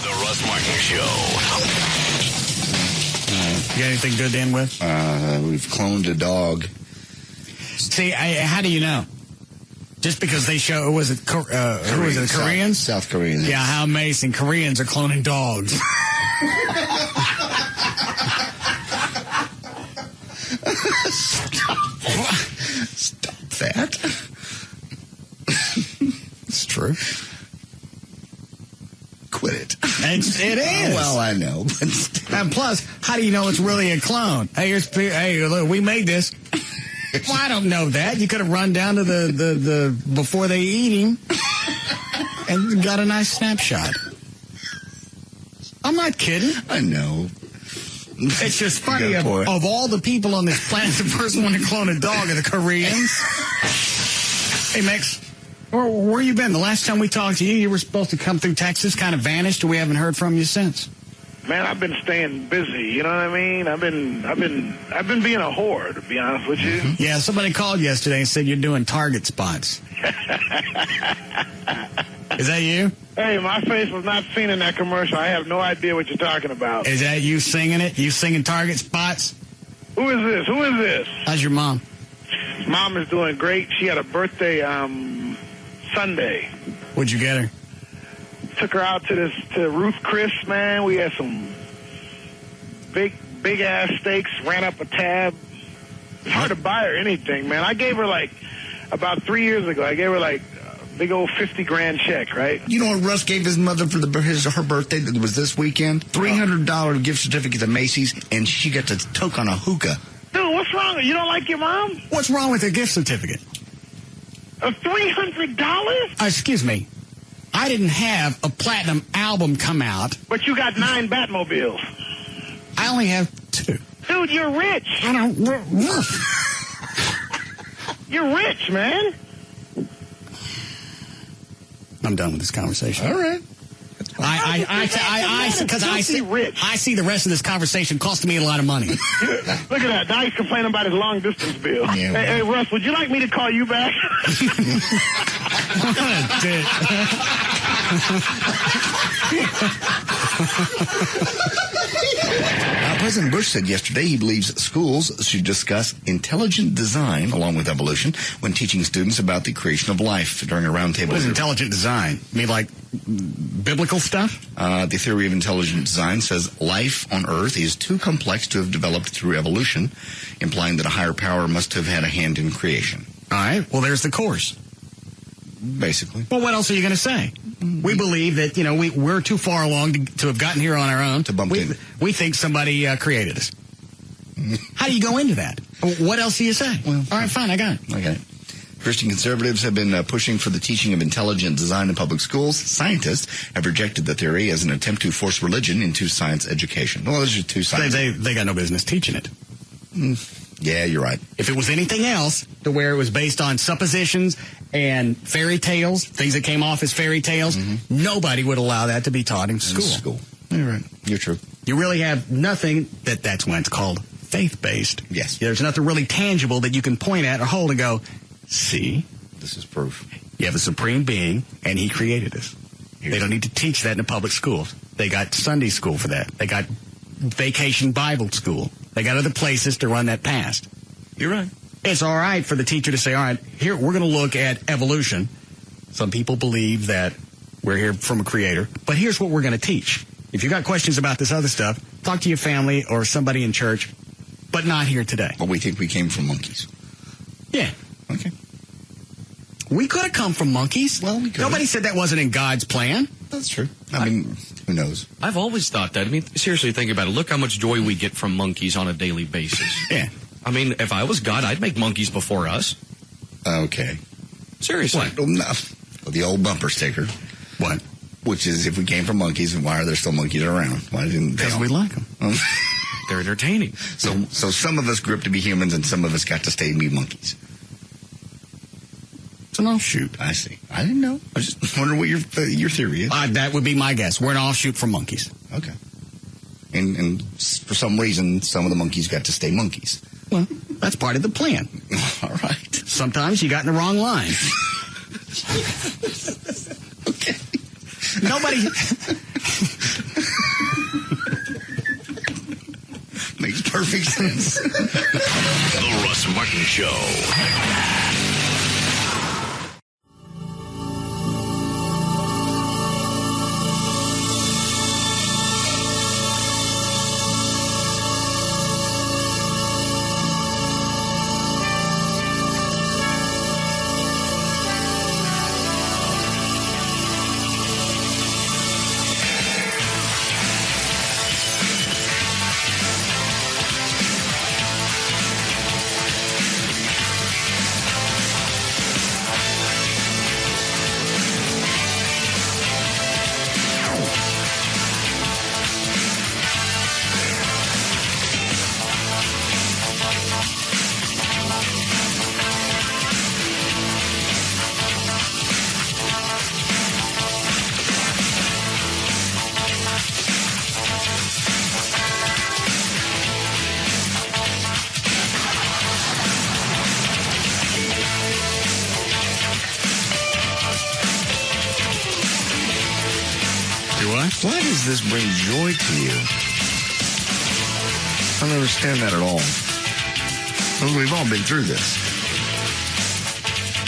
The Russ Martin Show. You got anything good to end with? We've cloned a dog. See, how do you know? Just because they show, who was it, Koreans? South Koreans. Yeah, how amazing. Koreans are cloning dogs. Stop that. It's true. Quit it. It is. Well, I know. But and plus, how do you know it's really a clone? Hey, look, we made this. Well, I don't know that. You could have run down to the before they eat him and got a nice snapshot. I'm not kidding. I know. It's just funny. Of all the people on this planet, the first one to clone a dog are the Koreans. Hey, Max, where you been? The last time we talked to you, you were supposed to come through Texas, kind of vanished, and we haven't heard from you since. Man, I've been staying busy. You know what I mean? I've been being a whore, to be honest with you. Mm-hmm. Yeah, somebody called yesterday and said you're doing Target spots. Is that you? Hey, my face was not seen in that commercial. I have no idea what you're talking about. Is that you singing it? You singing Target spots? Who is this? Who is this? How's your mom? Mom is doing great. She had a birthday Sunday. What'd you get her? Took her out to Ruth Chris, man. We had some big ass steaks. Ran up a tab. It's hard to buy her anything, man. I gave her about 3 years ago. I gave her a big old $50,000 check, right? You know what Russ gave his mother for her birthday that was this weekend? $300 gift certificate to Macy's, and she got to toke on a hookah. Dude, what's wrong? You don't like your mom? What's wrong with a gift certificate? $300? Excuse me. I didn't have a platinum album come out. But you got 9 Batmobiles. I only have 2. Dude, you're rich. I don't... You're rich, man. I'm done with this conversation. All right. I see the rest of this conversation costing me a lot of money. Look at that. Now he's complaining about his long distance bill. Yeah, hey, Russ, would you like me to call you back? What a dick. President Bush said yesterday he believes schools should discuss intelligent design along with evolution when teaching students about the creation of life during a roundtable. What is intelligent design? You mean like biblical stuff? The theory of intelligent design says life on Earth is too complex to have developed through evolution, implying that a higher power must have had a hand in creation. All right. Well, there's the course. Basically. Well, what else are you going to say? We believe that, we're too far along to have gotten here on our own. We think somebody created us. How do you go into that? What else do you say? Well, all right, fine, I got it. Okay. Christian conservatives have been pushing for the teaching of intelligent design in public schools. Scientists have rejected the theory as an attempt to force religion into science education. Well, those are two sides. They got no business teaching it. Yeah, you're right. If it was anything else, to where it was based on suppositions and fairy tales, things that came off as fairy tales, nobody would allow that to be taught in school. You're right. You're true. You really have nothing that's when it's called faith-based. Yes. There's nothing really tangible that you can point at or hold and go, see? This is proof. You have a supreme being, and he created us. They don't need to teach that in the public schools. They got Sunday school for that. They got vacation Bible school. They got other places to run that past. You're right. It's all right for the teacher to say, all right, here, we're going to look at evolution. Some people believe that we're here from a creator, but here's what we're going to teach. If you got questions about this other stuff, talk to your family or somebody in church, but not here today. Well, we think we came from monkeys. Yeah. Okay. We could have come from monkeys. Well, we could. Nobody said that wasn't in God's plan. That's true. I mean, who knows? I've always thought that. I mean, seriously, think about it. Look how much joy we get from monkeys on a daily basis. Yeah. I mean, if I was God, I'd make monkeys before us. Okay. Seriously. Well, no. Well, the old bumper sticker. What? Which is, if we came from monkeys, and why are there still monkeys around? Why didn't they? Because we like them. They're entertaining. So some of us grew up to be humans, and some of us got to stay and be monkeys. It's an offshoot. I see. I didn't know. I was just wondering what your theory is. That would be my guess. We're an offshoot from monkeys. Okay. And for some reason, some of the monkeys got to stay monkeys. Well, that's part of the plan. All right. Sometimes you got in the wrong line. Okay. Nobody. perfect sense. The Russ Martin Show. Why does this bring joy to you? I don't understand that at all. Well, we've all been through this.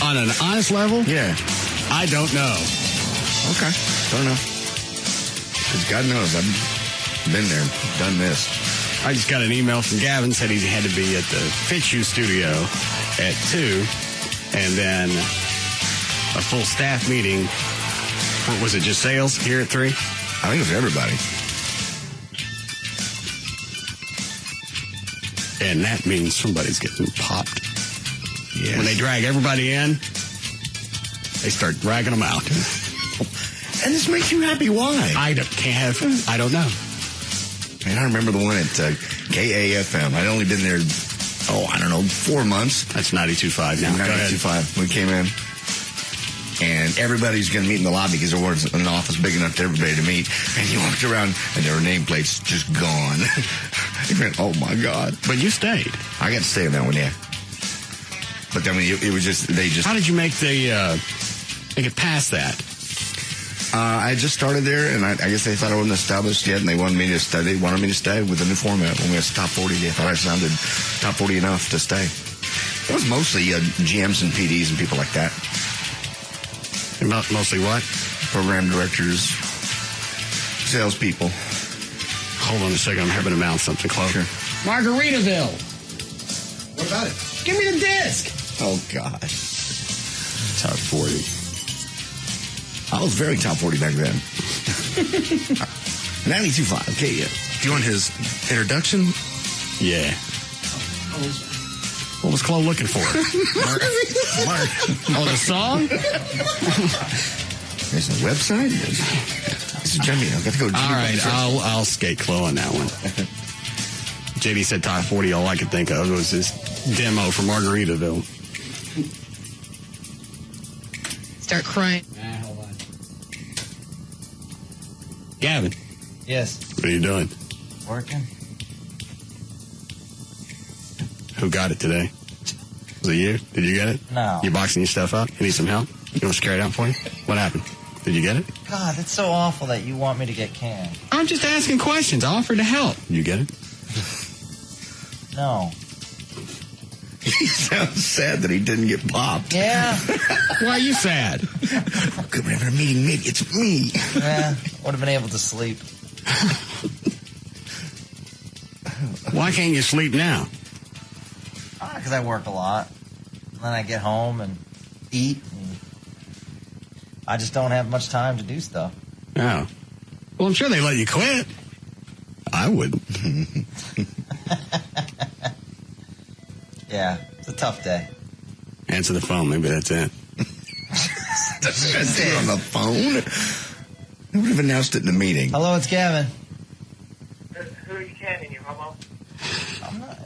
On an honest level? Yeah. I don't know. Okay. Don't know. Because God knows I've been there, done this. I just got an email from Gavin, said he had to be at the Fitzhugh studio at 2, and then a full staff meeting. What was it, just sales here at 3? I think it was everybody. And that means somebody's getting popped. Yes. When they drag everybody in, they start dragging them out. And this makes you happy. Why? I don't know. Man, I remember the one at KAFM. I'd only been there, 4 months. That's 92.5 now. 92.5. We came in. And everybody's going to meet in the lobby because there wasn't an office big enough for everybody to meet. And you walked around, and there were nameplates just gone. You went, oh, my God. But you stayed. I got to stay in that one, yeah. But I mean, it was just, How did you make make it past that? I just started there, and I guess they thought I wasn't established yet, and they wanted me to stay. They wanted me to stay with the new format. When we had top 40, they thought I sounded top 40 enough to stay. It was mostly GMs and PDs and people like that. Mostly what? Program directors, salespeople. Hold on a second. I'm having to mount something close. Sure. Margaritaville. What about it? Give me the disc. Oh, God. Top 40. I was very top 40 back then. 92.5. Okay, yeah. Do you want his introduction? Yeah. What was Chloe looking for? Mark. Oh, the song? There's a website? This is Jimmy. I've got to go to All right, I'll skate Chloe on that one. JD said top 40. All I could think of was this demo for Margaritaville. Start crying. Hold on. Gavin. Yes. What are you doing? Working. Who got it today? Was it you? Did you get it? No. You boxing your stuff up? You need some help? You want us to carry it out for you? What happened? Did you get it? God, it's so awful that you want me to get canned. I'm just asking questions. I offered to help. You get it? No. He sounds sad that he didn't get popped. Yeah. Why are you sad? Good, we're having a meeting. Maybe it's me. Yeah. Would have been able to sleep. Why can't you sleep now? Because I work a lot. And then I get home and eat. And I just don't have much time to do stuff. Oh. Well, I'm sure they let you quit. I wouldn't. Yeah, it's a tough day. Answer the phone. Maybe that's it. That's it on the phone. They would have announced it in the meeting. Hello, it's Gavin. Who are you canning, you homo? I'm not,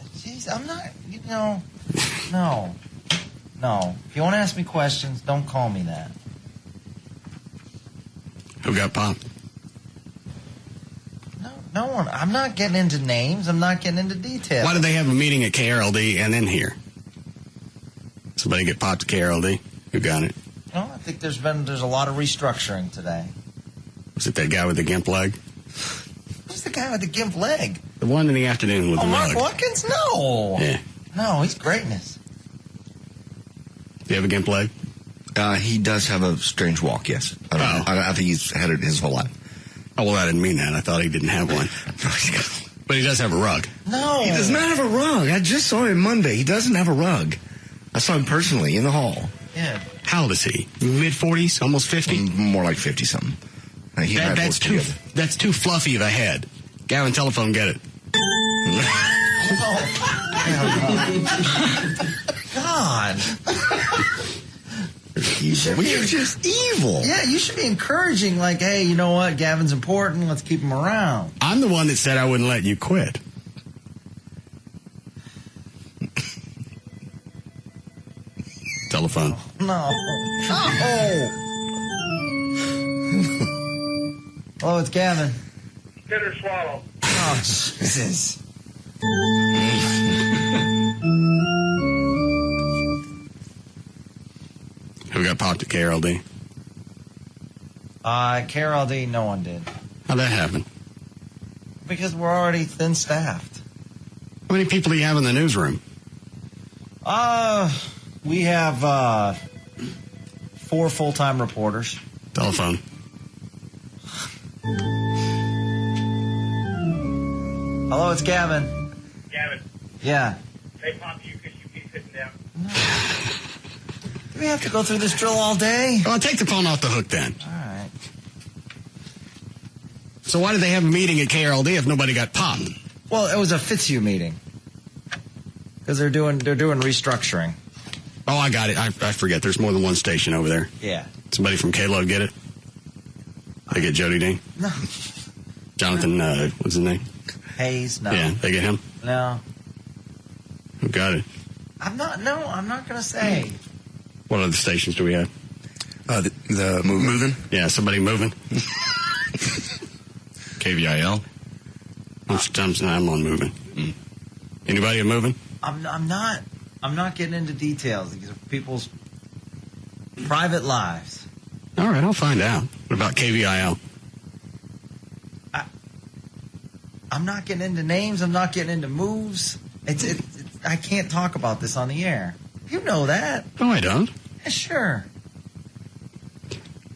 no. If you want to ask me questions, don't call me that. Who got popped? No one. I'm not getting into names. I'm not getting into details. Why did they have a meeting at KRLD and then here? Somebody get popped at KRLD? Who got it? No, I think there's a lot of restructuring today. Was it that guy with the gimp leg? Who's the guy with the gimp leg? The one in the afternoon with the Mark rug. Watkins? No. Yeah. No, he's greatness. Do you have a gimp leg? He does have a strange walk, yes. I think he's had it his whole life. Oh, well, I didn't mean that. I thought he didn't have one. But he does have a rug. No. He does not have a rug. I just saw him Monday. He doesn't have a rug. I saw him personally in the hall. Yeah. How old is he? Mid-40s? Almost 50? More like 50-something. That's too fluffy of a head. Gavin, telephone, get it. God. You're just evil. Yeah, you should be encouraging, like, hey, you know what? Gavin's important. Let's keep him around. I'm the one that said I wouldn't let you quit. Telephone. No. Hello, it's Gavin. Bitter swallow. Oh, Jesus. Who got popped at KRLD? KRLD, no one did. How'd that happen? Because we're already thin-staffed. How many people do you have in the newsroom? We have 4 full-time reporters. Telephone. Hello, it's Gavin. Gavin, Yeah. they pop you because you keep sitting down. Do we have to go through this drill all day? Well, take the phone off the hook then. All right. So why did they have a meeting at KRLD if nobody got popped? Well, it was a Fitzhugh meeting. Because they're doing restructuring. Oh, I got it. I forget. There's more than one station over there. Yeah. Somebody from KLO get it? They get Jody Dean? No. Jonathan, what's his name? Hayes, no. Yeah, they get him? No. Who got it? I'm not going to say. What other stations do we have? The moving? Yeah, somebody moving? KVIL. I'm on moving. Anybody moving? I'm not getting into details. These are people's private lives. All right, I'll find out. What about KVIL? I'm not getting into names. I'm not getting into moves. I can't talk about this on the air. You know that. No, I don't. Yeah, sure.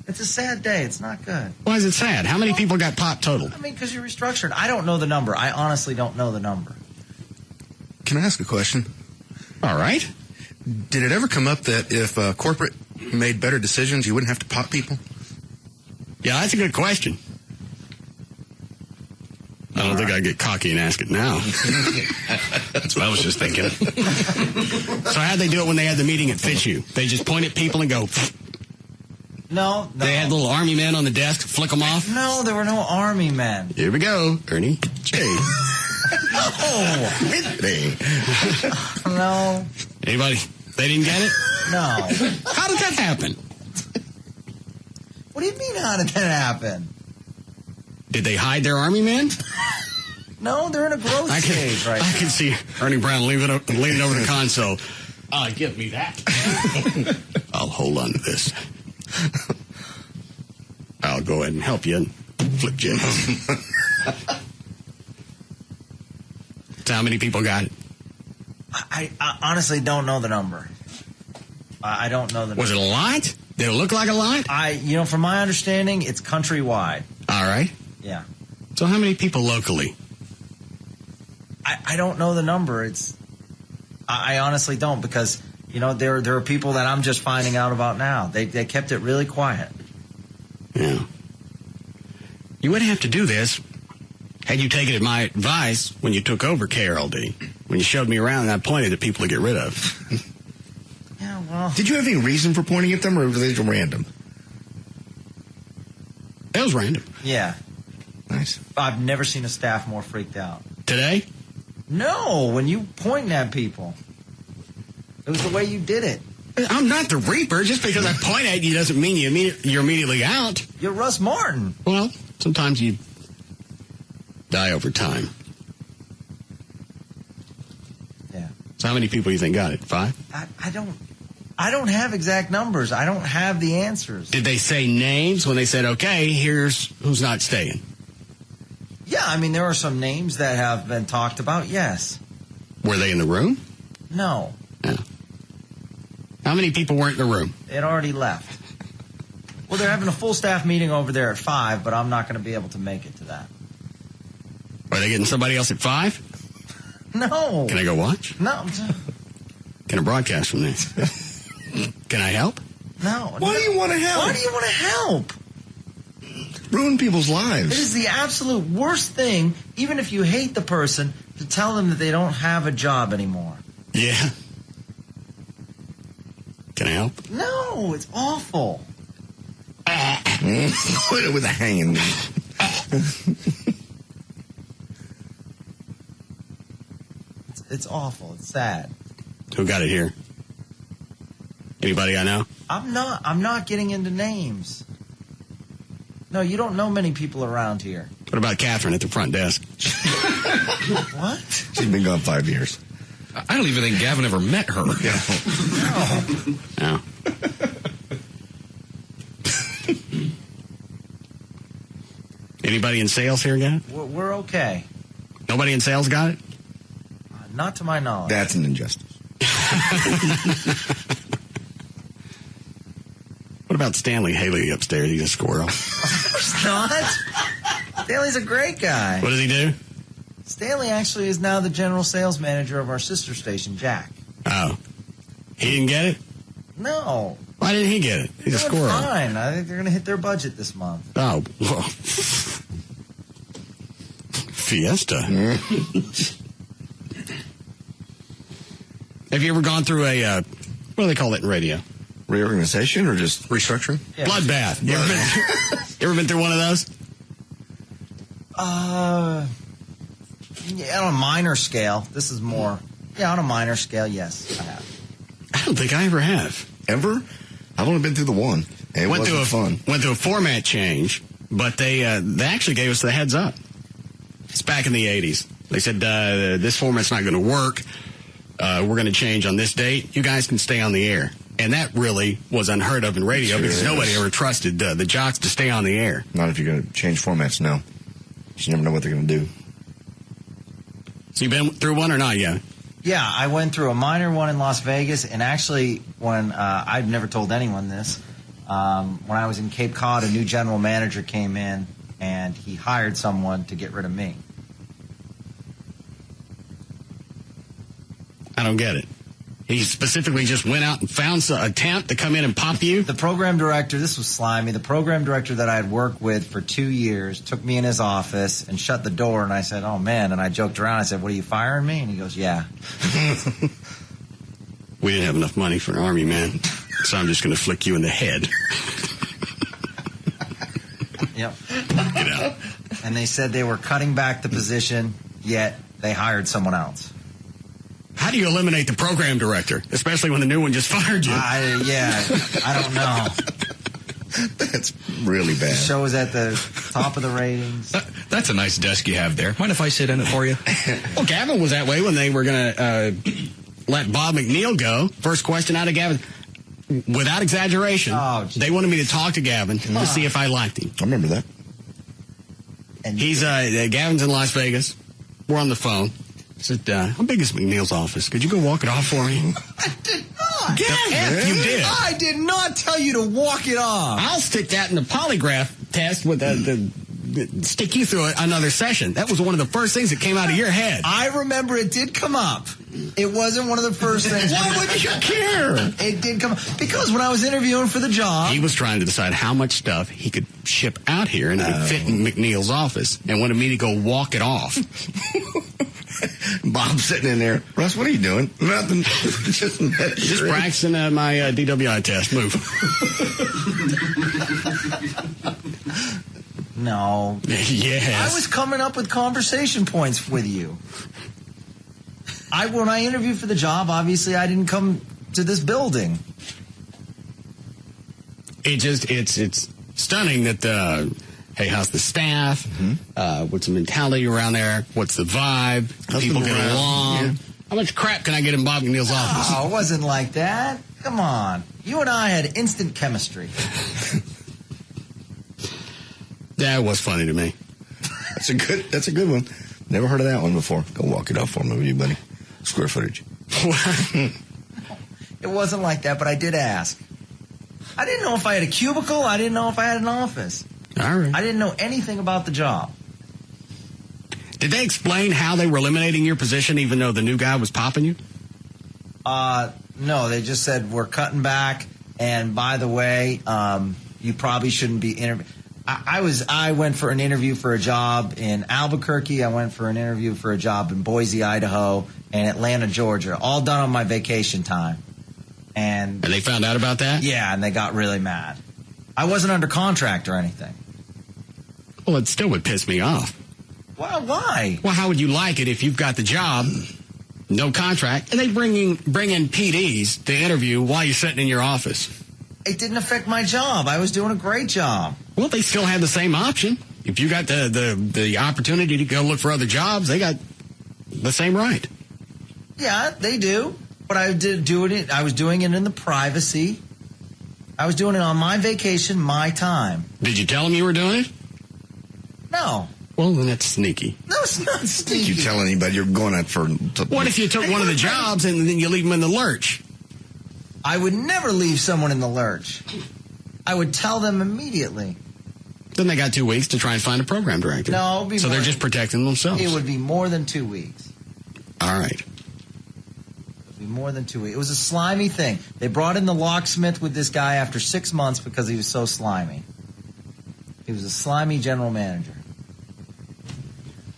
It's a sad day. It's not good. Why is it sad? How many people got popped total? I mean, because you're restructured. I don't know the number. I honestly don't know the number. Can I ask a question? All right. Did it ever come up that if corporate made better decisions, you wouldn't have to pop people? Yeah, that's a good question. I don't think I'd get cocky and ask it now. That's what I was just thinking. So how'd they do it when they had the meeting at Fitzhugh? They just point at people and go... No. They had little army men on the desk, flick them off? No, there were no army men. Here we go, Ernie J. No. Anybody? They didn't get it? No. How did that happen? What do you mean, how did that happen? Did they hide their army men? No, they're in a growth stage right I now. can see Ernie Brown leaning over the console. Give me that. I'll hold on to this. I'll go ahead and help you and flip Jimmy. So how many people got it? I honestly don't know the number. I don't know the number. Was it a lot? Did it look like a lot? From my understanding, it's countrywide. All right. Yeah. So how many people locally? I don't know the number. I honestly don't, because there are people that I'm just finding out about now. They kept it really quiet. Yeah. You wouldn't have to do this had you taken my advice when you took over KRLD. When you showed me around and I pointed at people to get rid of. Yeah, well. Did you have any reason for pointing at them, or were they just random? It was random. Yeah. Nice. I've never seen a staff more freaked out. Today? No, when you pointing at people. It was the way you did it. I'm not the Reaper. Just because I point at you doesn't mean you're immediately out. You're Russ Martin. Well, sometimes you die over time. Yeah. So how many people do you think got it? 5? I don't have exact numbers. I don't have the answers. Did they say names when they said, okay, here's who's not staying? Yeah, I mean, there are some names that have been talked about, yes. Were they in the room? No. Yeah. How many people weren't in the room? They had already left. Well, they're having a full staff meeting over there at 5, but I'm not going to be able to make it to that. Are they getting somebody else at 5? No. Can I go watch? No. Can I broadcast from there? Can I help? No. Why do you want to help? Why do you want to help? Ruin people's It lives. is the absolute worst thing, even if you hate the person, to tell them that they don't have a job anymore. Yeah. Can I help? No, it's awful. With a hanging. It's awful. It's sad. Who got it here? Anybody I know? I'm not getting into names. No, you don't know many people around here. What about Catherine at the front desk? What? She's been gone 5 years. I don't even think Gavin ever met her. No. Anybody in sales here got it? We're okay. Nobody in sales got it? Not to my knowledge. That's an injustice. What about Stanley Haley upstairs? He's a squirrel. He's not. Stanley's a great guy. What does he do? Stanley actually is now the general sales manager of our sister station, Jack. Oh. He didn't get it? No. Why didn't he get it? He's a They're squirrel. fine. I think they're going to hit their budget this month. Oh. Whoa. Fiesta. Have you ever gone through a, what do they call it in radio? Reorganization or just Restructuring? Yeah. Bloodbath. You ever been through one of those? Yeah, on a minor scale. This is more. Yeah, on a minor scale, yes, I have. I don't think I ever have. ever? I've only been through the one. And it wasn't fun. Went through a format change, but they actually gave us the heads up. It's back in the 80s. They said, this format's not going to work. We're going to change on this date. You guys can stay on the air. And that really was unheard of in radio because nobody ever trusted the jocks to stay on the air. Not if you're going to change formats, no. You never know what they're going to do. So you been through one or not yet? Yeah, I went through a minor one in Las Vegas, and actually, when I've never told anyone this, when I was in Cape Cod, a new general manager came in, and he hired someone to get rid of me. I don't get it. He specifically just went out and found a temp to come in and pop you? The program director, this was slimy, the program director that I had worked with for 2 years took me in his office and shut the door, and I said, oh, man, and I joked around. I said, what, are you firing me? And he goes, yeah. We didn't have enough money for an army man, so I'm just going to flick you in the head. Yep. Get out. And they said they were cutting back the position, yet they hired someone else. How do you eliminate the program director, especially when the new one just fired you? I don't know. That's really bad. Show was at the top of the ratings. That's a nice desk you have there. Mind if I sit in it for you? Well, Gavin was that way when they were going to let Bob McNeil go. First question out of Gavin. Without exaggeration, they wanted me to talk to Gavin to see if I liked him. I remember that. And He's Gavin's in Las Vegas. We're on the phone. I said, how big is McNeil's office? Could you go walk it off for me? I did not. F you did. I did not tell you to walk it off. I'll stick that in the polygraph test with stick you through another session. That was one of the first things that came out of your head. I remember it did come up. It wasn't one of the first things. Why would you care? It did come up. Because when I was interviewing for the job. He was trying to decide how much stuff he could ship out here and it would fit in McNeil's office and wanted me to go walk it off. Bob's sitting in there. Russ, what are you doing? Nothing. Just practicing my DWI test. Move. No. Yes. I was coming up with conversation points with you. When I interviewed for the job, obviously I didn't come to this building. It's stunning that hey, how's the staff? Mm-hmm. What's the mentality around there? What's the vibe? How's people the get morale? along? Yeah. How much crap can I get in Bob McNeil's office? Oh, it wasn't like that. Come on. You and I had instant chemistry. That was funny to me. That's a good one. Never heard of that one before. Go walk it off for me, will you, buddy? Square footage. It wasn't like that, but I did ask. I didn't know if I had a cubicle. I didn't know if I had an office. All right. I didn't know anything about the job. Did they explain how they were eliminating your position even though the new guy was popping you? No, they just said, we're cutting back, and by the way, you probably shouldn't be interviewing. I went for an interview for a job in Albuquerque. I went for an interview for a job in Boise, Idaho, and Atlanta, Georgia, all done on my vacation time. And they found out about that? Yeah, and they got really mad. I wasn't under contract or anything. Well, it still would piss me off. Well, why? Well, how would you like it if you've got the job, no contract, and they bring in PDs to interview while you're sitting in your office? It didn't affect my job. I was doing a great job. Well, they still have the same option. If you got the opportunity to go look for other jobs, they got the same right. Yeah, they do. But I did doing it. I was doing it in the privacy. I was doing it on my vacation, my time. Did you tell them you were doing it? No. Well, then that's sneaky. No, it's not sneaky. You tell anybody you're going out for... What if you took one of the jobs and then you leave them in the lurch? I would never leave someone in the lurch. I would tell them immediately. Then they got 2 weeks to try and find a program director. No, it would be so more they're just protecting themselves. It would be more than 2 weeks. All right. It would be more than 2 weeks. It was a slimy thing. They brought in the locksmith with this guy after 6 months because he was so slimy. He was a slimy general manager.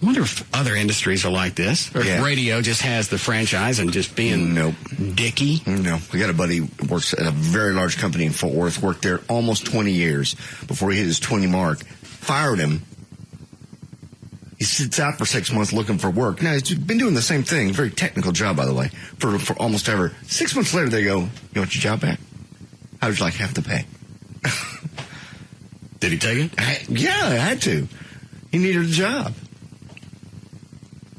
I wonder if other industries are like this, or if radio just has the franchise and just being dicky. No, we got a buddy who works at a very large company in Fort Worth, worked there almost 20 years before he hit his 20 mark, fired him. He sits out for 6 months looking for work. Now, he's been doing the same thing, very technical job, by the way, for almost ever. 6 months later, they go, you want your job back? How would you like half the pay? Did he take it? I had to. He needed a job.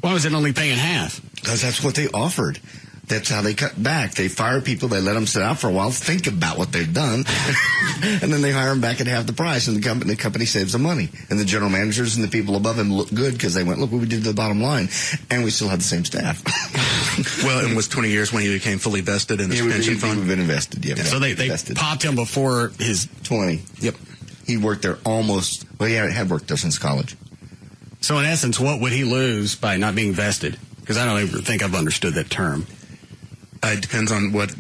Why was it only paying half? Because that's what they offered. That's how they cut back. They fire people, they let them sit out for a while, think about what they've done, and then they hire them back at half the price, and the company saves them money. And the general managers and the people above them look good because they went, look what we did to the bottom line, and we still had the same staff. Well, it was 20 years when he became fully vested in his pension fund. He'd been invested, yeah. So they popped him before his... 20. Yep. He worked there almost, well, he had worked there since college. So in essence, what would he lose by not being vested? Because I don't even think I've understood that term. It depends on what,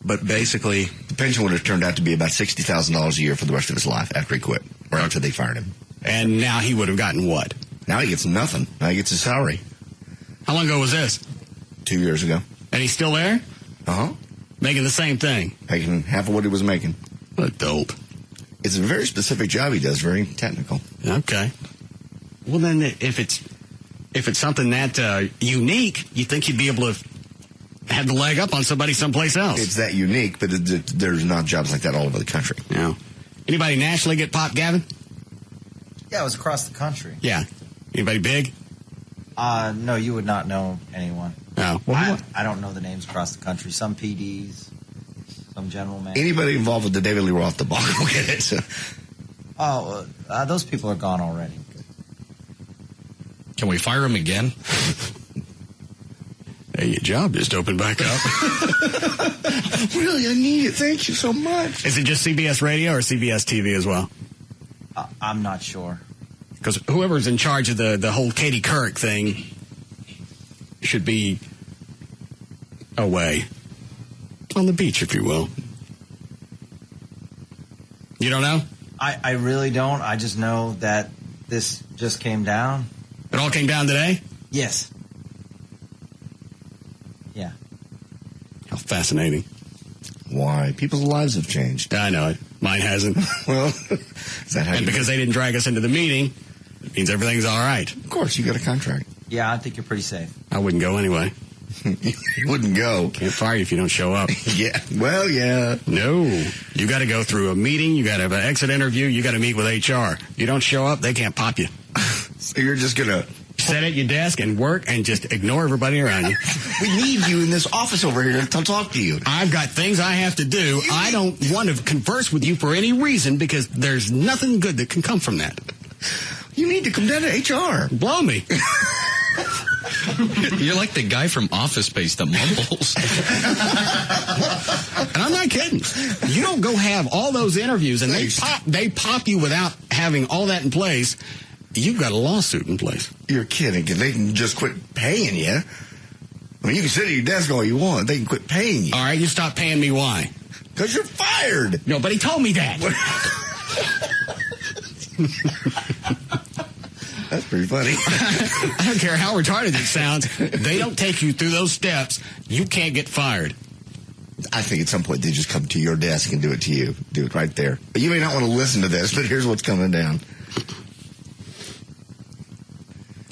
but basically... The pension would have turned out to be about $60,000 a year for the rest of his life after he quit, or after they fired him. And now he would have gotten what? Now he gets nothing. Now he gets his salary. How long ago was this? 2 years ago. And he's still there? Uh-huh. Making the same thing? Making half of what he was making. What a dope. It's a very specific job he does, very technical. Okay. Well, then, if it's something that unique, you think you'd be able to have the leg up on somebody someplace else. It's that unique, but there's not jobs like that all over the country. No. Anybody nationally get popped, Gavin? Yeah, it was across the country. Yeah. Anybody big? No, you would not know anyone. No. Well, I don't know the names across the country. Some PDs, some general managers. Anybody involved with the David Lee Roth debacle will get it. So. Those people are gone already. Can we fire him again? Hey, your job just opened back up. Really, I need it. Thank you so much. Is it just CBS Radio or CBS TV as well? I'm not sure. Because whoever's in charge of the whole Katie Couric thing should be away. On the beach, if you will. You don't know? I really don't. I just know that this just came down. It all came down today? Yes. Yeah. How fascinating. Why? People's lives have changed. I know it. Mine hasn't. Well, is that how and because they didn't drag us into the meeting, it means everything's all right. Of course, you got a contract. Yeah, I think you're pretty safe. I wouldn't go anyway. You wouldn't go. Can't fire you if you don't show up. Yeah. Well, yeah. No. You got to go through a meeting. You got to have an exit interview. You got to meet with HR. You don't show up, they can't pop you. So you're just going to sit at your desk and work and just ignore everybody around you. We need you in this office over here to talk to you. I've got things I have to do. I don't want to converse with you for any reason because there's nothing good that can come from that. You need to come down to HR. Blow me. You're like the guy from Office Space that mumbles. And I'm not kidding. You don't go have all those interviews and they pop you without having all that in place. You've got a lawsuit in place. You're kidding. They can just quit paying you. I mean, you can sit at your desk all you want. They can quit paying you. All right, you stop paying me. Why? Because you're fired. No, but he told me that. That's pretty funny. I don't care how retarded it sounds. They don't take you through those steps. You can't get fired. I think at some point they just come to your desk and do it to you. Do it right there. But you may not want to listen to this, but here's what's coming down.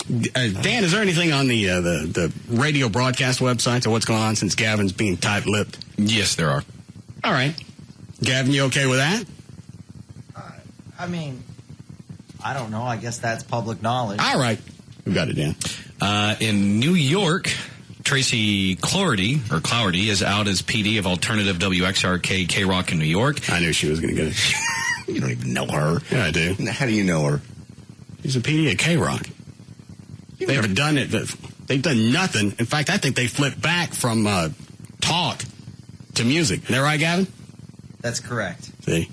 Dan, is there anything on the radio broadcast websites or what's going on since Gavin's being tight-lipped? Yes, there are. All right. Gavin, you okay with that? I mean, I don't know. I guess that's public knowledge. All right. We've got it, Dan. In New York, Tracy Clougherty is out as PD of alternative WXRK K-Rock in New York. I knew she was going to get it. You don't even know her. Yeah, I do. How do you know her? She's a PD at K-Rock. They haven't done it. They've done nothing. In fact, I think they flipped back from talk to music. Isn't that right, Gavin? That's correct. See?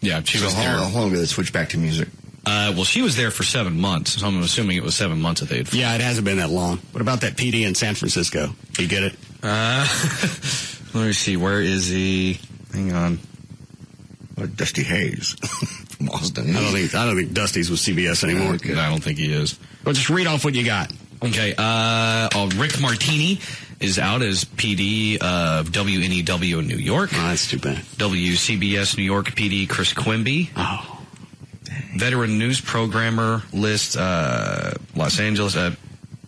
Yeah, she was there. How long did they switch back to music? Well, she was there for 7 months, so I'm assuming it was 7 months that they had. Yeah, it hasn't been that long. What about that PD in San Francisco? You get it? Let me see. Where is he? Hang on. Dusty Hayes from Austin. I don't think Dusty's with CBS anymore. Okay. I don't think he is. Well, just read off what you got. Okay. Rick Martini is out as PD of WNEW in New York. Oh, that's too bad. WCBS New York PD Chris Quimby. Oh. Veteran news programmer list, Los Angeles.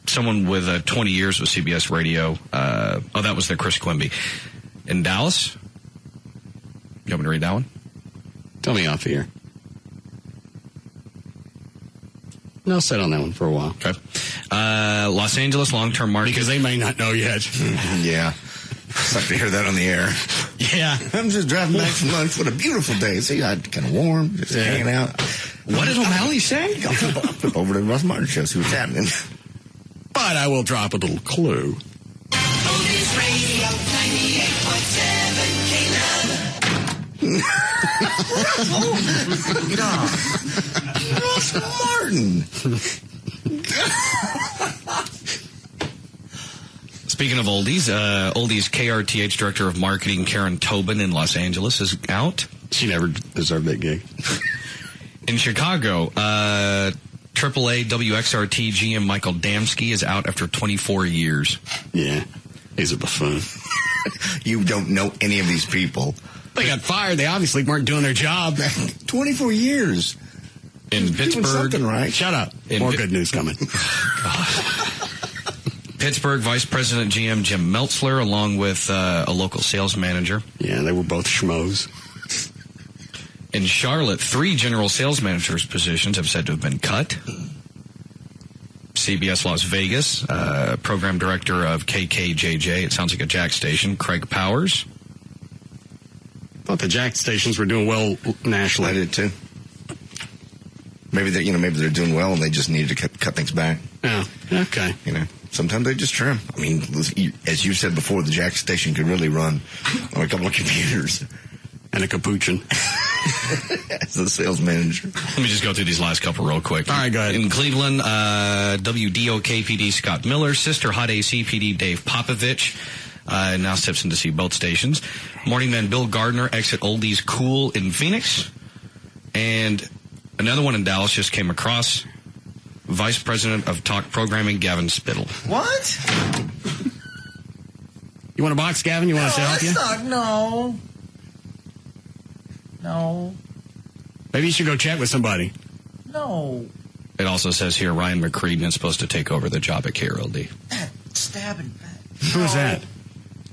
Someone with 20 years with CBS Radio. That was the Chris Quimby. In Dallas. You want me to read that one? Tell me off here. No, sit on that one for a while. Okay. Los Angeles long-term market. Because they may not know yet. Yeah. Suck to hear that on the air. Yeah. I'm just driving back from lunch. What a beautiful day. See, I kind of warm, just hanging out. What did O'Malley say? I'll flip over to the Russ Martin Show, see what's happening. But I will drop a little clue. Oldies Radio 98.7 Russ Martin. Speaking of oldies, oldies KRTH Director of Marketing Karen Tobin in Los Angeles is out. She never deserved that gig. In Chicago, AAA WXRT GM Michael Damsky is out after 24 years. Yeah, he's a buffoon. You don't know any of these people. They got fired. They obviously weren't doing their job. 24 years. In Pittsburgh. Something right. Shut up. More good news coming. Pittsburgh Vice President GM Jim Meltzler, along with a local sales manager. Yeah, they were both schmoes. In Charlotte, 3 general sales managers' positions have said to have been cut. CBS Las Vegas, program director of KKJJ, it sounds like a Jack station, Craig Powers. Thought the Jack stations were doing well nationally. I did too. Maybe they're doing well and they just needed to cut things back. Oh, okay. Sometimes they just trim. I mean, as you said before, the Jack station could really run on a couple of computers. And a capuchin. As the sales manager. Let me just go through these last couple real quick. All right, go ahead. In Cleveland, WDOK PD Scott Miller, Sister Hot AC PD Dave Popovich, now steps in to see both stations. Morning man Bill Gardner, exit Oldies Cool in Phoenix. And another one in Dallas just came across. Vice President of Talk Programming, Gavin Spittle. What? You want a box, Gavin? You want us to help you? No. Maybe you should go chat with somebody. No. It also says here Ryan McCreedon is supposed to take over the job at KRLD. That stabbing. Who is that?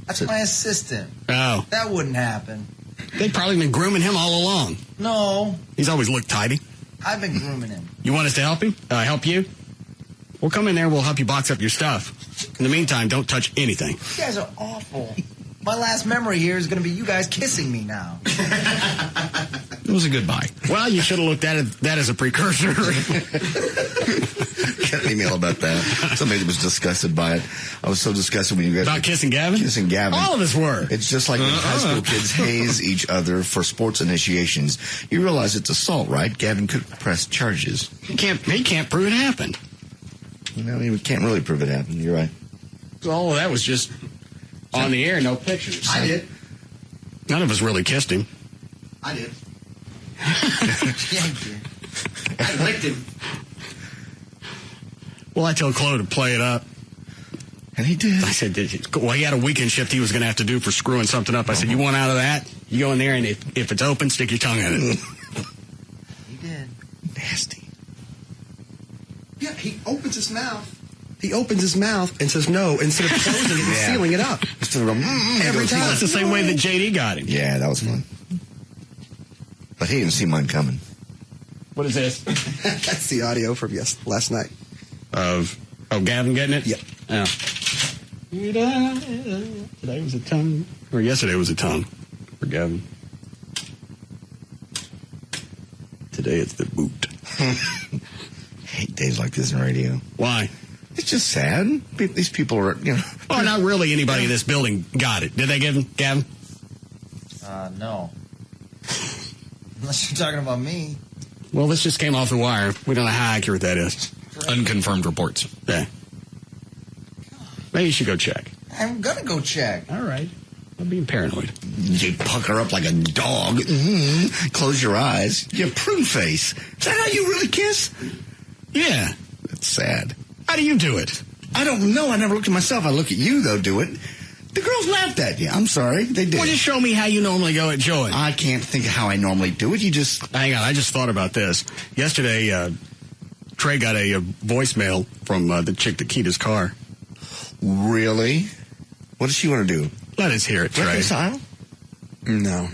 That's my assistant. Oh. That wouldn't happen. They've probably been grooming him all along. No. He's always looked tidy. I've been grooming him. You want us to help him? Help you? We'll come in there and we'll help you box up your stuff. In the meantime, don't touch anything. You guys are awful. My last memory here is going to be you guys kissing me now. It was a good buy. Well, you should have looked at that as a precursor. Got an email about that. Somebody was disgusted by it. I was so disgusted when you guys... About kissing Gavin? Kissing Gavin. All of us were. It's just like when high school kids haze each other for sports initiations. You realize it's assault, right? Gavin could press charges. He can't prove it happened. No, he can't really prove it happened. You're right. So all of that was just on the air, no pictures. I did. None of us really kissed him. I did. Yeah, you did. I licked him. Well, I told Chloe to play it up. And he did. I said, well, he had a weekend shift he was going to have to do for screwing something up. I said, you want out of that? You go in there, and if it's open, stick your tongue in it. He did. Nasty. Yeah, he opens his mouth. He opens his mouth and says no instead of closing it and sealing it up. Instead of going, Every time. That's the same way that JD got him. Yeah, that was fun. But he didn't see mine coming. What is this? That's the audio from last night. Of Gavin getting it? Yeah. Oh. Today was a tongue. Or yesterday was a tongue for Gavin. Today it's the boot. I hate days like this in radio. Why? It's just sad. These people are, Oh, not really anybody in this building got it. Did they give him, Gavin? No. Unless you're talking about me. Well, this just came off the wire. We don't know how accurate that is. Unconfirmed reports. Yeah. Maybe you should go check. I'm going to go check. All right. I'm being paranoid. You pucker up like a dog. Close your eyes. You prune face. Is that how you really kiss? Yeah. That's sad. How do you do it? I don't know. I never looked at myself. I look at you, though, do it. The girls laughed at you. I'm sorry. They did. Well, just show me how you normally go at Joey. I can't think of how I normally do it. You just... Hang on. I just thought about this. Yesterday, Trey got a voicemail from the chick that keyed his car. Really? What does she want to do? Let us hear it, Trey. Reconcile? No.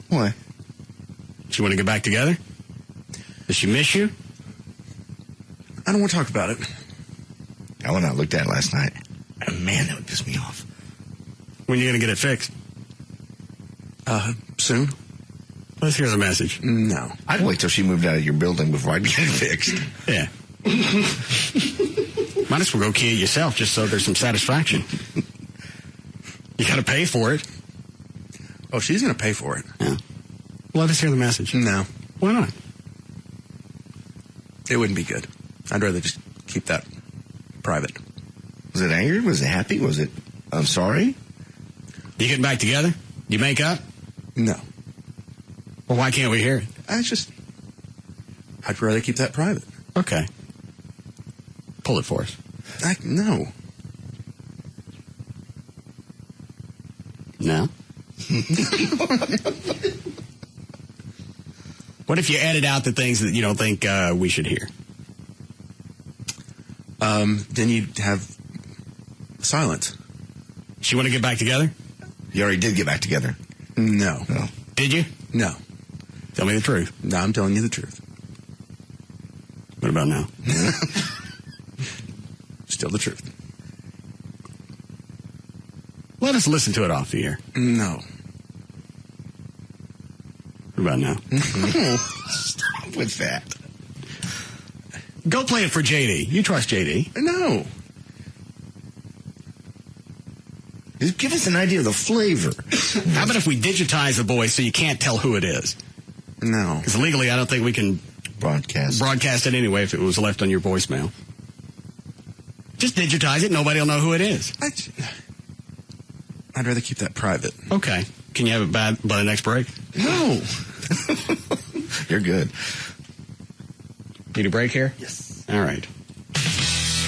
Why? She want to get back together? Does she miss you? I don't want to talk about it. I went out and looked at it last night. And man, that would piss me off. When are you going to get it fixed? Soon? Let's hear the message. No. I'd wait till she moved out of your building before I'd get it fixed. Yeah. Might as well go key it yourself just so there's some satisfaction. You got to pay for it. Oh, she's going to pay for it. Yeah. Let us hear the message. No. Why not? It wouldn't be good. I'd rather just keep that private. Was it angry? Was it happy? Was it, I'm sorry? You getting back together? You make up? No. Well, why can't we hear it? I'd rather keep that private. Okay. Pull it for us. No. No? What if you edit out the things that you don't think we should hear? Then you'd have silence. She want to get back together? You already did get back together. No. No. Did you? No. Tell me the truth. No, I'm telling you the truth. What about now? Still the truth. Let us listen to it off the air. No. What about now? Stop with that. Go play it for JD. You trust JD. No. Just give us an idea of the flavor. How about if we digitize the voice so you can't tell who it is? No. Because legally, I don't think we can broadcast it anyway if it was left on your voicemail. Just digitize it. Nobody will know who it is. I'd rather keep that private. Okay. Can you have it by the next break? No. You're good. Need a break here? Yes. All right.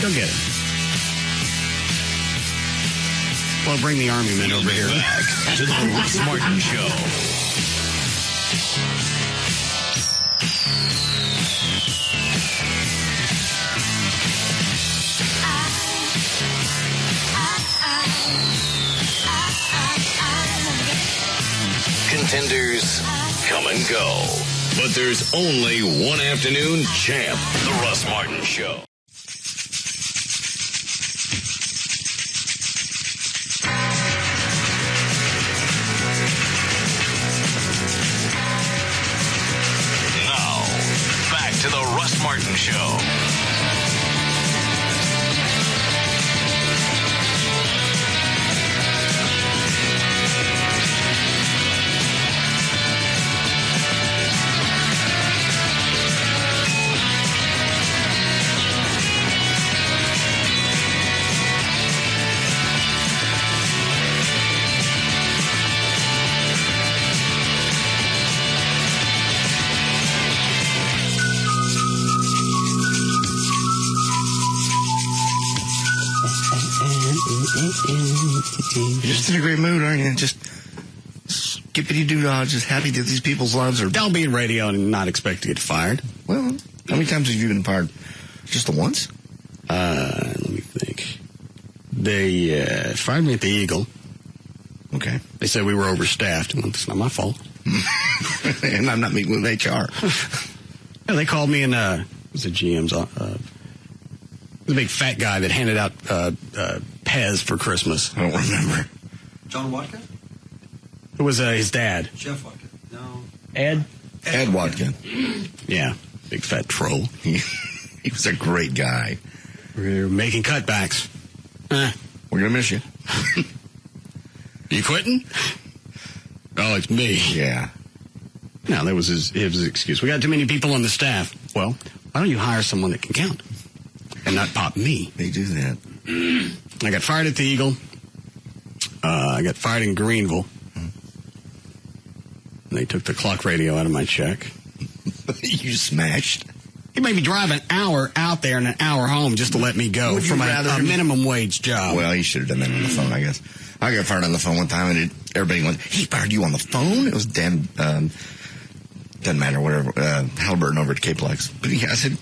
Go get it. Well, bring the army men over here. Back to the Russ Martin Show. Contenders come and go. But there's only one afternoon champ, the Russ Martin Show. Show. You're just in a great mood, aren't you? Just skippity-doo-dah, just happy that these people's lives are... Don't be in radio and not expect to get fired. Well, how many times have you been fired? Just the once? Let me think. They fired me at the Eagle. Okay. They said we were overstaffed. Well, it's not my fault. And I'm not meeting with HR. Yeah, they called me and it was a GM's... the big fat guy that handed out Pez for Christmas. I don't remember. John Watkins? It was his dad. Jeff Watkins. No. Ed? Ed Watkins. Yeah, big fat troll. He was a great guy. We're making cutbacks. We're going to miss you. You quitting? Oh, it's me. Yeah. No, that was his excuse. We got too many people on the staff. Well, why don't you hire someone that can count? And not pop me. They do that. I got fired at the Eagle. I got fired in Greenville. And they took the clock radio out of my check. You smashed. He made me drive an hour out there and an hour home just to let me go from a minimum wage job. Well, you should have done that on the phone, I guess. I got fired on the phone one time, and everybody went, he fired you on the phone? It was Dan, doesn't matter, whatever, Halliburton over at KLLI. But I said,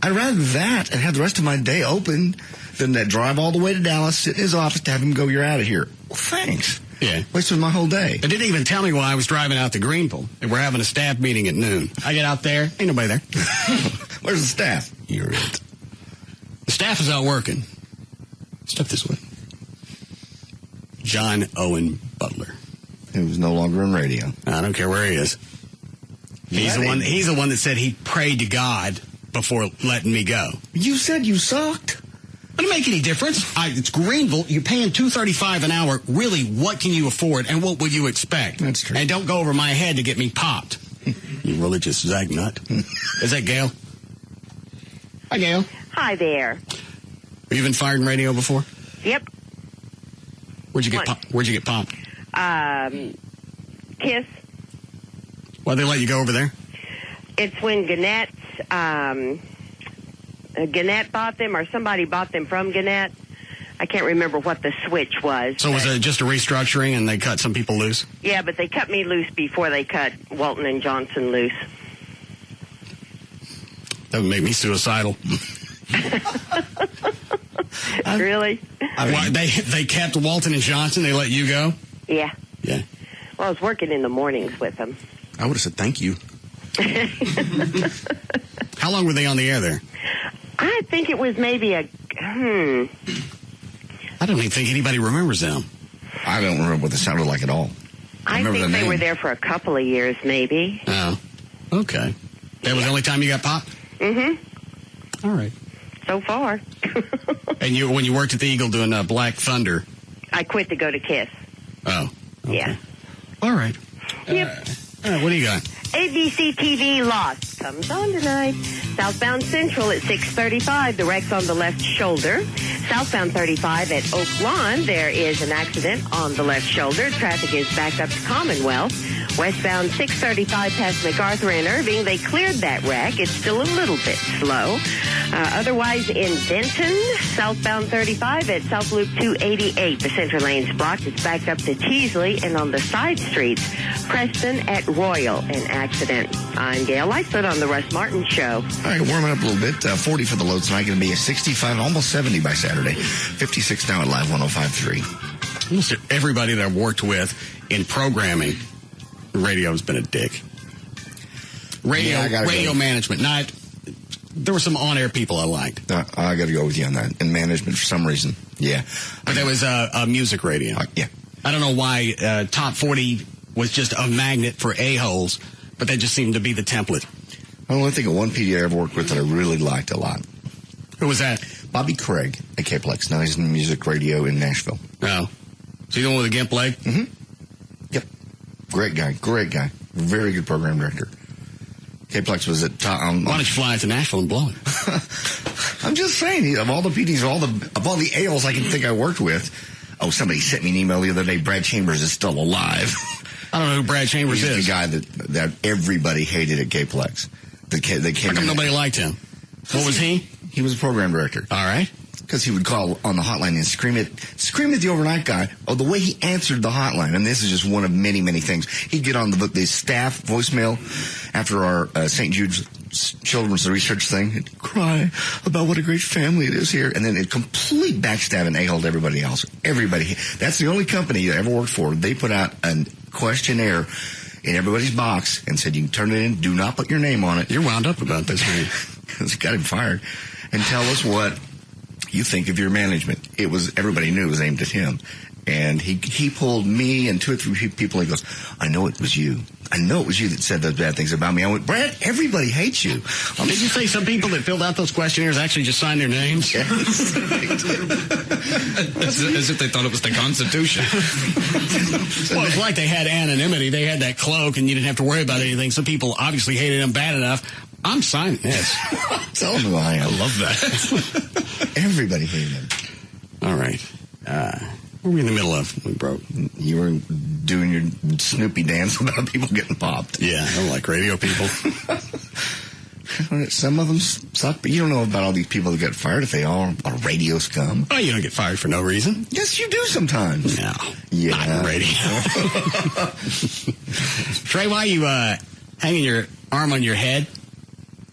I'd rather that and have the rest of my day open than that drive all the way to Dallas, sit in his office to have him go, you're out of here. Well, thanks. Yeah. Wasted my whole day. They didn't even tell me why I was driving out to Greenville. And we're having a staff meeting at noon. I get out there, ain't nobody there. Where's the staff? You're it. The staff is out working. Step this way. John Owen Butler. He was no longer in radio. I don't care where he is. He's the one that said he prayed to God before letting me go. You said you sucked. Doesn't make any difference. It's Greenville. You're paying $2.35 an hour. Really, what can you afford, and what would you expect? That's true. And don't go over my head to get me popped. You religious zagnut. Is that Gail? Hi, Gail. Hi there. Have you been fired in radio before? Yep. Where'd you get popped? Kiss. Why'd they let you go over there? It's when Gannett bought them, or somebody bought them from Gannett. I can't remember what the switch was. So was it just a restructuring and they cut some people loose? Yeah, but they cut me loose before they cut Walton and Johnson loose. That would make me suicidal. Really? Why, they kept Walton and Johnson, they let you go? Yeah. Yeah. Well, I was working in the mornings with them. I would have said thank you. How long were they on the air there? I think it was maybe I don't even think anybody remembers them. I don't remember what they sounded like at all. I think they were there for a couple of years, maybe. Oh, okay. That was the only time you got popped? Mm-hmm. All right. So far. And when you worked at the Eagle doing Black Thunder? I quit to go to KISS. Oh. Okay. Yeah. All right. Yep. All right, what do you got? ABC TV Lost comes on tonight. Southbound Central at 6:35. The wreck's on the left shoulder. Southbound 35 at Oak Lawn. There is an accident on the left shoulder. Traffic is backed up to Commonwealth. Westbound 635 past MacArthur and Irving. They cleared that wreck. It's still a little bit slow. Otherwise, in Denton, southbound 35 at South Loop 288. The center lane's blocked. It's backed up to Teasley. And on the side streets, Preston at Royal, an accident. I'm Gail Lightfoot on the Russ Martin Show. All right, warming up a little bit. 40 for the low tonight. Going to be a 65, almost 70 by Saturday. 56 now at Live 105.3. Almost everybody that I've worked with in programming, radio has been a dick. Radio management. There were some on-air people I liked. I got to go with you on that. In management, for some reason, yeah. But there was music radio. Yeah. I don't know why Top 40 was just a magnet for a-holes, but that just seemed to be the template. I only think of one PD I ever worked with that I really liked a lot. Who was that? Bobby Craig at KPLX. Now he's in music radio in Nashville. Oh. Is he the one with the gimp leg? Mm-hmm. Yep. Great guy. Very good program director. KPLX was at top. Why don't you fly to Nashville and blow it? I'm just saying, of all the PDs, of all the ALs I can think I worked with. Oh, somebody sent me an email the other day. Brad Chambers is still alive. I don't know who Brad Chambers is. He's the guy that everybody hated at KPLX. How come nobody liked him? What was he? He was a program director. All right. Because he would call on the hotline and scream at the overnight guy. Oh, the way he answered the hotline, and this is just one of many, many things. He'd get on the staff voicemail after our St. Jude's Children's Research thing. He'd cry about what a great family it is here, and then it complete backstab and a-holed everybody else. Everybody. That's the only company I ever worked for. They put out a questionnaire in everybody's box and said, you can turn it in. Do not put your name on it. You're wound up about this, man. Because it got him fired. And tell us what you think of your management. Everybody knew it was aimed at him. And he pulled me and 2 or 3 people. He goes, I know it was you. I know it was you that said those bad things about me. I went, Brad, everybody hates you. Did you say some people that filled out those questionnaires actually just signed their names? As if they thought it was the Constitution. Well, it's like they had anonymity. They had that cloak, and you didn't have to worry about anything. Some people obviously hated him bad enough. I'm signing this. Tell them who I am. I love that. Everybody hated him. All right. What were we in the middle of? We broke. You were doing your Snoopy dance about people getting popped. Yeah, I don't like radio people. Some of them suck, but you don't know about all these people that get fired if they all are radio scum. Oh, you don't get fired for no reason. Yes, you do sometimes. No. Yeah. Not in radio. Trey, why are you hanging your arm on your head?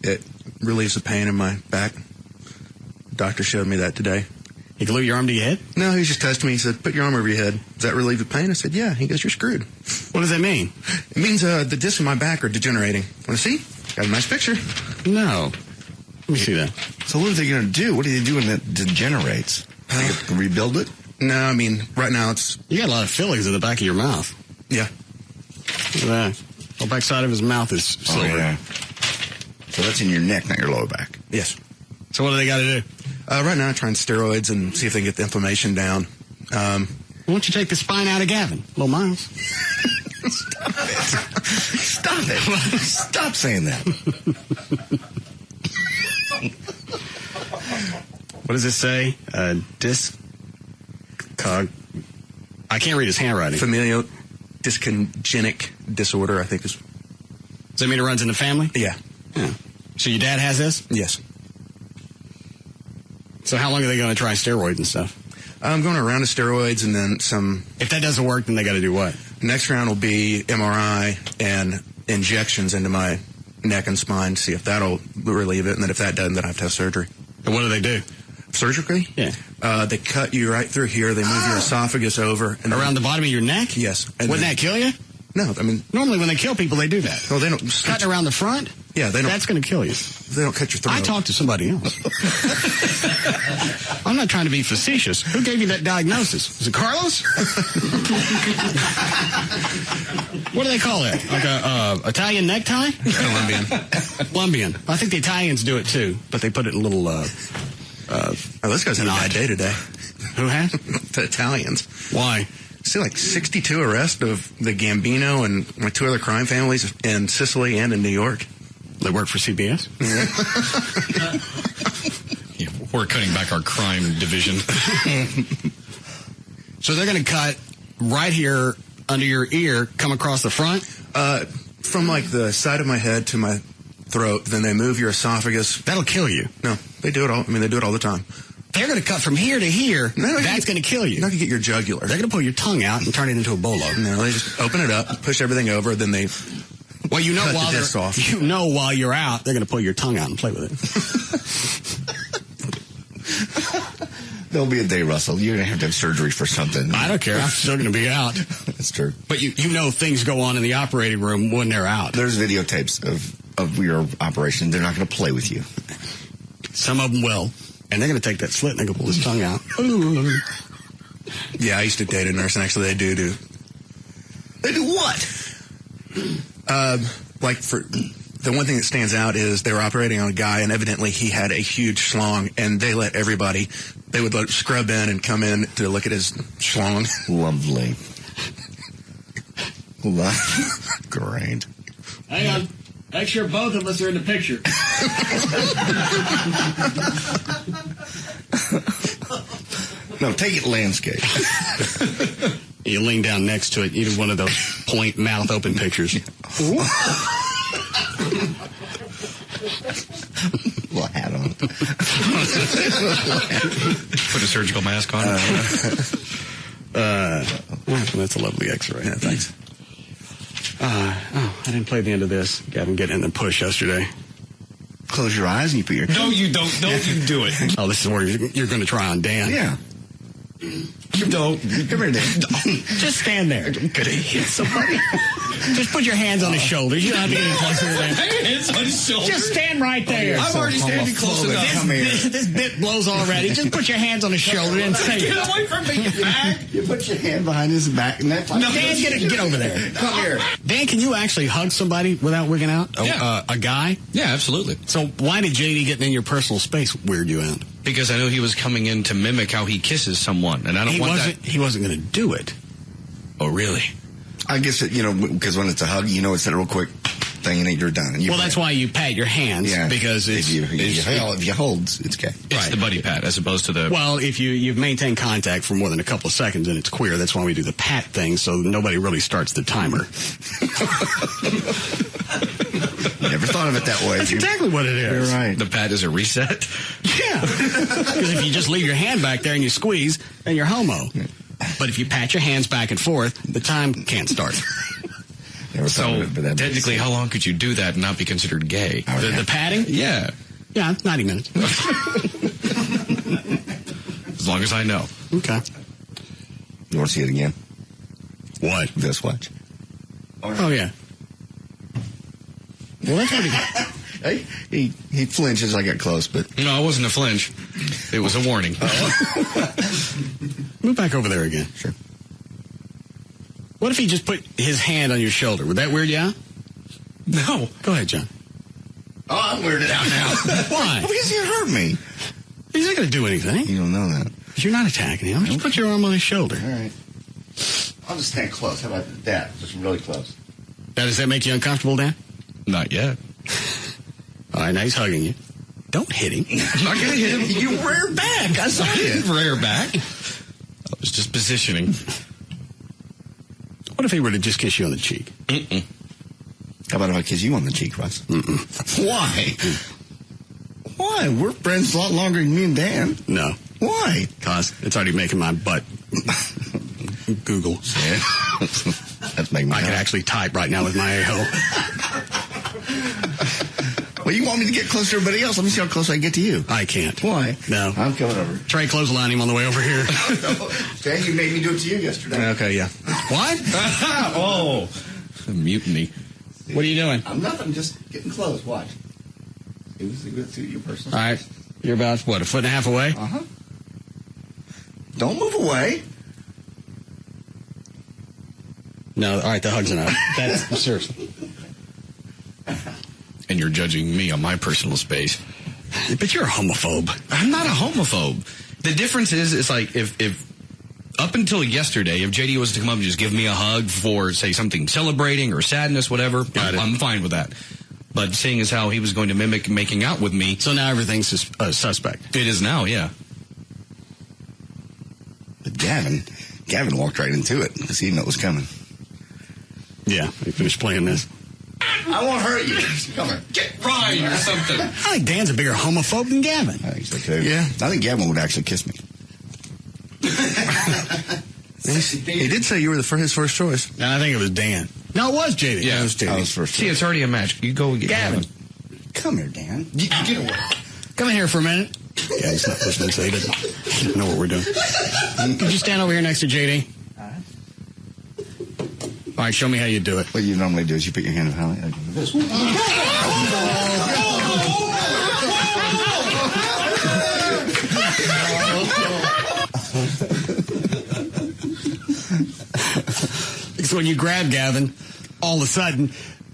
It relieves the pain in my back. Doctor showed me that today. You glue your arm to your head? No, he just touched me. He said, put your arm over your head. Does that relieve the pain? I said, yeah. He goes, you're screwed. What does that mean? It means the discs in my back are degenerating. Want to see? Got a nice picture. No. Let me see that. So what are they going to do? What are they doing that degenerates? They rebuild it? No, I mean, right now it's... You got a lot of fillings in the back of your mouth. Yeah. Look at that. The back side of his mouth is silver. Oh, yeah. So that's in your neck, not your lower back. Yes. So what do they got to do? Right now I'm trying steroids and see if they can get the inflammation down. Why don't you take the spine out of Gavin? Little Miles. Stop it. Stop it. Stop saying that. What does it say? I can't read his handwriting. Familial dysgenic disorder, I think is. Does that mean it runs in the family? Yeah. So your dad has this? Yes. So how long are they going to try steroids and stuff? I'm going around to steroids and then some. If that doesn't work, then they got to do what? Next round will be MRI and injections into my neck and spine to see if that'll relieve it. And then if that doesn't, then I have to have surgery. And what do they do? Surgically? Yeah. They cut you right through here. They move your esophagus over. And around the bottom of your neck? Yes. And Wouldn't that kill you? No, I mean... Normally when they kill people, they do that. Well, they don't... Cutting around the front? Yeah, they don't... That's going to kill you. They don't cut your throat. I talked to somebody else. I'm not trying to be facetious. Who gave you that diagnosis? Was it Carlos? What do they call it? Like a Italian necktie? Colombian. I think the Italians do it too, but they put it in little... this guy's had a bad day today. Who has? The Italians. Why? See, like 62 arrests of the Gambino and my 2 other crime families in Sicily and in New York. They work for CBS? Yeah, we're cutting back our crime division. So they're going to cut right here under your ear, come across the front? From like the side of my head to my throat, then they move your esophagus. That'll kill you. No, they do it all. I mean, they do it all the time. They're going to cut from here to here. No, that's going to kill you. You're not going to get your jugular. They're going to pull your tongue out and turn it into a bolo. No, they just open it up, push everything over, then they cut the disc off. You know while you're out, they're going to pull your tongue out and play with it. There'll be a day, Russell. You're going to have surgery for something. I don't care. I'm still going to be out. That's true. But you know things go on in the operating room when they're out. There's videotapes of your operation. They're not going to play with you. Some of them will. And they're going to take that slit and they're going to pull his tongue out. Yeah, I used to date a nurse, and actually they do. They do what? Like for the one thing that stands out is they were operating on a guy, and evidently he had a huge schlong, and they let everybody, they would let scrub in and come in to look at his schlong. Lovely. Great. Hang on. Make sure both of us are in the picture. No, take it landscape. You lean down next to it. Even one of those point mouth open pictures. Well, hat on. Put a surgical mask on. That's a lovely X-ray. Yeah, thanks. I didn't play the end of this. Gavin getting in the push yesterday. Close your eyes and you put your... No, you don't. Don't you do it. Oh, this is where you're going to try on Dan. Yeah. Don't. Come here, Dan. Just stand there. Could have hit somebody. Just put your hands on his shoulders. You don't have to get any closer to that. Hands on his shoulders. Just stand right there. I'm already standing close enough. Come here. This bit blows already. Just put your hands on his shoulder and say Get it. away from me, back. You put your hand behind his back and that's... Dan, get over there. Come here. Dan, can you actually hug somebody without wigging out? Yeah. A guy? Yeah, absolutely. So why did JD getting in your personal space weird you out? Because I knew he was coming in to mimic how he kisses someone, and I don't want that. He wasn't going to do it. Oh, really? I guess, because when it's a hug, it's that real quick thing and then you're done. And Well, that's why you pat your hands, because it's... If you hold, it's okay. It's the buddy pat as opposed to the... Well, if you've maintained contact for more than a couple of seconds and it's queer, that's why we do the pat thing, so nobody really starts the timer. Never thought of it that way. That's exactly what it is. You're right. The pat is a reset? Yeah. Because if you just leave your hand back there and you squeeze, then you're homo. But if you pat your hands back and forth, the time can't start. So, technically, how long could you do that and not be considered gay? The patting? Yeah. Yeah, 90 minutes. As long as I know. Okay. You want to see it again? What? This watch. Oh, yeah. Well, that's what he flinches. I got close, but... No, it wasn't a flinch. It was a warning. Move back over there again. Sure. What if he just put his hand on your shoulder? Would that weird you out? No. Go ahead, John. Oh, I'm weirded out now. Why? Because you hurt me. He's not going to do anything. You don't know that. You're not attacking him. Just put your arm on his shoulder. All right. I'll just stand close. How about that? Just really close. Now, does that make you uncomfortable, Dan? Not yet. All right, now he's hugging you. Don't hit him. I'm not going to hit him. You rear back. I saw I it. didn't rear back. I was just positioning. What if he were to just kiss you on the cheek? Mm-mm. How about if I kiss you on the cheek, Russ? Mm-mm. Why? Why? We're friends a lot longer than me and Dan. No. Why? Because it's already making my butt Google. Yeah. That's making me I can happy. actually type right now with my a-hole. Well, you want me to get close to everybody else? Let me see how close I can get to you. I can't. Why? No. I'm coming over. Trey clothesline him on the way over here. Dan, you made me do it to you yesterday. Okay, yeah. What? Oh. A mutiny. What are you doing? I'm nothing. Just getting close. Watch. It was a good suit your personal. All right. You're about, what, a foot and a half away? Uh-huh. Don't move away. No, all right, the hug's enough. That's, seriously. And you're judging me on my personal space. But you're a homophobe. I'm not a homophobe. The difference is, it's like, if up until yesterday, if JD was to come up and just give me a hug for, say, something celebrating or sadness, whatever, I'm fine with that. But seeing as how he was going to mimic making out with me. So now everything's suspect. It is now, yeah. But Gavin walked right into it because he didn't know it was coming. Yeah, we finished playing this. I won't hurt you. Come here. Get Ryan or something. I think Dan's a bigger homophobe than Gavin. I think so too. Yeah. I think Gavin would actually kiss me. He did say you were his first choice. And I think it was Dan. No, it was JD. Yeah, it was JD. I was first. See, it's already a match. You go get Gavin. Come here, Dan. Get away. Come in here for a minute. Yeah, he's not listening, so he doesn't know what we're doing. Could you stand over here next to JD? All right, show me how you do it. What you normally do is you put your hand behind like this. So when you grab Gavin, all of a sudden,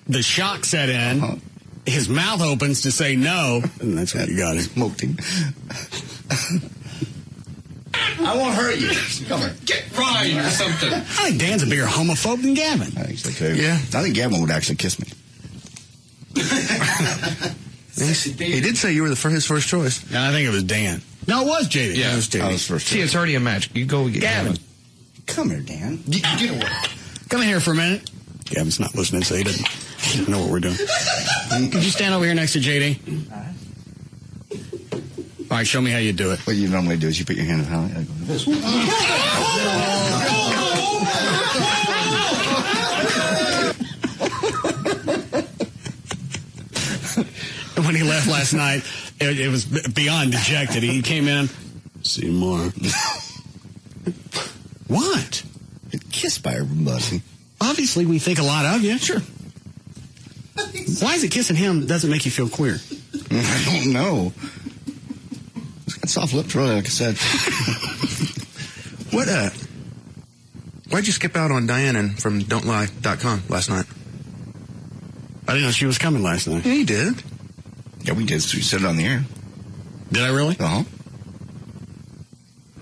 the shock set in, his mouth opens to say no, and that's what you got. Smoked him. I won't hurt you. Come here. Get Ryan or something. I think Dan's a bigger homophobe than Gavin. I think so, too. Yeah. I think Gavin would actually kiss me. He did say you were his first choice. No, I think it was Dan. No, it was JD. Yeah, it was JD. I was first See, choice. it's already a match. You go get Gavin. Come here, Dan. Get away. Come in here for a minute. Gavin's not listening, so he doesn't know what we're doing. Could you stand over here next to JD? All right, show me how you do it. What you normally do is you put your hand in how I go like this. When he left last night, it was beyond dejected. He came in, see more. What? Get kissed by everybody. Obviously, we think a lot of you. Sure. Why is it kissing him doesn't make you feel queer? I don't know. He's got soft lips, really, like I said. Why'd you skip out on Diane from Don'tLie.com last night? I didn't know she was coming last night. Yeah, you did. Yeah, we did. So we said it on the air. Did I really? Uh-huh.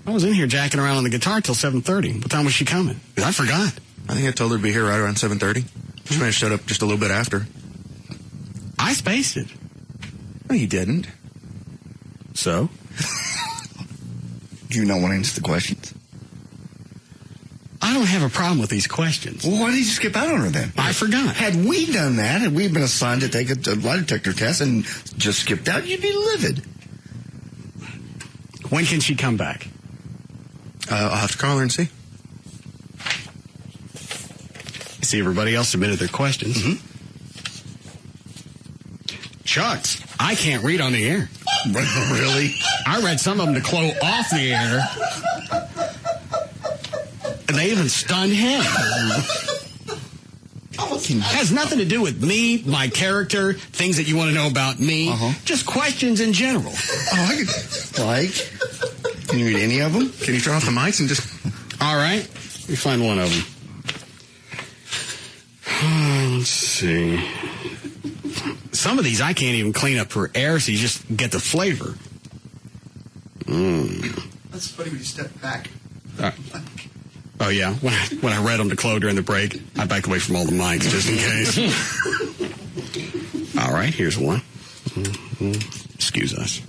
I was in here jacking around on the guitar till 7:30. What time was she coming? 'Cause I forgot. I think I told her to be here right around 7:30. She might have showed up just a little bit after. I spaced it. No, you didn't. So? Do you not want to answer the questions? I don't have a problem with these questions. Well, why did you skip out on her then? I forgot. Had we done that, had we been assigned to take a lie detector test and just skipped out, you'd be livid. When can she come back? I'll have to call her and see. See, everybody else submitted their questions. Mm-hmm. Chucks, I can't read on the air. Really? I read some of them to Chloe off the air. And they even stunned him. Has nothing to do with me, my character, things that you want to know about me. Uh-huh. Just questions in general. Oh, I could, like, can you read any of them? Can you turn off the mics and just... All right. Let me find one of them. Let's see. Some of these I can't even clean up for air, so you just get the flavor. That's funny when you step back. Oh, yeah. When I read them to Chloe during the break, I backed away from all the mics just in case. All right, here's one. Excuse us.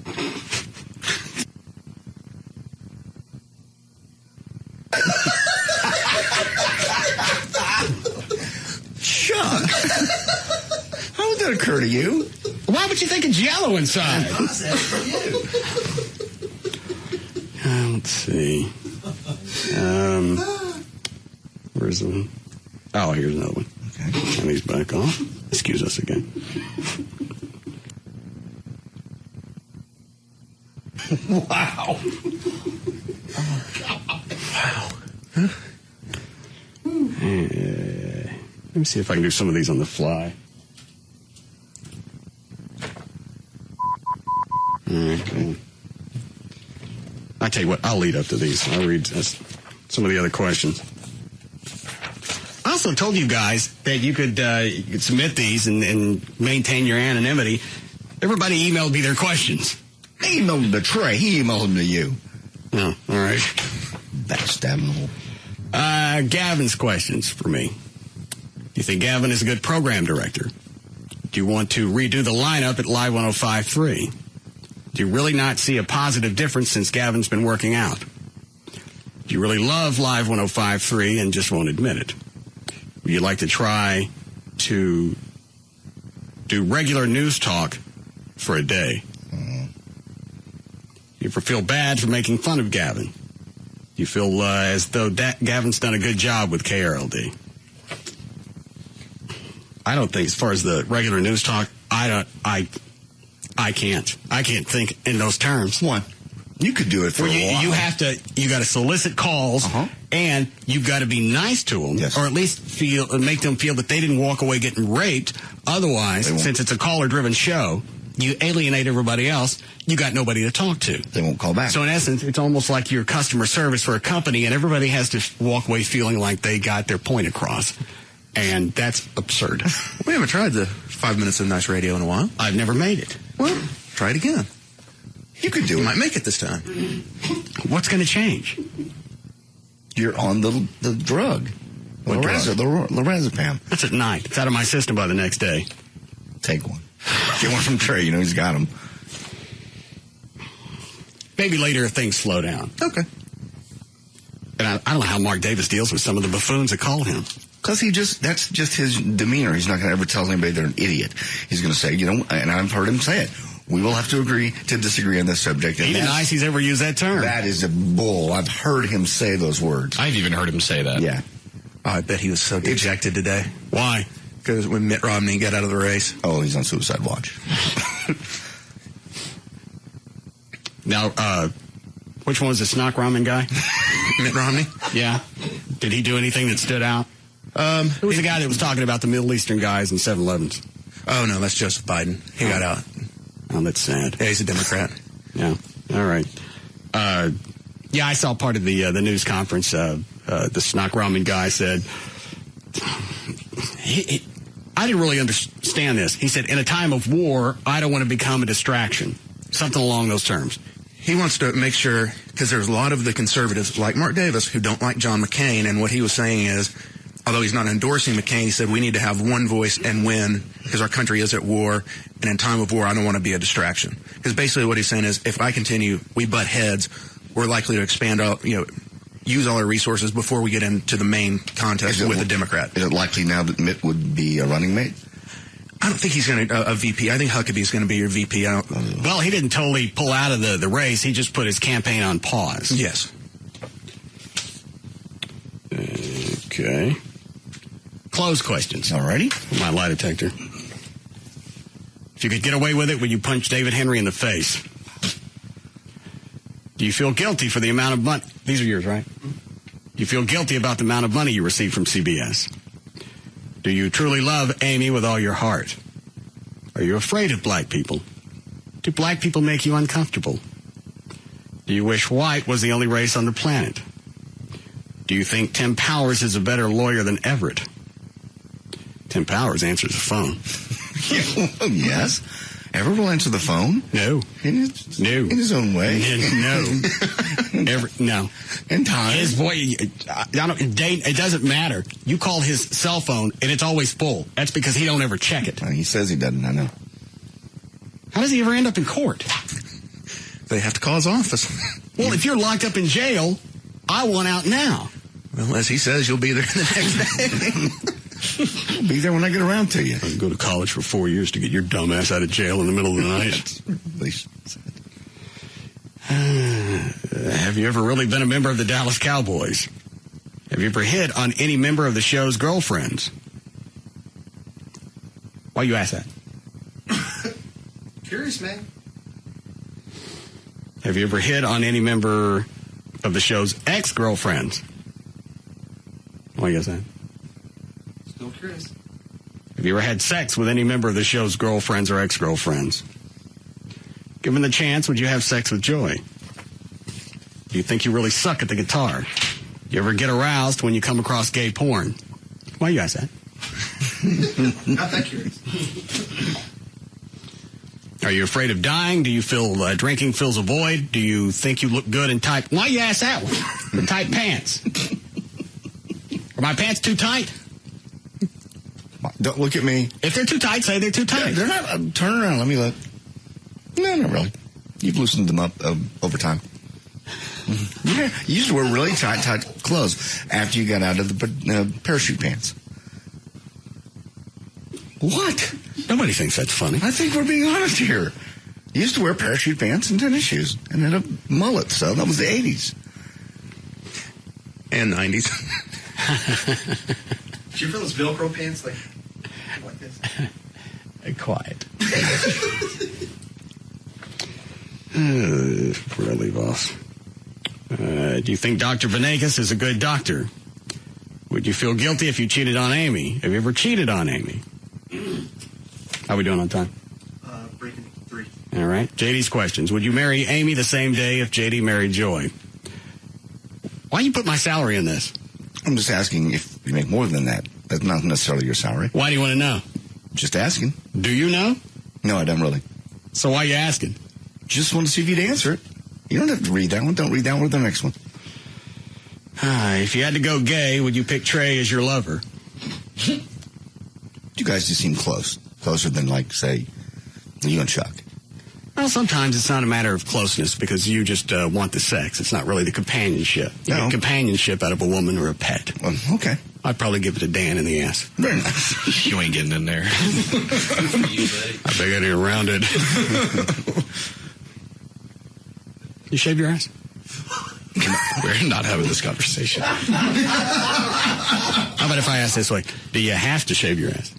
Chuck! How would that occur to you? Why would you think it's yellow inside? Let's see. Where's the one? Oh, here's another one. Okay. And he's back on. Excuse us again. Wow. Wow. Huh? Let me see if I can do some of these on the fly. All right, cool. I tell you what, I'll lead up to these. I'll read some of the other questions. I also told you guys that you could submit these and maintain your anonymity. Everybody emailed me their questions. They emailed them to Trey. He emailed them to you. Oh, all right. Backstabbing. Gavin's questions for me. Do you think Gavin is a good program director? Do you want to redo the lineup at Live 105.3? Do you really not see a positive difference since Gavin's been working out? Do you really love Live 105.3 and just won't admit it? Would you like to try to do regular news talk for a day? You ever feel bad for making fun of Gavin? Do you feel as though Gavin's done a good job with KRLD? I don't think, as far as the regular news talk, I can't think in those terms. One, you could do it for a while. You got to solicit calls, and you've got to be nice to them, or at least make them feel that they didn't walk away getting raped. Otherwise, since it's a caller-driven show, you alienate everybody else. You got nobody to talk to. They won't call back. So in essence, it's almost like your customer service for a company, and everybody has to walk away feeling like they got their point across. And that's absurd. We haven't tried the 5 minutes of nice radio in a while. I've never made it. Well, try it again. You could do You it. might make it this time. What's going to change? You're on the drug. What drug? Lorazepam. That's at night. It's out of my system by the next day. Take one. Get one from Trey. You know he's got them. Maybe later if things slow down. Okay. And I don't know how Mark Davis deals with some of the buffoons that call him. Because that's just his demeanor. He's not going to ever tell anybody they're an idiot. He's going to say, and I've heard him say it, we will have to agree to disagree on this subject. He denies he's ever used that term. That is a bull. I've heard him say those words. I've even heard him say that. Yeah. Oh, I bet he was so dejected today. Why? Because when Mitt Romney got out of the race. Oh, he's on suicide watch. Now, which one was the Snock Ramen guy? Mitt Romney? Yeah. Did he do anything that stood out? Who was the guy that was talking about the Middle Eastern guys in 7-Elevens? Oh, no, that's Joseph Biden. He got out. Oh, that's sad. Yeah, he's a Democrat. Yeah. All right. Yeah, I saw part of the news conference. The Snock Ramen guy said, I didn't really understand this. He said, in a time of war, I don't want to become a distraction. Something along those terms. He wants to make sure, because there's a lot of the conservatives, like Mark Davis, who don't like John McCain, and what he was saying is, although he's not endorsing McCain, he said we need to have one voice and win, because our country is at war, and in time of war, I don't want to be a distraction. Because basically what he's saying is, if I continue, we butt heads, we're likely to expand use all our resources before we get into the main contest with a Democrat. Is it likely now that Mitt would be a running mate? I don't think he's going to a VP. I think Huckabee's going to be your VP. Well, he didn't totally pull out of the race. He just put his campaign on pause. Yes. Okay. Close questions. Alrighty. My lie detector. If you could get away with it, would you punch David Henry in the face? Do you feel guilty for the amount of money? These are yours, right? Do you feel guilty about the amount of money you received from CBS? Do you truly love Amy with all your heart? Are you afraid of black people? Do black people make you uncomfortable? Do you wish white was the only race on the planet? Do you think Tim Powers is a better lawyer than Everett? Tim Powers answers the phone. Yes. Everett will answer the phone? No. In his own way? No. No. In time? His voice, it doesn't matter. You call his cell phone, and it's always full. That's because he don't ever check it. He says he doesn't, I know. How does he ever end up in court? They have to call his office. Well, if you're locked up in jail, I want out now. Well, as he says, you'll be there the next day. I'll be there when I get around to you. I can go to college for 4 years to get your dumb ass out of jail in the middle of the night. Have you ever really been a member of the Dallas Cowboys? Have you ever hit on any member of the show's girlfriends? Why you ask that? Curious, man. Have you ever hit on any member of the show's ex-girlfriends? Why you ask that? Still curious. Have you ever had sex with any member of the show's girlfriends or ex-girlfriends? Given the chance, would you have sex with Joy? Do you think you really suck at the guitar? Do you ever get aroused when you come across gay porn? Why you ask that? Not that curious. Are you afraid of dying? Do you feel drinking fills a void? Do you think you look good in tight... Why you ask that one? The tight pants. Are my pants too tight? Don't look at me. If they're too tight, say they're too tight. They're not. Turn around. Let me look. No, not really. You've loosened them up over time. Yeah, you used to wear really tight clothes after you got out of the parachute pants. What? Nobody thinks that's funny. I think we're being honest here. You used to wear parachute pants and tennis shoes and had a mullet, so that was the 80s. And 90s. Did you feel those Velcro pants like this? Quiet. Before I leave off. Do you think Dr. Venegas is a good doctor? Would you feel guilty if you cheated on Amy? Have you ever cheated on Amy? How are we doing on time? Breaking 3. All right. JD's questions. Would you marry Amy the same day if JD married Joy? Why you put my salary in this? I'm just asking if you make more than that. That's not necessarily your salary. Why do you want to know? Just asking. Do you know? No, I don't really. So why are you asking? Just want to see if you'd answer it. You don't have to read that one. Don't read that one or the next one. If you had to go gay, would you pick Trey as your lover? You guys just seem close. Closer than, like, say, you and Chuck. Well, sometimes it's not a matter of closeness because you just want the sex. It's not really the companionship. You get companionship out of a woman or a pet. Well, okay. I'd probably give it to Dan in the ass. Very nice. You ain't getting in there. I think I need around it. You shave your ass? We're not having this conversation. How about if I ask this way? Do you have to shave your ass?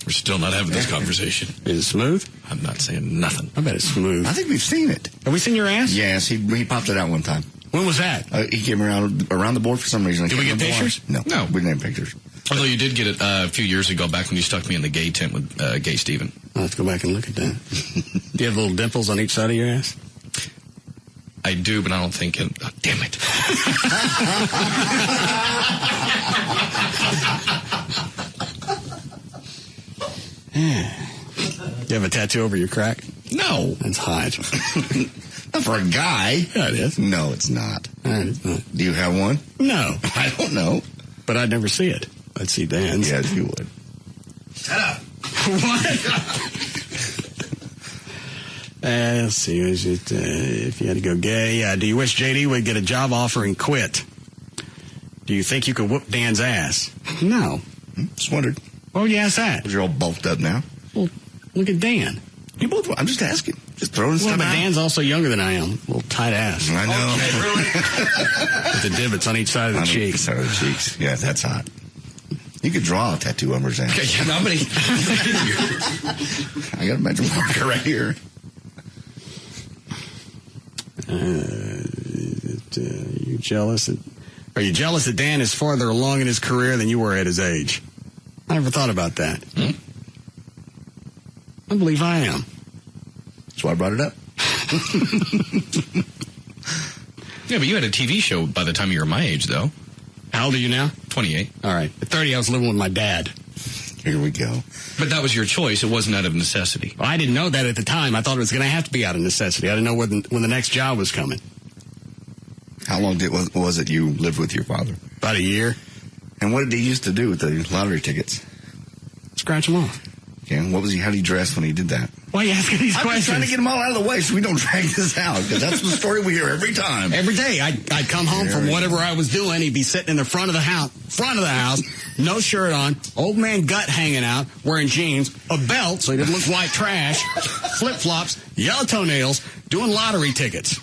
We're still not having this conversation. Is it smooth? I'm not saying nothing. I bet it's smooth. I think we've seen it. Have we seen your ass? Yes, he popped it out one time. When was that? He came around the board for some reason. Did we get pictures? No, we didn't have pictures. Although you did get it a few years ago back when you stuck me in the gay tent with Gay Steven. Let's go back and look at that. Do you have little dimples on each side of your ass? I do, but I don't think it... Oh, damn it. You have a tattoo over your crack? No. That's hot. Not for a guy. Yeah, it is. No, it's not. It's not. Do you have one? No. I don't know. But I'd never see it. I'd see Dan's. Yes, you would. Shut up. What? Let's see. Is it, if you had to go gay, do you wish JD would get a job offer and quit? Do you think you could whoop Dan's ass? No. Just wondered. Why would you ask that? You're all bulked up now. Well, look at Dan. You both. I'm just asking. Just throwing stuff but out. Dan's also younger than I am. A little tight ass. I know. Okay, really? With the divots on each side of the cheeks. Side of the cheeks. Yeah, that's hot. You could draw a tattoo on his ass. Okay, yeah, nobody. I got a magic marker right here. You jealous? Are you jealous that Dan is farther along in his career than you were at his age? I never thought about that. I believe I am. That's why I brought it up. Yeah, but you had a TV show by the time you were my age, though. How old are you now? 28. All right. At 30, I was living with my dad. Here we go. But that was your choice. It wasn't out of necessity. Well, I didn't know that at the time. I thought it was going to have to be out of necessity. I didn't know when the next job was coming. How long was it you lived with your father? About a year. And what did he used to do with the lottery tickets? Scratch them off. Okay, and how did he dress when he did that? Why are you asking these I'm questions? trying to get them all out of the way so we don't drag this out, because that's the story we hear every time. Every day, I'd come home from whatever I was doing. He'd be sitting in the front of the house, no shirt on, old man gut hanging out, wearing jeans, a belt so he didn't look white trash, flip-flops, yellow toenails, doing lottery tickets,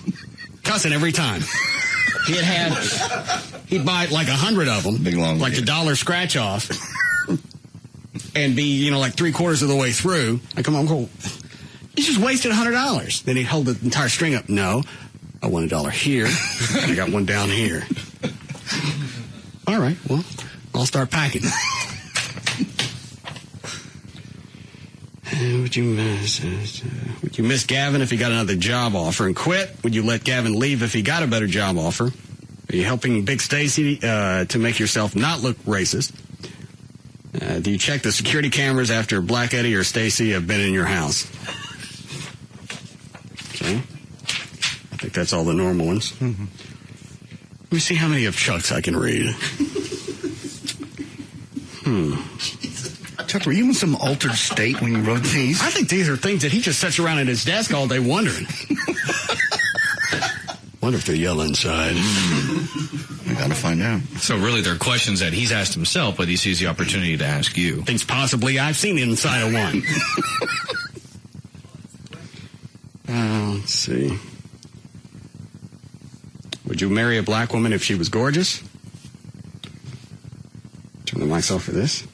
cussing every time. He'd buy like 100 of them, Big long like the dollar scratch off, and be, like 3/4 of the way through. I come home and go, you just wasted $100. Then he'd hold the entire string up. No, I want $1 here. I got one down here. All right, well, I'll start packing. Would you miss Gavin if he got another job offer and quit? Would you let Gavin leave if he got a better job offer? Are you helping Big Stacy to make yourself not look racist? Do you check the security cameras after Black Eddie or Stacy have been in your house? Okay. I think that's all the normal ones. Mm-hmm. Let me see how many of Chuck's I can read. Chuck, were you in some altered state when you wrote these? I think these are things that he just sits around at his desk all day wondering. Wonder if they're yellow inside. We gotta find out. So really, they're questions that he's asked himself, but he sees the opportunity to ask you. Thinks possibly I've seen the inside of one. Let's see. Would you marry a black woman if she was gorgeous? Turn the mics off for this.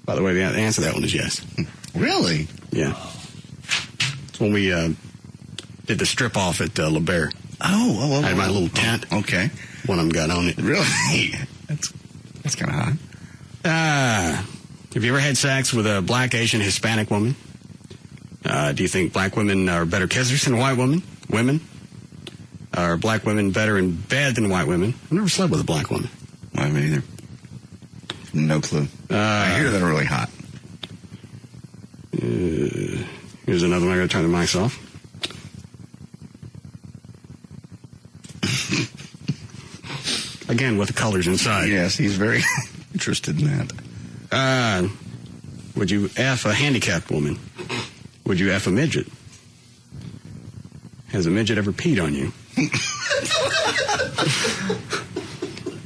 By the way, the answer to that one is yes. Really? Yeah. It's when we did the strip off at La Bear. Oh. I had my little tent. Okay. One of them got on it. Really? That's kind of hot. Have you ever had sex with a black, Asian, Hispanic woman? Do you think black women are better kissers than white women? Are black women better in bed than white women? I've never slept with a black woman. I haven't either. No clue. I hear they're really hot. Here's another one. I got to turn the mics off. Again, with the colors inside. Yes, he's very interested in that. Would you F a handicapped woman? Would you F a midget? Has a midget ever peed on you?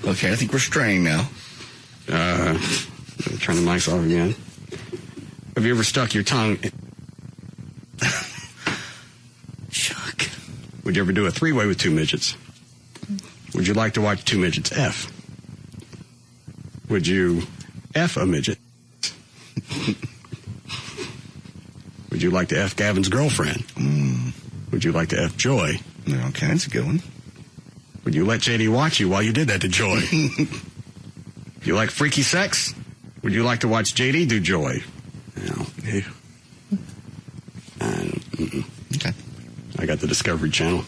Okay, I think we're straying now. Turn the mics off again. Have you ever stuck your tongue? Chuck. Would you ever do a three-way with two midgets? Would you like to watch two midgets F? Would you F a midget? Would you like to F Gavin's girlfriend? Would you like to F Joy? Okay, that's a good one. Would you let JD watch you while you did that to Joy? You like freaky sex? Would you like to watch JD do Joy? No. Okay. I got the Discovery Channel.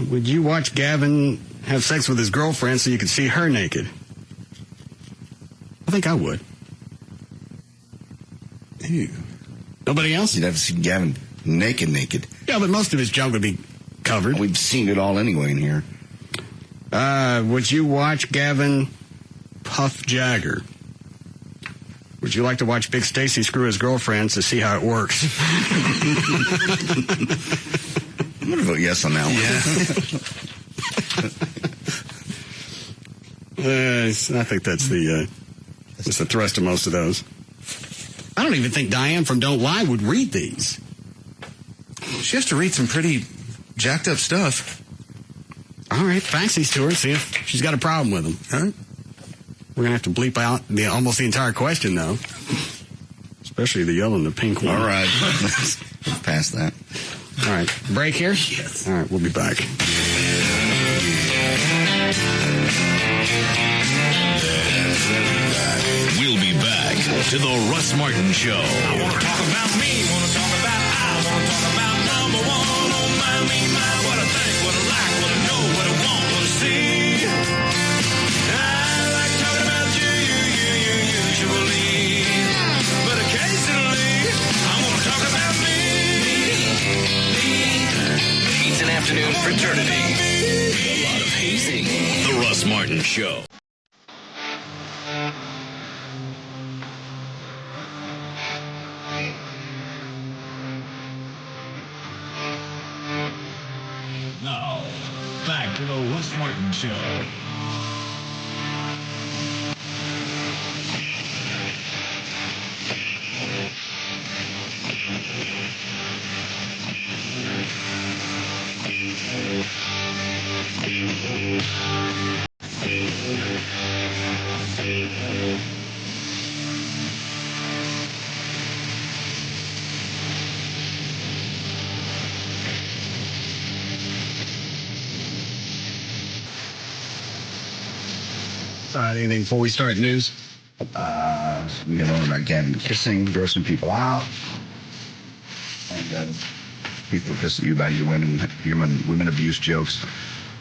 Would you watch Gavin have sex with his girlfriend so you could see her naked? I think I would. Ew. Nobody else? You'd have to see Gavin naked. Yeah, but most of his junk would be covered. We've seen it all anyway in here. Would you watch Gavin Puff Jagger? Would you like to watch Big Stacy screw his girlfriend to see how it works? I'm going to vote yes on that one. I think that's the thrust of most of those. I don't even think Diane from Don't Lie would read these. She has to read some pretty jacked up stuff. All right, fax these to her, see if she's got a problem with them. Huh? We're going to have to bleep out almost the entire question, though. Especially the yellow and the pink one. All right. Let's pass that. All right. Break here? Yes. All right, we'll be back. We'll be back to the Russ Martin Show. I want to talk about me, want to talk about I, want to talk about number one. Oh, my, me, my, what I think, what I like, what I know, what I want, what I see. I like talking about you usually. But occasionally, I want to talk about me. It's an afternoon fraternity. A lot of hazing. The Russ Martin Show. Now, back to the Russ Martin Show. Anything before we start news? We can learn about Gavin kissing, grossing people out, and people piss at you about your women abuse jokes.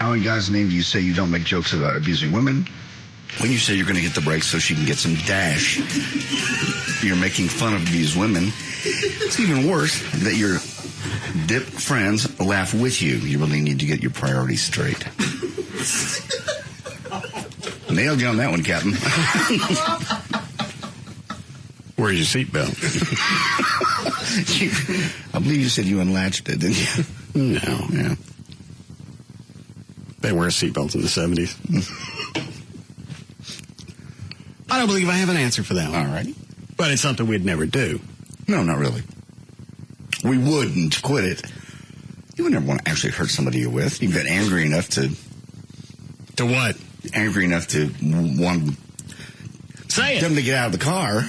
How many guys' names do you say you don't make jokes about abusing women? When you say you're going to get the break so she can get some dash, you're making fun of these women. It's even worse that your dip friends laugh with you. You really need to get your priorities straight. Nailed you on that one, Captain. Where's your seatbelt? I believe you said you unlatched it, didn't you? No. Yeah. They wear seatbelts in the 70s. I don't believe I have an answer for that one. All right. But it's something we'd never do. No, not really. We wouldn't quit it. You would never want to actually hurt somebody you're with. You've been angry enough to... To what? Angry enough to want Say it. them to get out of the car.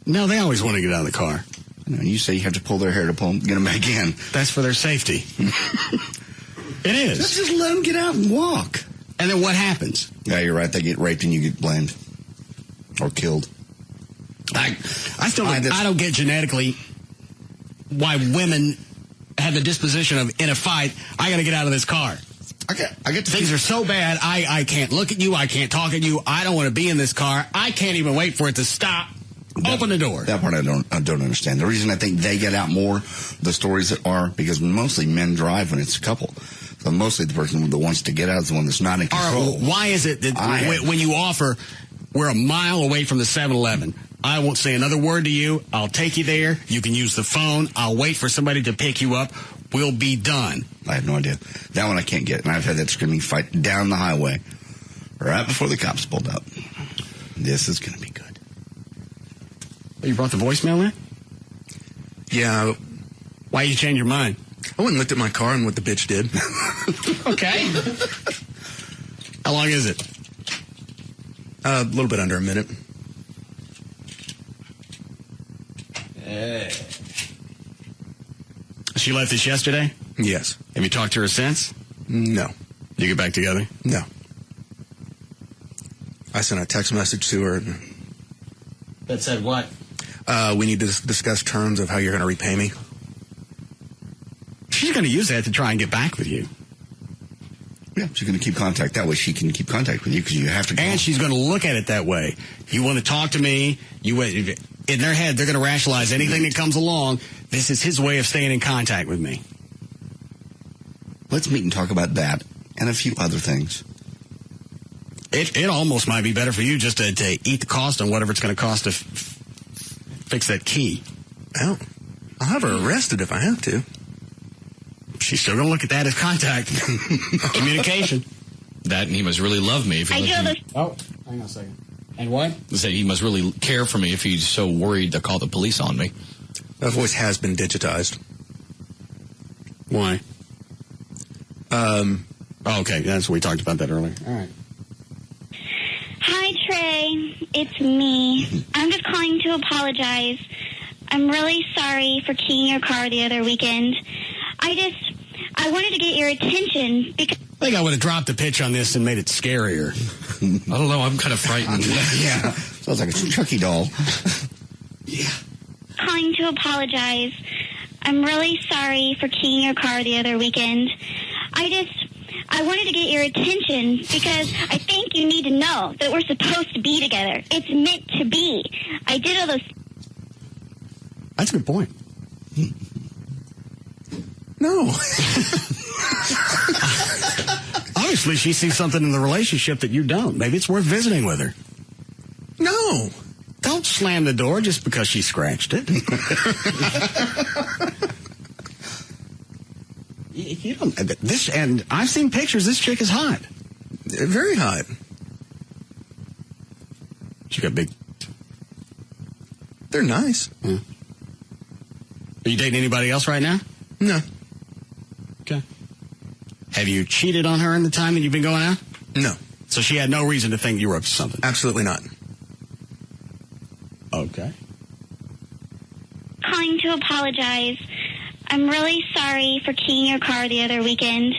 No, they always want to get out of the car. No, you say you have to pull their hair to get them back in. That's for their safety. It is. Just let them get out and walk. And then what happens? Yeah, you're right. They get raped and you get blamed. Or killed. I don't get genetically why women have the disposition of, in a fight, I got to get out of this car. I get to Things are so bad, I can't look at you, I can't talk at you, I don't want to be in this car, I can't even wait for it to stop. Open the door. That part I don't understand. The reason I think they get out more, the stories that are, because mostly men drive when it's a couple. So mostly the person that wants to get out is the one that's not in control. Why is it that when you offer, we're a mile away from the 7-Eleven, I won't say another word to you, I'll take you there, you can use the phone, I'll wait for somebody to pick you up, we'll be done. I have no idea. That one I can't get. And I've had that screaming fight down the highway right before the cops pulled up. This is going to be good. You brought the voicemail in? Yeah. Why you change your mind? I went and looked at my car and what the bitch did. Okay. How long is it? A little bit under a minute. She left this yesterday? Yes. Have you talked to her since? No. You get back together? No. I sent a text message to her. That said what? We need to discuss terms of how you're going to repay me. She's going to use that to try and get back with you. Yeah, she's going to keep contact. That way she can keep contact with you because you have to go. And she's going to look at it that way. You want to talk to me. In their head, they're going to rationalize anything that comes along. This is his way of staying in contact with me. Let's meet and talk about that and a few other things. It almost might be better for you just to eat the cost on whatever it's going to cost to fix that key. Well, I'll have her arrested if I have to. She's still going to look at that as contact. Communication. That and he must really love me. If he Oh, hang on a second. And what? Say he must really care for me if he's so worried to call the police on me. That voice has been digitized. Why? Okay, that's we talked about that earlier. All right. Hi, Trey. It's me. I'm just calling to apologize. I'm really sorry for keying your car the other weekend. I wanted to get your attention because... I think I would have dropped the pitch on this and made it scarier. I don't know. I'm kind of frightened. Yeah. Sounds like a Chucky doll. Yeah. Calling to apologize. I'm really sorry for keying your car the other weekend. I wanted to get your attention because I think you need to know that we're supposed to be together. It's meant to be. I did all those... That's a good point. No. Obviously, she sees something in the relationship that you don't. Maybe it's worth visiting with her. No. Don't slam the door just because she scratched it. You don't, this, and I've seen pictures. This chick is hot. Very hot. She got big. They're nice. Yeah. Are you dating anybody else right now? No. Okay. Have you cheated on her in the time that you've been going out? No. So she had no reason to think you were up to something? Absolutely not. Okay. Calling to apologize. I'm really sorry for keying your car the other weekend.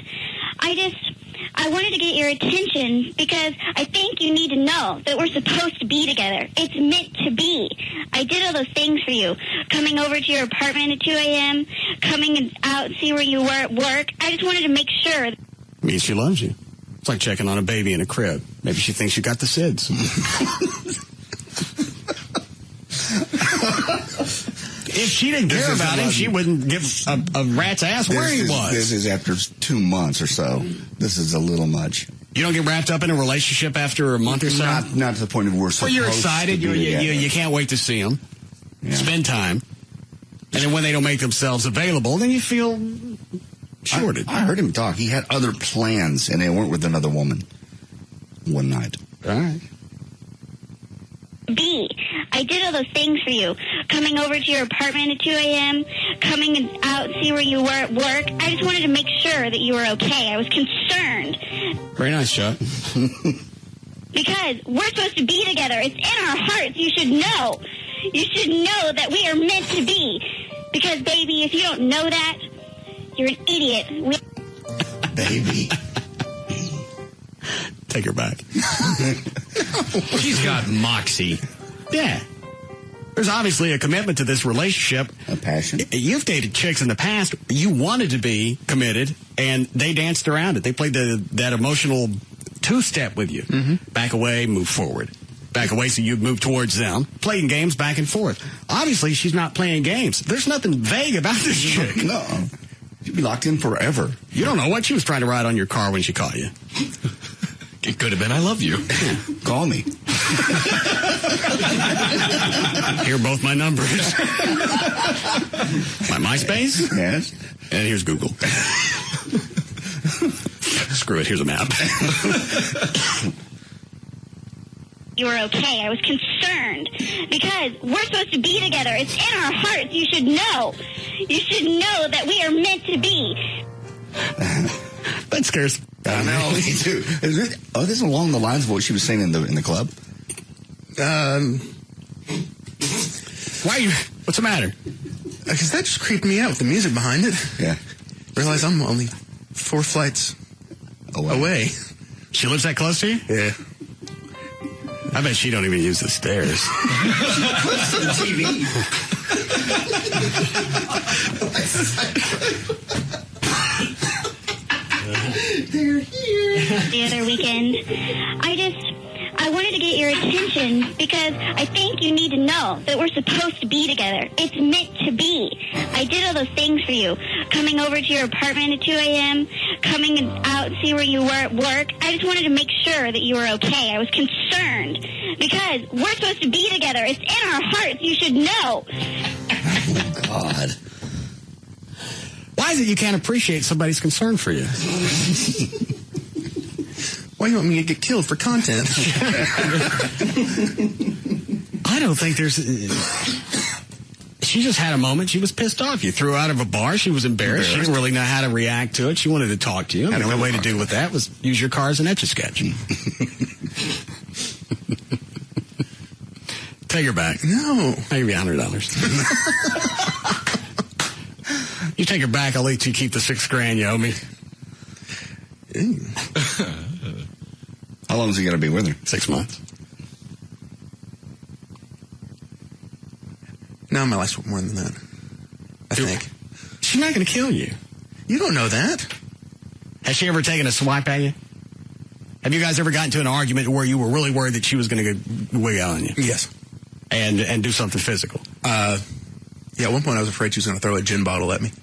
I wanted to get your attention because I think you need to know that we're supposed to be together. It's meant to be. I did all those things for you. Coming over to your apartment at 2 a.m., coming out, see where you were at work. I just wanted to make sure. It means she loves you. It's like checking on a baby in a crib. Maybe she thinks you got the SIDS. If she didn't care about him, she wouldn't give a rat's ass where he was. This is after 2 months or so. This is a little much. You don't get wrapped up in a relationship after a month or so? Not to the point of where we're supposed to be. Well, you're excited. You can't wait to see them. Yeah. Spend time. And then when they don't make themselves available, then you feel shorted. I heard him talk. He had other plans, and they weren't with another woman one night. All right. B. I did all those things for you. Coming over to your apartment at 2 a.m., coming out, see where you were at work. I just wanted to make sure that you were okay. I was concerned. Very nice, Chuck. Because we're supposed to be together. It's in our hearts. You should know. You should know that we are meant to be. Because, baby, if you don't know that, you're an idiot. Baby. Take her back. She's got moxie. Yeah. There's obviously a commitment to this relationship. A passion. You've dated chicks in the past. You wanted to be committed, and they danced around it. They played that emotional two-step with you. Mm-hmm. Back away, move forward. Back away so you'd move towards them. Playing games back and forth. Obviously, she's not playing games. There's nothing vague about this chick. No. You'd be locked in forever. You don't know what she was trying to ride on your car when she caught you. It could have been, I love you. Call me. Here are both my numbers. My MySpace? Yes. And here's Google. Screw it, here's a map. You were okay. I was concerned because we're supposed to be together. It's in our hearts. You should know. You should know that we are meant to be. That scares. I know, me too. Oh, this is along the lines of what she was saying in the club. Why are you? What's the matter? Because that just creeped me out with the music behind it. Yeah. Realize I'm only 4 flights away. She lives that close to you? Yeah. I bet she don't even use the stairs. Close to the TV. They're here. The other weekend, I wanted to get your attention because I think you need to know that we're supposed to be together. It's meant to be. I did all those things for you. Coming over to your apartment at 2 a.m., coming out and see where you were at work. I just wanted to make sure that you were okay. I was concerned because we're supposed to be together. It's in our hearts. You should know. Oh, God. Why is it you can't appreciate somebody's concern for you? Why do you want me to get killed for content? I don't think there's... She just had a moment. She was pissed off. You threw her out of a bar. She was embarrassed. She didn't really know how to react to it. She wanted to talk to you. And the only way to deal with that was use your car as an Etch-a-Sketch. Take her back. No. I'll give you $100. You take her back, I'll let you keep the $6,000 you owe me. How long is he going to be with her? 6 months. No, my life's more than that. I think. She's not going to kill you. You don't know that. Has she ever taken a swipe at you? Have you guys ever gotten into an argument where you were really worried that she was going to wig out on you? Yes. And do something physical? Yeah, at one point I was afraid she was going to throw a gin bottle at me.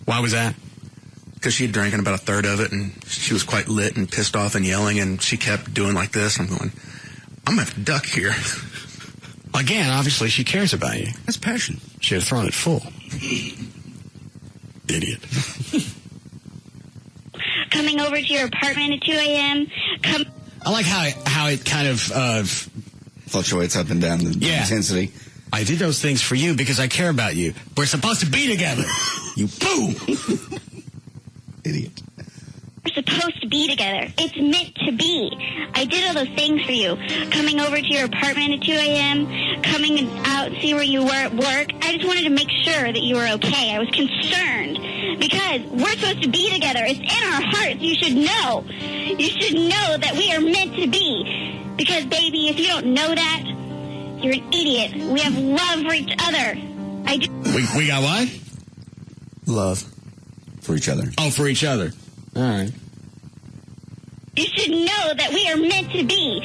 Why was that? Because she had drank about a third of it, and she was quite lit and pissed off and yelling, and she kept doing like this. I'm going, I'm going to have to duck here. Again, obviously she cares about you. That's passion. She had thrown it full. Idiot. Coming over to your apartment at 2 a.m. I like how it kind of... fluctuates up and down the intensity. I did those things for you because I care about you. We're supposed to be together. You boo! Idiot. We're supposed to be together. It's meant to be. I did all those things for you. Coming over to your apartment at 2 a.m., coming out and see where you were at work. I just wanted to make sure that you were okay. I was concerned because we're supposed to be together. It's in our hearts. You should know. You should know that we are meant to be. Because, baby, if you don't know that, you're an idiot. We have love for each other. We got what? Love. For each other. Oh, for each other. All right. You should know that we are meant to be.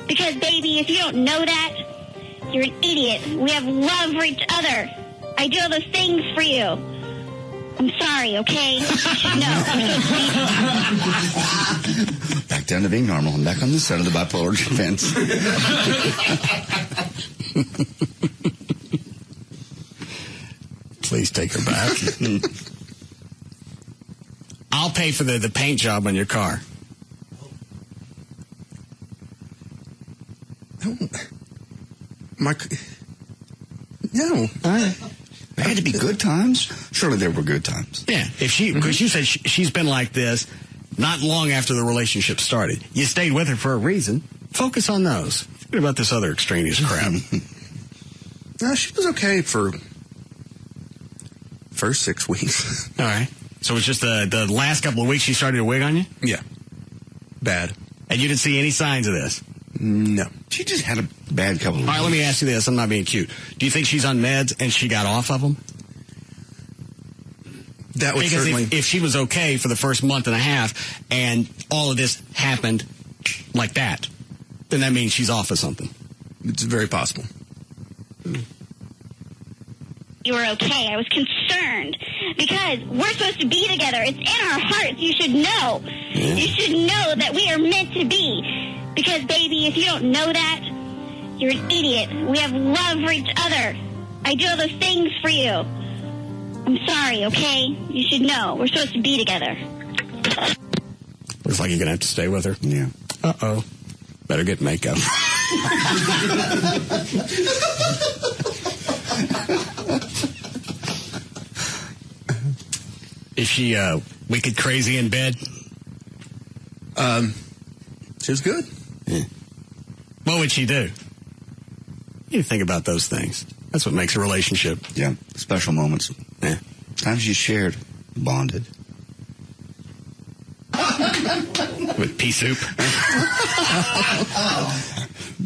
Because, baby, if you don't know that, you're an idiot. We have love for each other. I do all those things for you. I'm sorry, okay? You should know. Back down to being normal. I'm back on this side of the bipolar fence. Please take her back. I'll pay for the paint job on your car. No. There had to be good times. Surely there were good times. Yeah, if because you said she's been like this not long after the relationship started. You stayed with her for a reason. Focus on those. Forget about this other extraneous crap. No, she was okay for first 6 weeks. All right. So it's just the last couple of weeks she started to wig on you? Yeah. Bad. And you didn't see any signs of this? No. She She just had a bad couple of All right, let me ask you this. I'm not being cute. Do you think she's on meds and she got off of them? That would Because certainly... if she was okay for the first month and a half and all of this happened like that, then that means she's off of something. It's very possible. You were okay. I was concerned because we're supposed to be together. It's in our hearts. You should know. Yeah. You should know that we are meant to be. Because, baby, if you don't know that, you're an idiot. We have love for each other. I do all those things for you. I'm sorry, okay? You should know. We're supposed to be together. Looks like you're going to have to stay with her. Yeah. Uh-oh. Better get makeup. Is she wicked crazy in bed? She's good. Yeah. What would she do? You think about those things. That's what makes a relationship. Yeah, special moments. Yeah. Times you shared, bonded. With pea soup?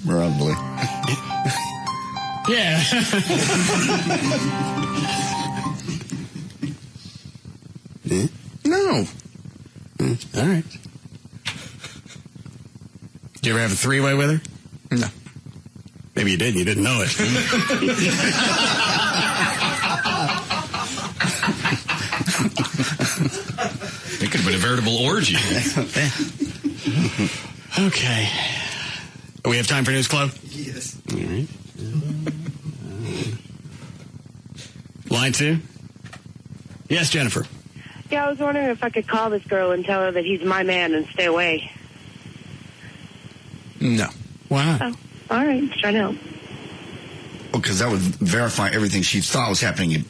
Probably. Yeah. No. All right. Did you ever have a three-way with her? No. Maybe you did and you didn't know it. It could have been a veritable orgy. Okay. We have time for News Club? Yes. All right. Line 2? Yes, Jennifer. Yeah, I was wondering if I could call this girl and tell her that he's my man and stay away. No. Why not? Oh, all right. Trying to help. Because that would verify everything she thought was happening.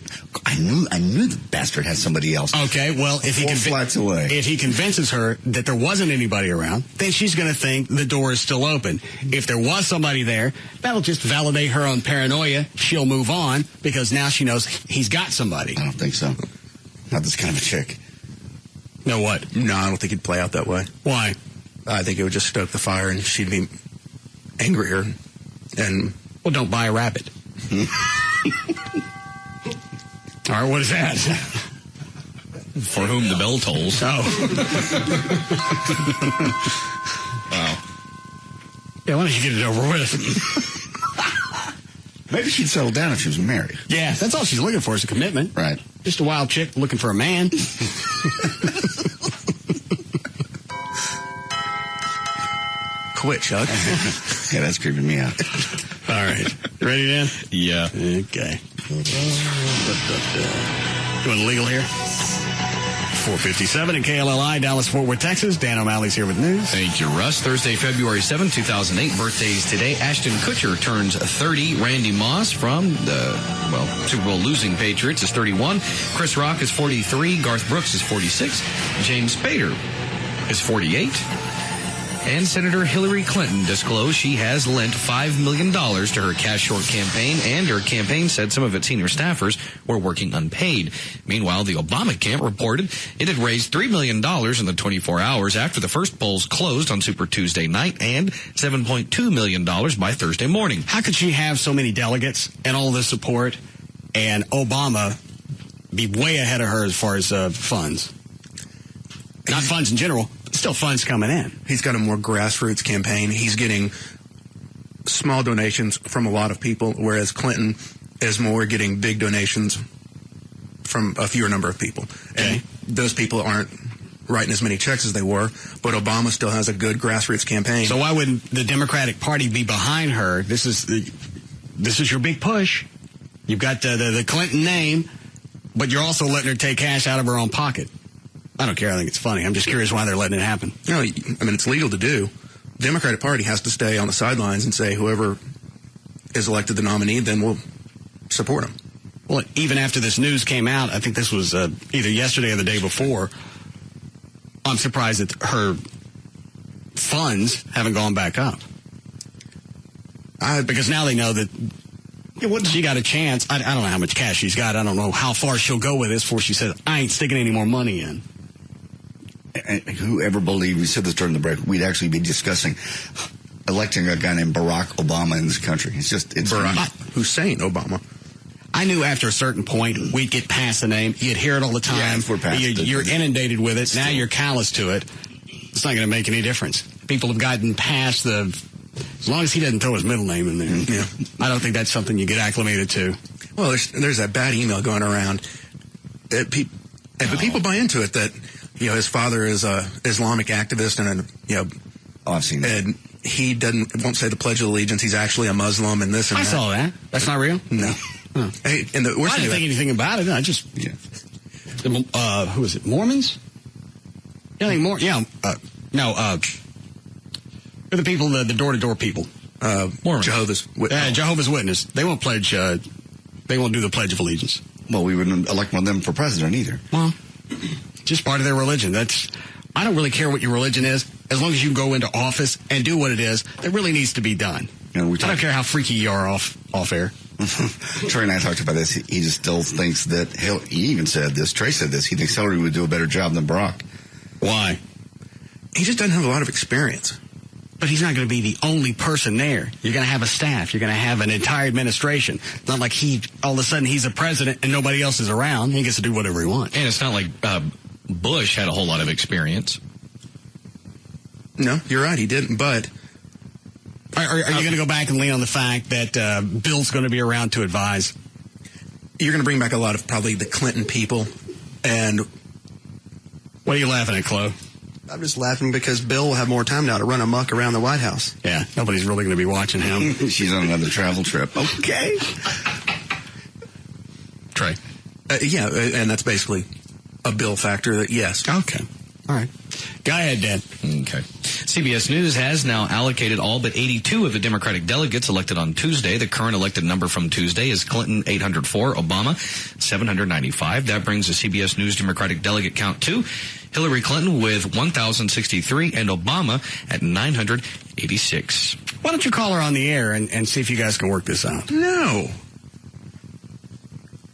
I knew the bastard had somebody else. Okay, well, if he 4 flats away. If he convinces her that there wasn't anybody around, then she's going to think the door is still open. If there was somebody there, that'll just validate her own paranoia. She'll move on because now she knows he's got somebody. I don't think so. Not this kind of a chick. No, what? No, I don't think it'd play out that way. Why? I think it would just stoke the fire and she'd be angrier. And Well, don't buy a rabbit. All right, what is that? For whom the bell tolls. Oh. Wow. Yeah, why don't you get it over with? Maybe she'd settle down if she was married. Yeah, that's all she's looking for is a commitment. Right. Just a wild chick looking for a man. quit, Chuck. Yeah, that's creeping me out. All right. Ready, Dan? Yeah. Okay. Doing legal here? 4:57 in KLLI, Dallas, Fort Worth, Texas. Dan O'Malley's here with news. Thank you, Russ. Thursday, February 7, 2008. Birthdays today. Ashton Kutcher turns 30. Randy Moss from the, Super Bowl losing Patriots is 31. Chris Rock is 43. Garth Brooks is 46. James Spader is 48. And Senator Hillary Clinton disclosed she has lent $5 million to her cash short campaign, and her campaign said some of its senior staffers were working unpaid. Meanwhile, the Obama camp reported it had raised $3 million in the 24 hours after the first polls closed on Super Tuesday night and $7.2 million by Thursday morning. How could she have so many delegates and all this support and Obama be way ahead of her as far as funds? Not funds in general. Still funds coming in. He's got a more grassroots campaign. He's getting small donations from a lot of people, whereas Clinton is more getting big donations from a fewer number of people. Okay. And those people aren't writing as many checks as they were, but Obama still has a good grassroots campaign. So why wouldn't the Democratic Party be behind her? This is your big push. You've got the Clinton name, but you're also letting her take cash out of her own pocket. I don't care. I think it's funny. I'm just curious why they're letting it happen. No, I mean, it's legal to do. The Democratic Party has to stay on the sidelines and say whoever is elected the nominee, then we'll support him. Well, even after this news came out, I think this was either yesterday or the day before, I'm surprised that her funds haven't gone back up. Because now they know that she got a chance. I don't know how much cash she's got. I don't know how far she'll go with this before she says, I ain't sticking any more money in. And whoever believed, we said this during the break, we'd actually be discussing electing a guy named Barack Obama in this country. It's Barack Hussein Obama. I knew after a certain point we'd get past the name. You'd hear it all the time. Yeah, we're past you're inundated with it. Now you're callous to it. It's not going to make any difference. People have gotten past as long as he doesn't throw his middle name in there. Yeah. I don't think that's something you get acclimated to. Well, there's that bad email going around. But people buy into it that, his father is a Islamic activist and, I've seen that. And he won't say the Pledge of Allegiance. He's actually a Muslim and this and I that. saw that. That's not real? No. Huh. Hey, and the worst I didn't think anything about it. I just, who is it? Mormons? Yeah, I think they're the people, the door-to-door people. Mormons. Jehovah's Witnesses. Jehovah's Witness. They won't pledge. They won't do the Pledge of Allegiance. Well, we wouldn't elect one of them for president either. Well, just part of their religion. I don't really care what your religion is, as long as you go into office and do what it is that really needs to be done. I don't care how freaky you are off air. Trey and I talked about this. He just still thinks that he even said this. Trey said this. He thinks Hillary would do a better job than Barack. Why? He just doesn't have a lot of experience. But he's not going to be the only person there. You're going to have a staff. You're going to have an entire administration. It's not like all of a sudden he's a president and nobody else is around. He gets to do whatever he wants. And it's not like Bush had a whole lot of experience. No, you're right. He didn't, but... Are you going to go back and lean on the fact that Bill's going to be around to advise? You're going to bring back a lot of probably the Clinton people. And what are you laughing at, Chloe? I'm just laughing because Bill will have more time now to run amok around the White House. Yeah, nobody's really going to be watching him. She's on another travel trip. Okay. Trey. Yeah, and that's basically a Bill factor that, yes. Okay. All right. Go ahead, Dan. Okay. CBS News has now allocated all but 82 of the Democratic delegates elected on Tuesday. The current elected number from Tuesday is Clinton 804, Obama 795. That brings the CBS News Democratic delegate count to Hillary Clinton with 1,063 and Obama at 986. Why don't you call her on the air and see if you guys can work this out? No.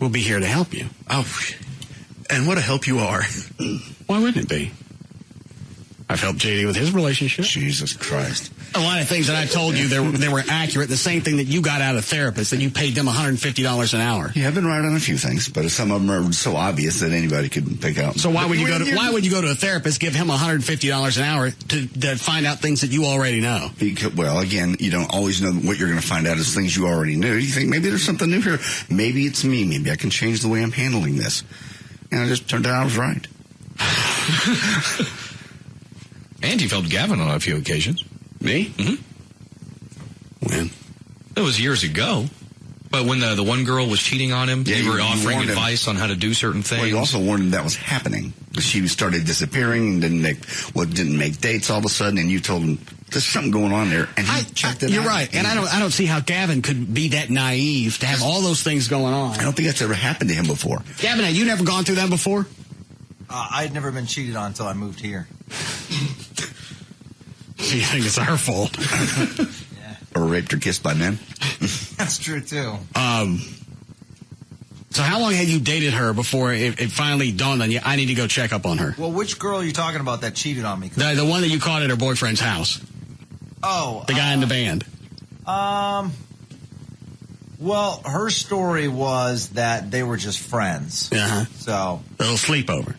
We'll be here to help you. Oh, and what a help you are. Why wouldn't it be? I've helped JD with his relationship. Jesus Christ. A lot of things that I told you, they were accurate. The same thing that you got out of therapists, that you paid them $150 an hour. Yeah, I've been right on a few things, but some of them are so obvious that anybody could pick out. So why would you go to a therapist, give him $150 an hour to find out things that you already know? Because, well, again, you don't always know what you're going to find out is things you already knew. You think maybe there's something new here. Maybe it's me. Maybe I can change the way I'm handling this. And it just turned out I was right. And you've helped Gavin on a few occasions. Me? Mm-hmm. When? It was years ago. But when the one girl was cheating on him, you were offering advice on how to do certain things. Well, you also warned him that was happening. She started disappearing and didn't make dates all of a sudden, and you told him there's something going on there, and he checked it out. You're right, and I don't see how Gavin could be that naive to have all those things going on. I don't think that's ever happened to him before. Gavin, have you never gone through that before? I'd never been cheated on until I moved here. So you think it's our fault? Yeah. Or raped or kissed by men? That's true, too. So how long had you dated her before it finally dawned on you, I need to go check up on her? Well, which girl are you talking about that cheated on me? The one that you caught at her boyfriend's house. Oh. The guy in the band. Well, her story was that they were just friends. Uh-huh. So. A little sleepover.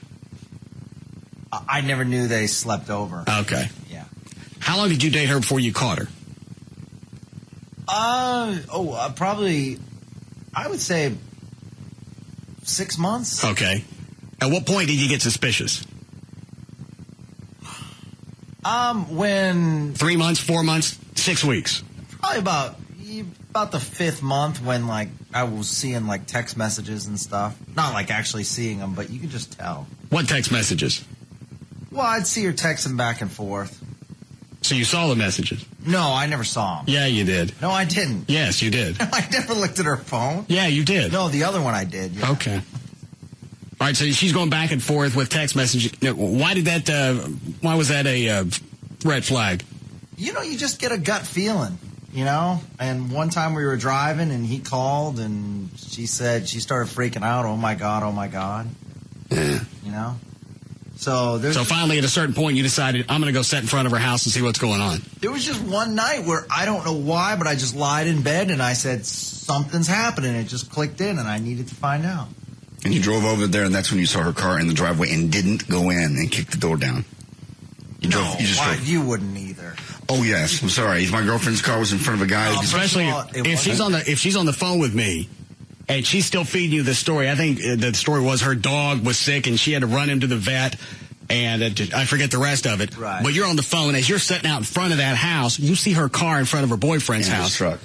I never knew they slept over. Okay. Yeah. How long did you date her before you caught her? Probably, I would say 6 months. Okay. At what point did you get suspicious? When 3 months, 4 months, 6 weeks. Probably about the 5th month when I was seeing text messages and stuff. Not actually seeing them, but you could just tell. What text messages? Well, I'd see her texting back and forth. So you saw the messages? No, I never saw them. Yeah, you did. No, I didn't. Yes, you did. I never looked at her phone. Yeah, you did. No, the other one I did. Yeah. Okay. All right, so she's going back and forth with text messages. Why was that a red flag? You just get a gut feeling, And one time we were driving and he called and she said she started freaking out. Oh my God. Yeah. So finally, at a certain point, you decided, I'm going to go sit in front of her house and see what's going on. There was just one night where I don't know why, but I just lied in bed and I said, something's happening. It just clicked in and I needed to find out. And you drove over there, and that's when you saw her car in the driveway and didn't go in and kick the door down. You drove. You wouldn't either. Oh yes, I'm sorry. My girlfriend's car was in front of a guy. Especially if she's on the phone with me. And she's still feeding you this story. I think the story was her dog was sick and she had to run him to the vet. And I forget the rest of it. Right. But you're on the phone. As you're sitting out in front of that house, you see her car in front of her boyfriend's house. His truck.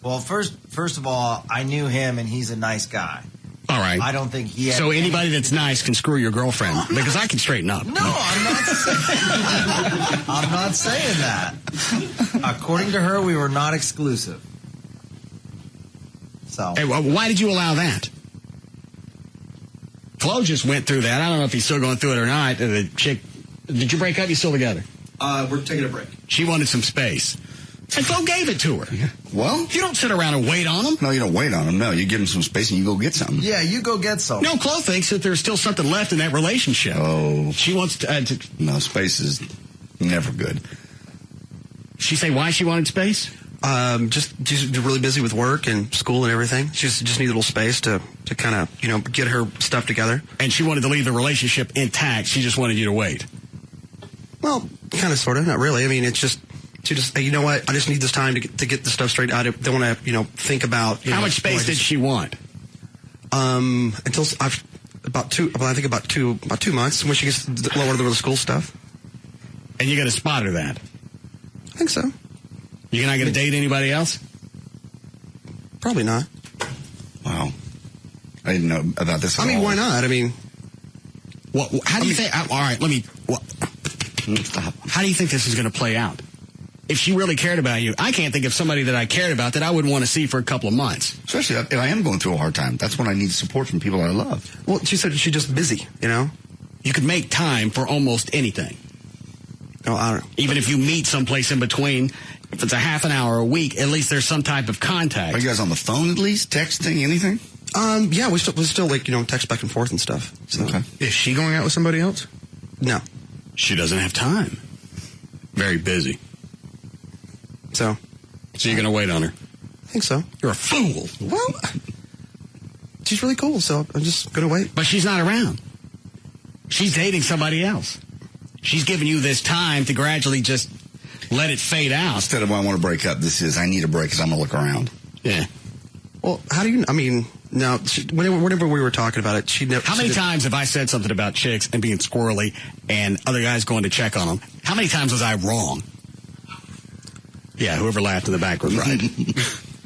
Well, first of all, I knew him and he's a nice guy. All right. I don't think he had So anybody that's nice can screw your girlfriend because I can straighten up. No, I'm not saying I'm not saying that. According to her, we were not exclusive. So. Hey, why did you allow that? Flo just went through that. I don't know if he's still going through it or not. The chick, did you break up? You still together? We're taking a break. She wanted some space. And Flo gave it to her. Yeah. Well, you don't sit around and wait on them. No, you don't wait on them. No, you give them some space and you go get something. Yeah, you go get something. No, Flo thinks that there's still something left in that relationship. Oh. She wants to... No, space is never good. She say why she wanted space? She's really busy with work and school and everything. She just needed a little space to kind of, get her stuff together. And she wanted to leave the relationship intact. She just wanted you to wait. Well, kind of, sort of, not really. I mean, she just, hey, you know what? I just need this time to get the stuff straight. I don't want to, think about. How much space did she want? Until about 2 months when she gets lower to the school stuff. And you're going to spot her that? I think so. You're not going to date anybody else? Probably not. Wow. I didn't know about this at all. I mean, why not? I mean... How do you think... All right, let me... Stop. How do you think this is going to play out? If she really cared about you, I can't think of somebody that I cared about that I wouldn't want to see for a couple of months. Especially if I am going through a hard time. That's when I need support from people I love. Well, she said she's just busy, You could make time for almost anything. Oh, I don't know. Even if you meet someplace in between, if it's a half an hour a week, at least there's some type of contact. Are you guys on the phone at least? Texting? Anything? Yeah, we still text back and forth and stuff. So. Okay. Is she going out with somebody else? No. She doesn't have time. Very busy. So you're going to wait on her? I think so. You're a fool. Well, she's really cool, so I'm just going to wait. But she's not around. She's dating somebody else. She's giving you this time to gradually just let it fade out. Instead of I want to break up, this is I need a break because I'm going to look around. Yeah. Well, how do you... I mean, no, whenever we were talking about it, she never... How many times have I said something about chicks and being squirrely and other guys going to check on them? How many times was I wrong? Yeah, whoever laughed in the back was right.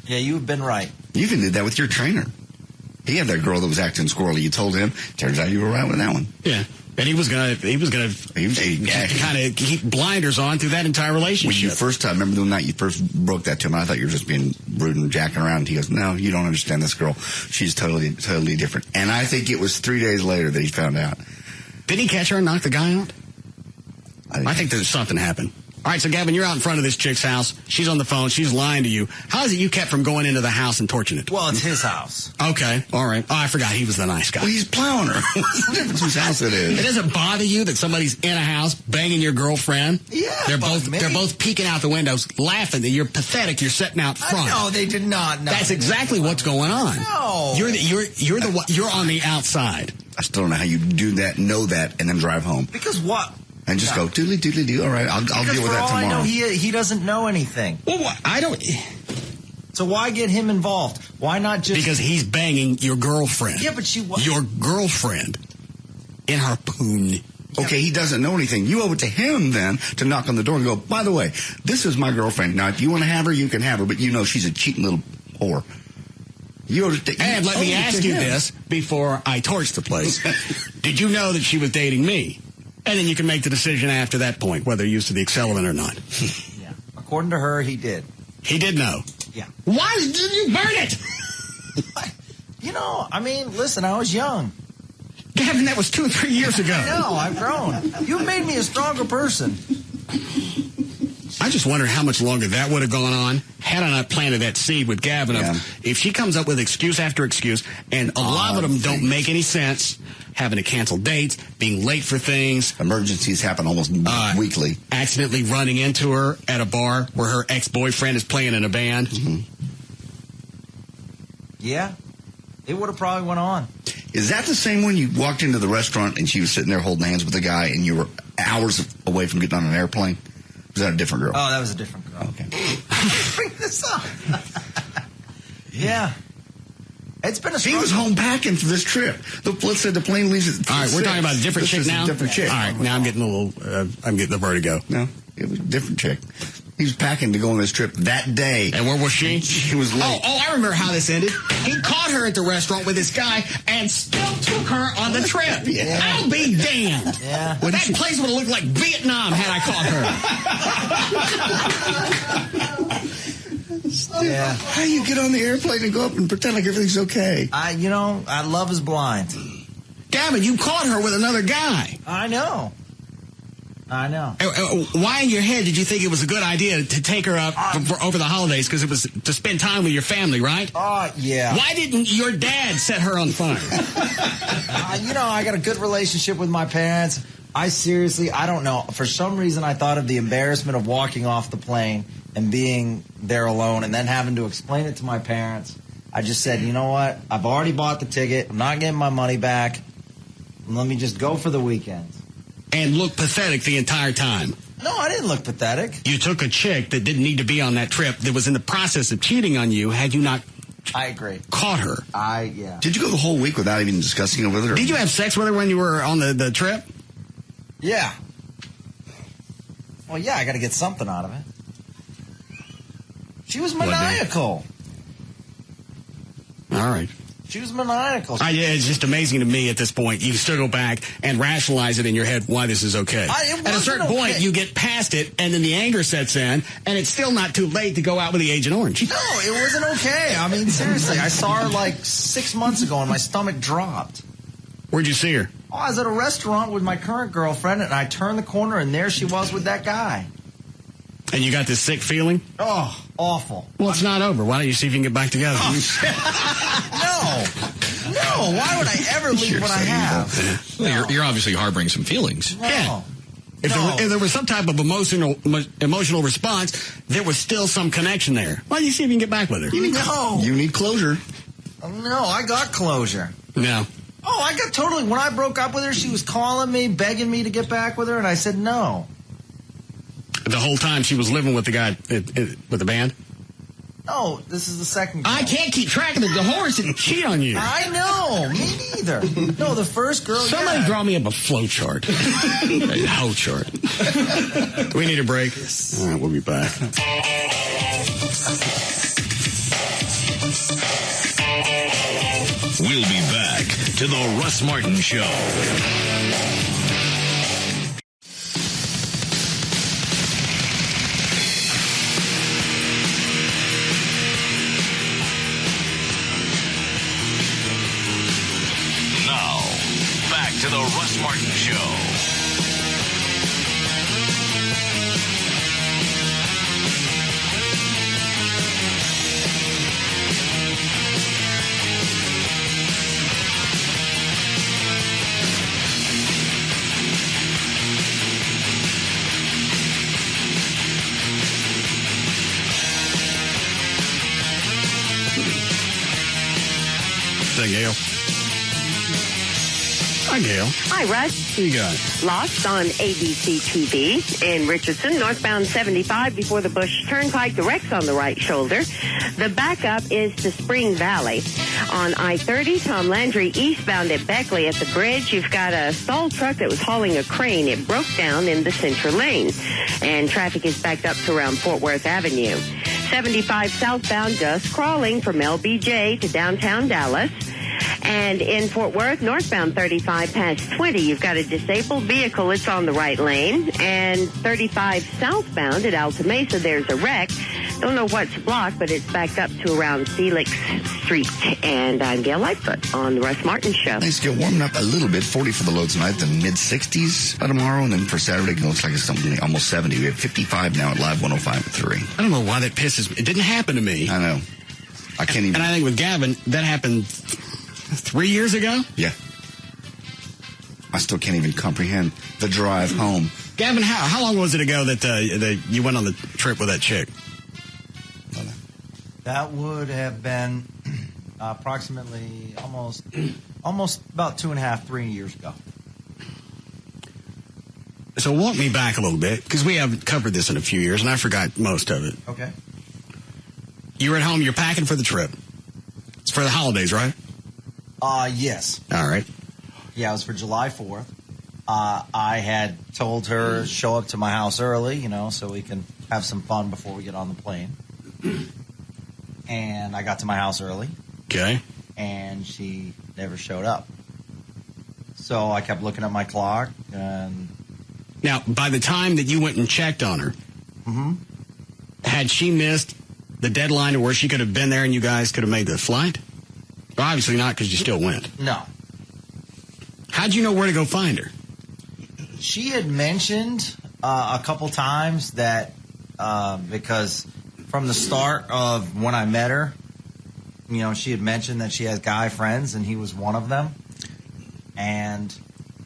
Yeah, you've been right. You even did that with your trainer. He had that girl that was acting squirrely. You told him. Turns out you were right with that one. Yeah. And he was gonna kind of keep blinders on through that entire relationship. Remember the night you first broke that to him? I thought you were just being rude and jacking around. And he goes, "No, you don't understand this girl. She's totally different." And I think it was 3 days later that he found out. Didn't he catch her and knock the guy out? I think there's something happened. All right, so Gavin, you're out in front of this chick's house. She's on the phone. She's lying to you. How is it you kept from going into the house and torching it? Well, it's his house. Okay, all right. Oh, I forgot he was the nice guy. Well, he's plowing her. What's the difference whose house it is? It doesn't bother you that somebody's in a house banging your girlfriend? Yeah, they're both peeking out the windows, laughing that you're pathetic. You're sitting out front. No, they did not. No, that's exactly what's going on. No, you're on the outside. I still don't know how you do that, know that, and then drive home. Because what? And just go doodly doodly doo. All right, I'll deal with that tomorrow. I know, he doesn't know anything. Well, I don't. So why get him involved? Why not just... Because he's banging your girlfriend. Yeah, but your girlfriend in her poon. Okay, he doesn't know anything. You owe it to him, then, to knock on the door and go, by the way, this is my girlfriend. Now, if you want to have her, you can have her, but you know she's a cheating little whore. And let me ask you this before I torch the place. Did you know that she was dating me? And then you can make the decision after that point, whether you used to the accelerant or not. Yeah. According to her, he did. He did know. Yeah. Why did you burn it? Listen, I was young. Gavin, that was 2 or 3 years ago. I know, I've grown. You've made me a stronger person. I I just wonder how much longer that would have gone on had I not planted that seed with Gavin. If she comes up with excuse after excuse, and a lot of them don't make any sense, having to cancel dates, being late for things. Emergencies happen almost weekly. Accidentally running into her at a bar where her ex-boyfriend is playing in a band. Mm-hmm. Yeah, it would have probably went on. Is that the same when you walked into the restaurant and she was sitting there holding hands with a guy and you were hours away from getting on an airplane? Was that a different girl? Oh, that was a different girl. Okay. Bring this up. Yeah. It's been a He was home packing for this trip. Let's say the plane leaves at All right, we're talking about a different chick now? A different chick. All right, now I'm getting I'm getting the vertigo. No, it was a different chick. He was packing to go on this trip that day. And where was she? She was late. Oh, I remember how this ended. He caught her at the restaurant with this guy and still took her on the trip. Yeah. I'll be damned. Yeah. That place would have looked like Vietnam had I caught her. Yeah. How do you get on the airplane and go up and pretend like everything's okay? Love is blind. Gavin, you caught her with another guy. I know. Why in your head did you think it was a good idea to take her up for over the holidays? Because it was to spend time with your family, right? Yeah. Why didn't your dad set her on fire? I got a good relationship with my parents. I don't know. For some reason, I thought of the embarrassment of walking off the plane and being there alone and then having to explain it to my parents. I just said, you know what? I've already bought the ticket. I'm not getting my money back. Let me just go for the weekend. And look pathetic the entire time. No, I didn't look pathetic. You took a chick that didn't need to be on that trip that was in the process of cheating on you had you not I agree. Caught her. Yeah. Did you go the whole week without even discussing it with her? Did you have sex with her when you were on the trip? Yeah. Well, yeah, I got to get something out of it. She was maniacal. All right. She was maniacal. It's just amazing to me at this point. You can still go back and rationalize it in your head why this is okay. At a certain point, you get past it, and then the anger sets in, and it's still not too late to go out with the Agent Orange. No, it wasn't okay. I mean, seriously, I saw her like 6 months ago, and my stomach dropped. Where'd you see her? Oh, I was at a restaurant with my current girlfriend, and I turned the corner, and there she was with that guy. And you got this sick feeling? Oh, awful. Well, it's not over. Why don't you see if you can get back together? No, why would I ever leave what I have? Well, you're obviously harboring some feelings. No. Yeah. If there was some type of emotional response, there was still some connection there. Why don't you see if you can get back with her? You need closure. No, I got closure. No. Oh, I got totally... When I broke up with her, she was calling me, begging me to get back with her, and I said no. The whole time she was living with the guy with the band? No, this is the second girl. I can't keep track of the horse and cheat on you. I know. Me neither. No, the first girl... Somebody draw me up a flow chart. A hoe chart. We need a break. Yes. All right, we'll be back. We'll be back to the Russ Martin Show. Now, back to the Russ Martin Show. Hey, Gail. Hi, Gail. Hi, Russ. What you got? Lost on ABC TV in Richardson, northbound 75 before the Bush Turnpike. The wreck's on the right shoulder. The backup is to Spring Valley. On I-30, Tom Landry eastbound at Beckley at the bridge. You've got a stalled truck that was hauling a crane. It broke down in the center lane. And traffic is backed up to around Fort Worth Avenue. 75 southbound just crawling from LBJ to downtown Dallas. And in Fort Worth, northbound 35 past 20, you've got a disabled vehicle. It's on the right lane. And 35 southbound at Alta Mesa, there's a wreck. Don't know what's blocked, but it's backed up to around Felix Street. And I'm Gail Lightfoot on the Russ Martin Show. Nice, get warming up a little bit. 40 for the low tonight, the mid-60s tomorrow, and then for Saturday, it looks like it's something almost 70. We have 55 now at Live 105.3. I don't know why that pisses me. It didn't happen to me. I know. I can't even. And I think with Gavin, that happened 3 years ago? Yeah. I still can't even comprehend the drive home. Gavin, how long was it ago that you went on the trip with that chick? That would have been approximately almost about 2.5, 3 years ago. So walk me back a little bit, because we haven't covered this in a few years, and I forgot most of it. Okay. You were at home, you're packing for the trip. It's for the holidays, right? Yes. All right. Yeah, it was for July 4th. I had told her to show up to my house early, so we can have some fun before we get on the plane. And I got to my house early. Okay. And she never showed up. So I kept looking at my clock. And now, by the time that you went and checked on her, had she missed the deadline to where she could have been there and you guys could have made the flight? Well, obviously not, because you still went. No. How'd you know where to go find her? She had mentioned a couple times that because from the start of when I met her, she had mentioned that she has guy friends and he was one of them. And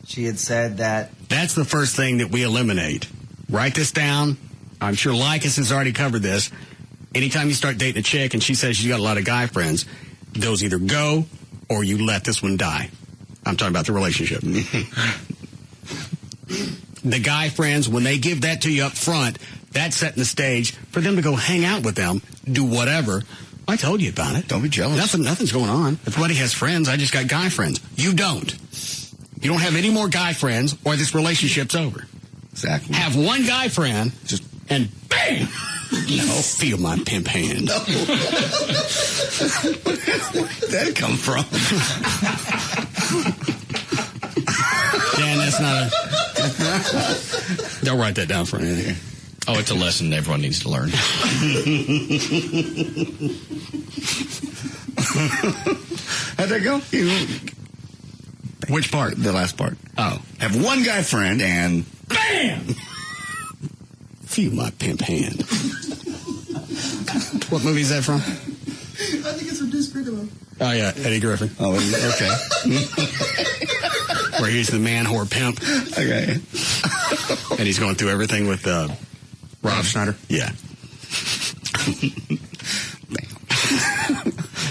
she had said that... That's the first thing that we eliminate. Write this down. I'm sure Lycus has already covered this. Anytime you start dating a chick and she says she's got a lot of guy friends, those either go or you let this one die. I'm talking about the relationship. The guy friends, when they give that to you up front, that's setting the stage for them to go hang out with them, do whatever. I told you about it. Don't be jealous. Nothing's going on. Everybody has friends. I just got guy friends. You don't. You don't have any more guy friends or this relationship's over. Exactly. Have one guy friend and bam! Feel my pimp hand. No. Where did that come from? Dan, that's not a... Don't write that down for anything. Oh, it's a lesson everyone needs to learn. How'd that go? Which part? The last part. Oh. Have one guy friend and... BAM! Feel my pimp hand. What movie is that from? I think it's from Despicable. Oh, yeah, Eddie Griffin. Oh, okay. Where he's the man whore pimp. Okay. And he's going through everything with Rob Schneider. Yeah.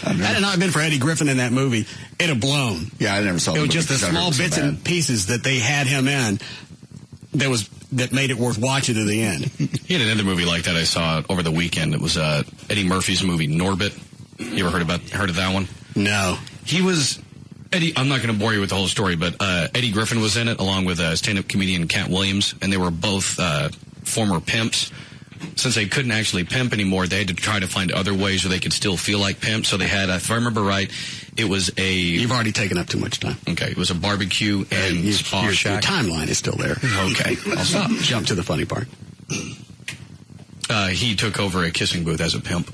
Had it not been for Eddie Griffin in that movie, it'd have blown. Yeah, I never saw it. It was just the small bits and pieces that they had him in that made it worth watching to the end. He had another movie like that I saw over the weekend. It was Eddie Murphy's movie Norbit. You ever heard of that one? No. He was Eddie. I'm not going to bore you with the whole story, but Eddie Griffin was in it along with stand-up comedian Cat Williams, and they were both former pimps. Since they couldn't actually pimp anymore, they had to try to find other ways where they could still feel like pimps. So they had, if I remember right, it was a... You've already taken up too much time. Okay, it was a barbecue and spa shack. Your timeline is still there. Okay, I'll stop. Jump to the funny part. He took over a kissing booth as a pimp.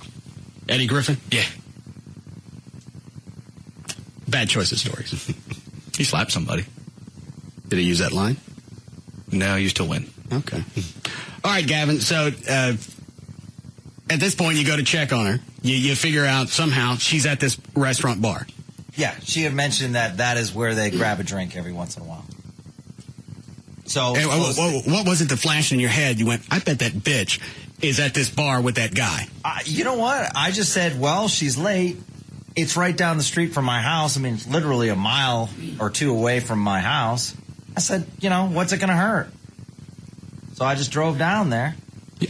Eddie Griffin? Yeah. Bad choice of stories. He slapped somebody. Did he use that line? No, he used to win. Okay. All right, Gavin. So at this point, you go to check on her. You figure out somehow she's at this restaurant bar. Yeah, she had mentioned that is where they grab a drink every once in a while. So, hey, what was it that flashed in your head? You went, I bet that bitch is at this bar with that guy. You know what? I just said, well, she's late. It's right down the street from my house. I mean, it's literally a mile or two away from my house. I said, what's it going to hurt? So I just drove down there.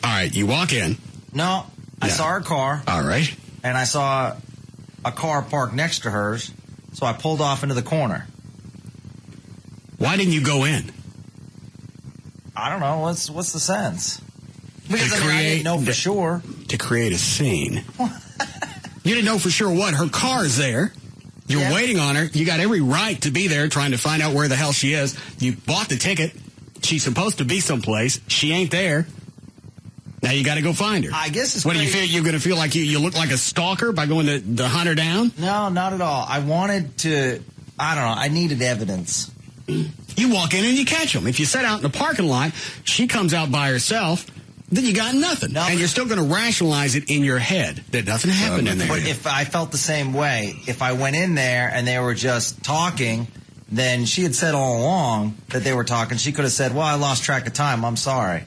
All right, you walk in. No, I saw her car. All right. And I saw a car parked next to hers, so I pulled off into the corner. Why didn't you go in? I don't know. What's the sense? Because I didn't know for sure. To create a scene. You didn't know for sure what? Her car's there. You're waiting on her. You got every right to be there trying to find out where the hell she is. You bought the ticket. She's supposed to be someplace. She ain't there. Now you got to go find her. I guess it's What do you feel? You're going to feel like you look like a stalker by going to hunt her down? No, not at all. I wanted to, I don't know, I needed evidence. You walk in and you catch them. If you set out in the parking lot, she comes out by herself, then you got nothing. No, and you're still going to rationalize it in your head that nothing happened in there. But if I felt the same way, if I went in there and they were just talking, then she had said all along that they were talking. She could have said, well, I lost track of time. I'm sorry.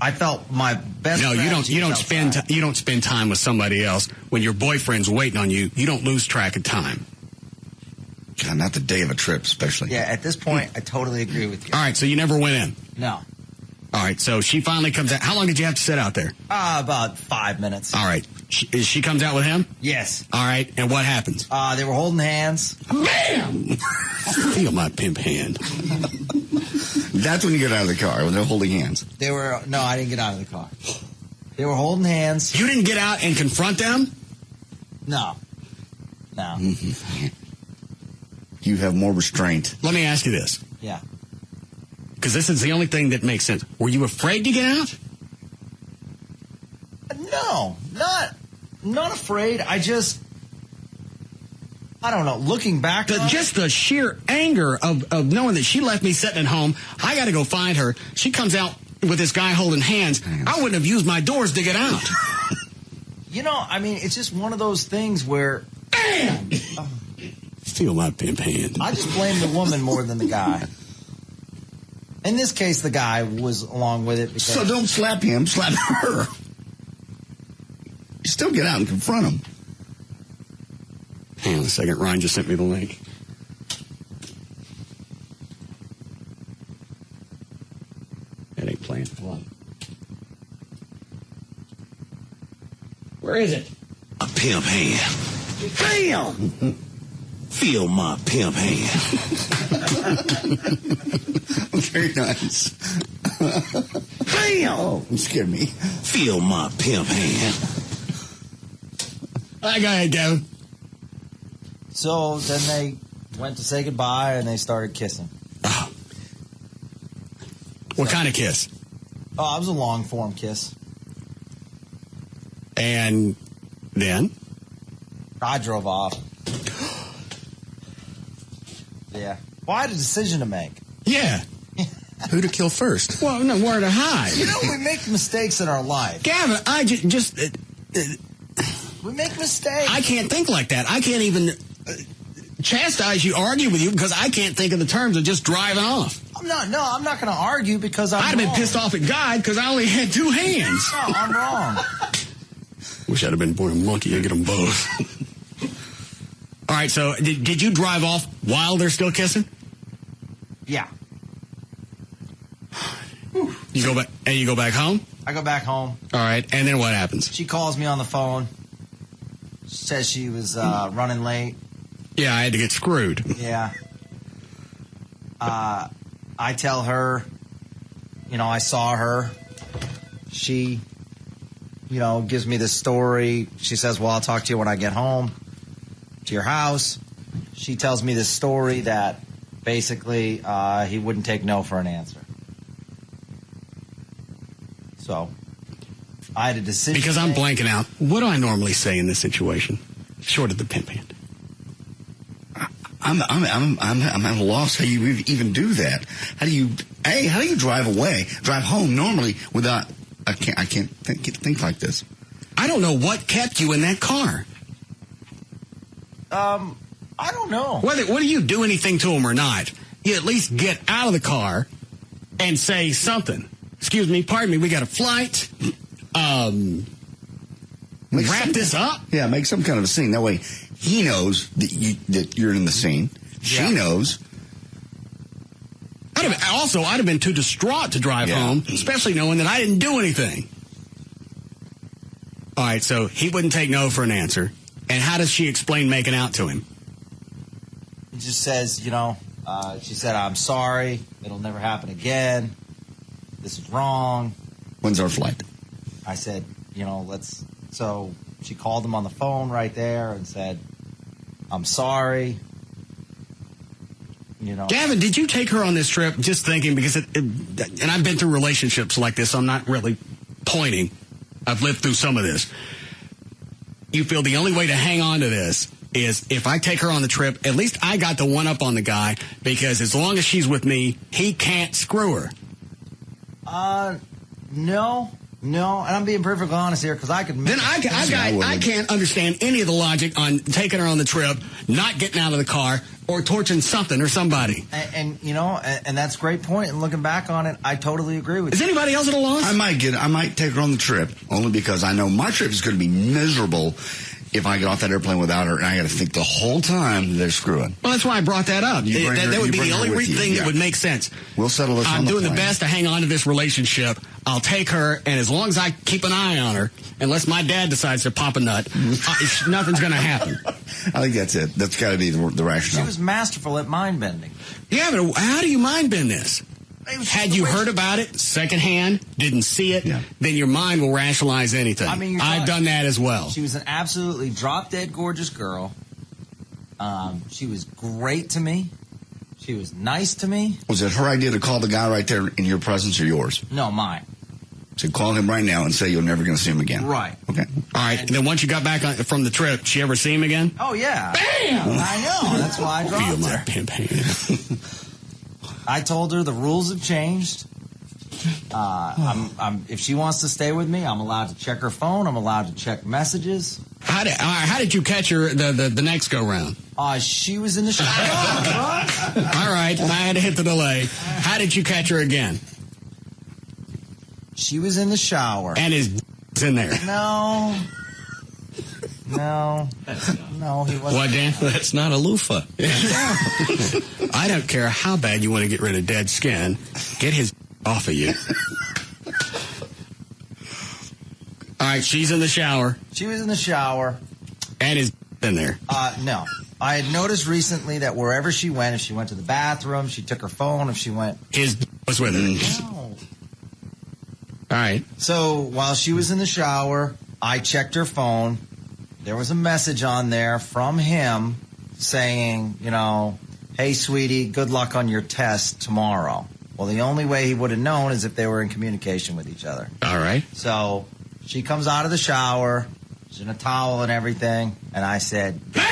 I felt my best. No, you don't spend time with somebody else when your boyfriend's waiting on you. You don't lose track of time. God, not the day of a trip, especially. Yeah, at this point, I totally agree with you. All right, so you never went in. No. All right, so she finally comes out. How long did you have to sit out there? About 5 minutes. All right. She comes out with him? Yes. All right, and what happens? They were holding hands. Bam! Feel my pimp hand. That's when you get out of the car, when they're holding hands. No, I didn't get out of the car. They were holding hands. You didn't get out and confront them? No. Mm-hmm. You have more restraint. Let me ask you this. Yeah. Because this is the only thing that makes sense. Were you afraid to get out? No, not afraid. I don't know. Looking back, just the sheer anger of knowing that she left me sitting at home. I got to go find her. She comes out with this guy holding hands. I wouldn't have used my doors to get out. I mean, it's just one of those things where, bam! Feel my pimp hand. I just blame the woman more than the guy. In this case, the guy was along with it. So don't slap him, slap her. You still get out and confront him. Hang on a second. Ryan just sent me the link. It ain't playing. Hold on. Where is it? A pimp hand. Bam! Feel my pimp hand. Very nice. Bam! Oh, you scared me. Feel my pimp hand. All right, go ahead, Gavin. So then they went to say goodbye and they started kissing. Oh. What kind of kiss? Oh, it was a long form kiss. And then? I drove off. Yeah. Well, I had a decision to make. Yeah. Who to kill first? Well, no, where to hide. We make mistakes in our life. Gavin, I just we make mistakes. I can't think like that. I can't even chastise you, argue with you, because I can't think of the terms of just driving off. I'm not going to argue because I'm I'd have been pissed off at God because I only had two hands. No, I'm wrong. Wish I'd have been born a monkey and get them both. All right, so did you drive off while they're still kissing? Yeah. You go back and you go back home? I go back home. All right, and then what happens? She calls me on the phone. Says she was running late. Yeah, I had to get screwed. Yeah. I tell her, I saw her. She, gives me this story. She says, well, I'll talk to you when I get home to your house. She tells me this story that basically he wouldn't take no for an answer. So I had a decision. Because I'm blanking out. What do I normally say in this situation? Short of the pimp hand. I'm at a loss how you even do that. How do you drive home normally without? I can't think like this. I don't know what kept you in that car. I don't know. Whether you do anything to him or not, you at least get out of the car and say something. Excuse me, pardon me, we got a flight. Wrap this up. Yeah, make some kind of a scene. That way he knows that you're in the scene. Yeah. She knows. I'd have been too distraught to drive home, especially knowing that I didn't do anything. All right, so he wouldn't take no for an answer. And how does she explain making out to him? He just says, she said, I'm sorry. It'll never happen again. This is wrong. When's our flight? I said, let's. So she called him on the phone right there and said, I'm sorry. Gavin, did you take her on this trip just thinking, because and I've been through relationships like this, so I'm not really pointing. I've lived through some of this. You feel the only way to hang on to this is if I take her on the trip, at least I got the one up on the guy, because as long as she's with me, he can't screw her. No, and I'm being perfectly honest here because I could. Then I can't understand any of the logic on taking her on the trip, not getting out of the car, or torching something or somebody. And that's a great point. And looking back on it, I totally agree with you. Is anybody else at a loss? I might take her on the trip only because I know my trip is going to be miserable if I get off that airplane without her, and I got to think the whole time they're screwing. Well, that's why I brought that up. That would be the only thing that would make sense. We'll settle this on the plane. I'm doing the best to hang on to this relationship. I'll take her, and as long as I keep an eye on her, unless my dad decides to pop a nut, nothing's going to happen. I think that's it. That's got to be the rationale. She was masterful at mind bending. Yeah, but how do you mind bend this? Had you heard about it secondhand, didn't see it, then your mind will rationalize anything. I mean, I've done that as well. She was an absolutely drop-dead gorgeous girl. She was great to me. She was nice to me. Was it her idea to call the guy right there in your presence or yours? No, mine. So call him right now and say you're never going to see him again. Right. Okay. All right. And then once you got back from the trip, did you ever see him again? Oh, yeah. Bam! I know. That's why I dropped her. Feel my pimp hand. I told her the rules have changed. If she wants to stay with me, I'm allowed to check her phone. I'm allowed to check messages. How did you catch her the next go round? She was in the shower. All right, I had to hit the delay. How did you catch her again? She was in the shower. And his in there. No, he wasn't. What, Dan? That's not a loofah. I don't care how bad you want to get rid of dead skin. Get his off of you. All right, she's in the shower. She was in the shower. And his in there. No. I had noticed recently that wherever she went, if she went to the bathroom, she took her phone, if she went... His was with her. No. All right. So while she was in the shower, I checked her phone. There was a message on there from him saying, hey, sweetie, good luck on your test tomorrow. Well, the only way he would have known is if they were in communication with each other. All right. So she comes out of the shower. She's in a towel and everything. And I said, bam!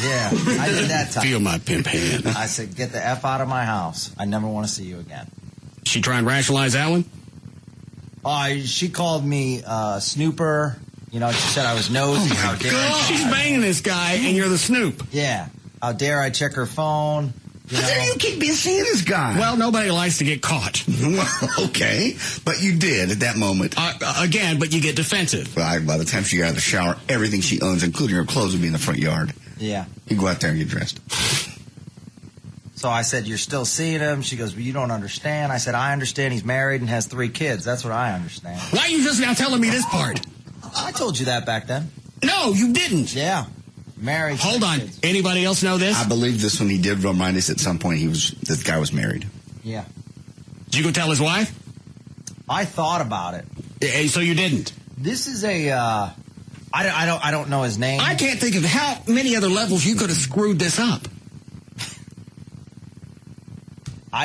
Yeah, I did that time. Feel my pimp hand. I said, get the F out of my house. I never want to see you again. She try and rationalize that one? She called me snooper. She said I was nosy. How dare I? She's banging this guy, and you're the snoop. Yeah. How dare I check her phone? How dare you keep seeing this guy? Well, nobody likes to get caught. Well, okay. But you did at that moment. Again, but you get defensive. By the time she got out of the shower, everything she owns, including her clothes, would be in the front yard. Yeah. You go out there and get dressed. So I said, you're still seeing him? She goes, well, you don't understand. I said, I understand he's married and has 3 kids. That's what I understand. Why are you just now telling me this part? I told you that back then. No, you didn't. Yeah. Married. Hold on. Kids. Anybody else know this? I believe this when he did remind us at some point this guy was married. Yeah. Did you go tell his wife? I thought about it. So you didn't? This is I don't know his name. I can't think of how many other levels you could have screwed this up.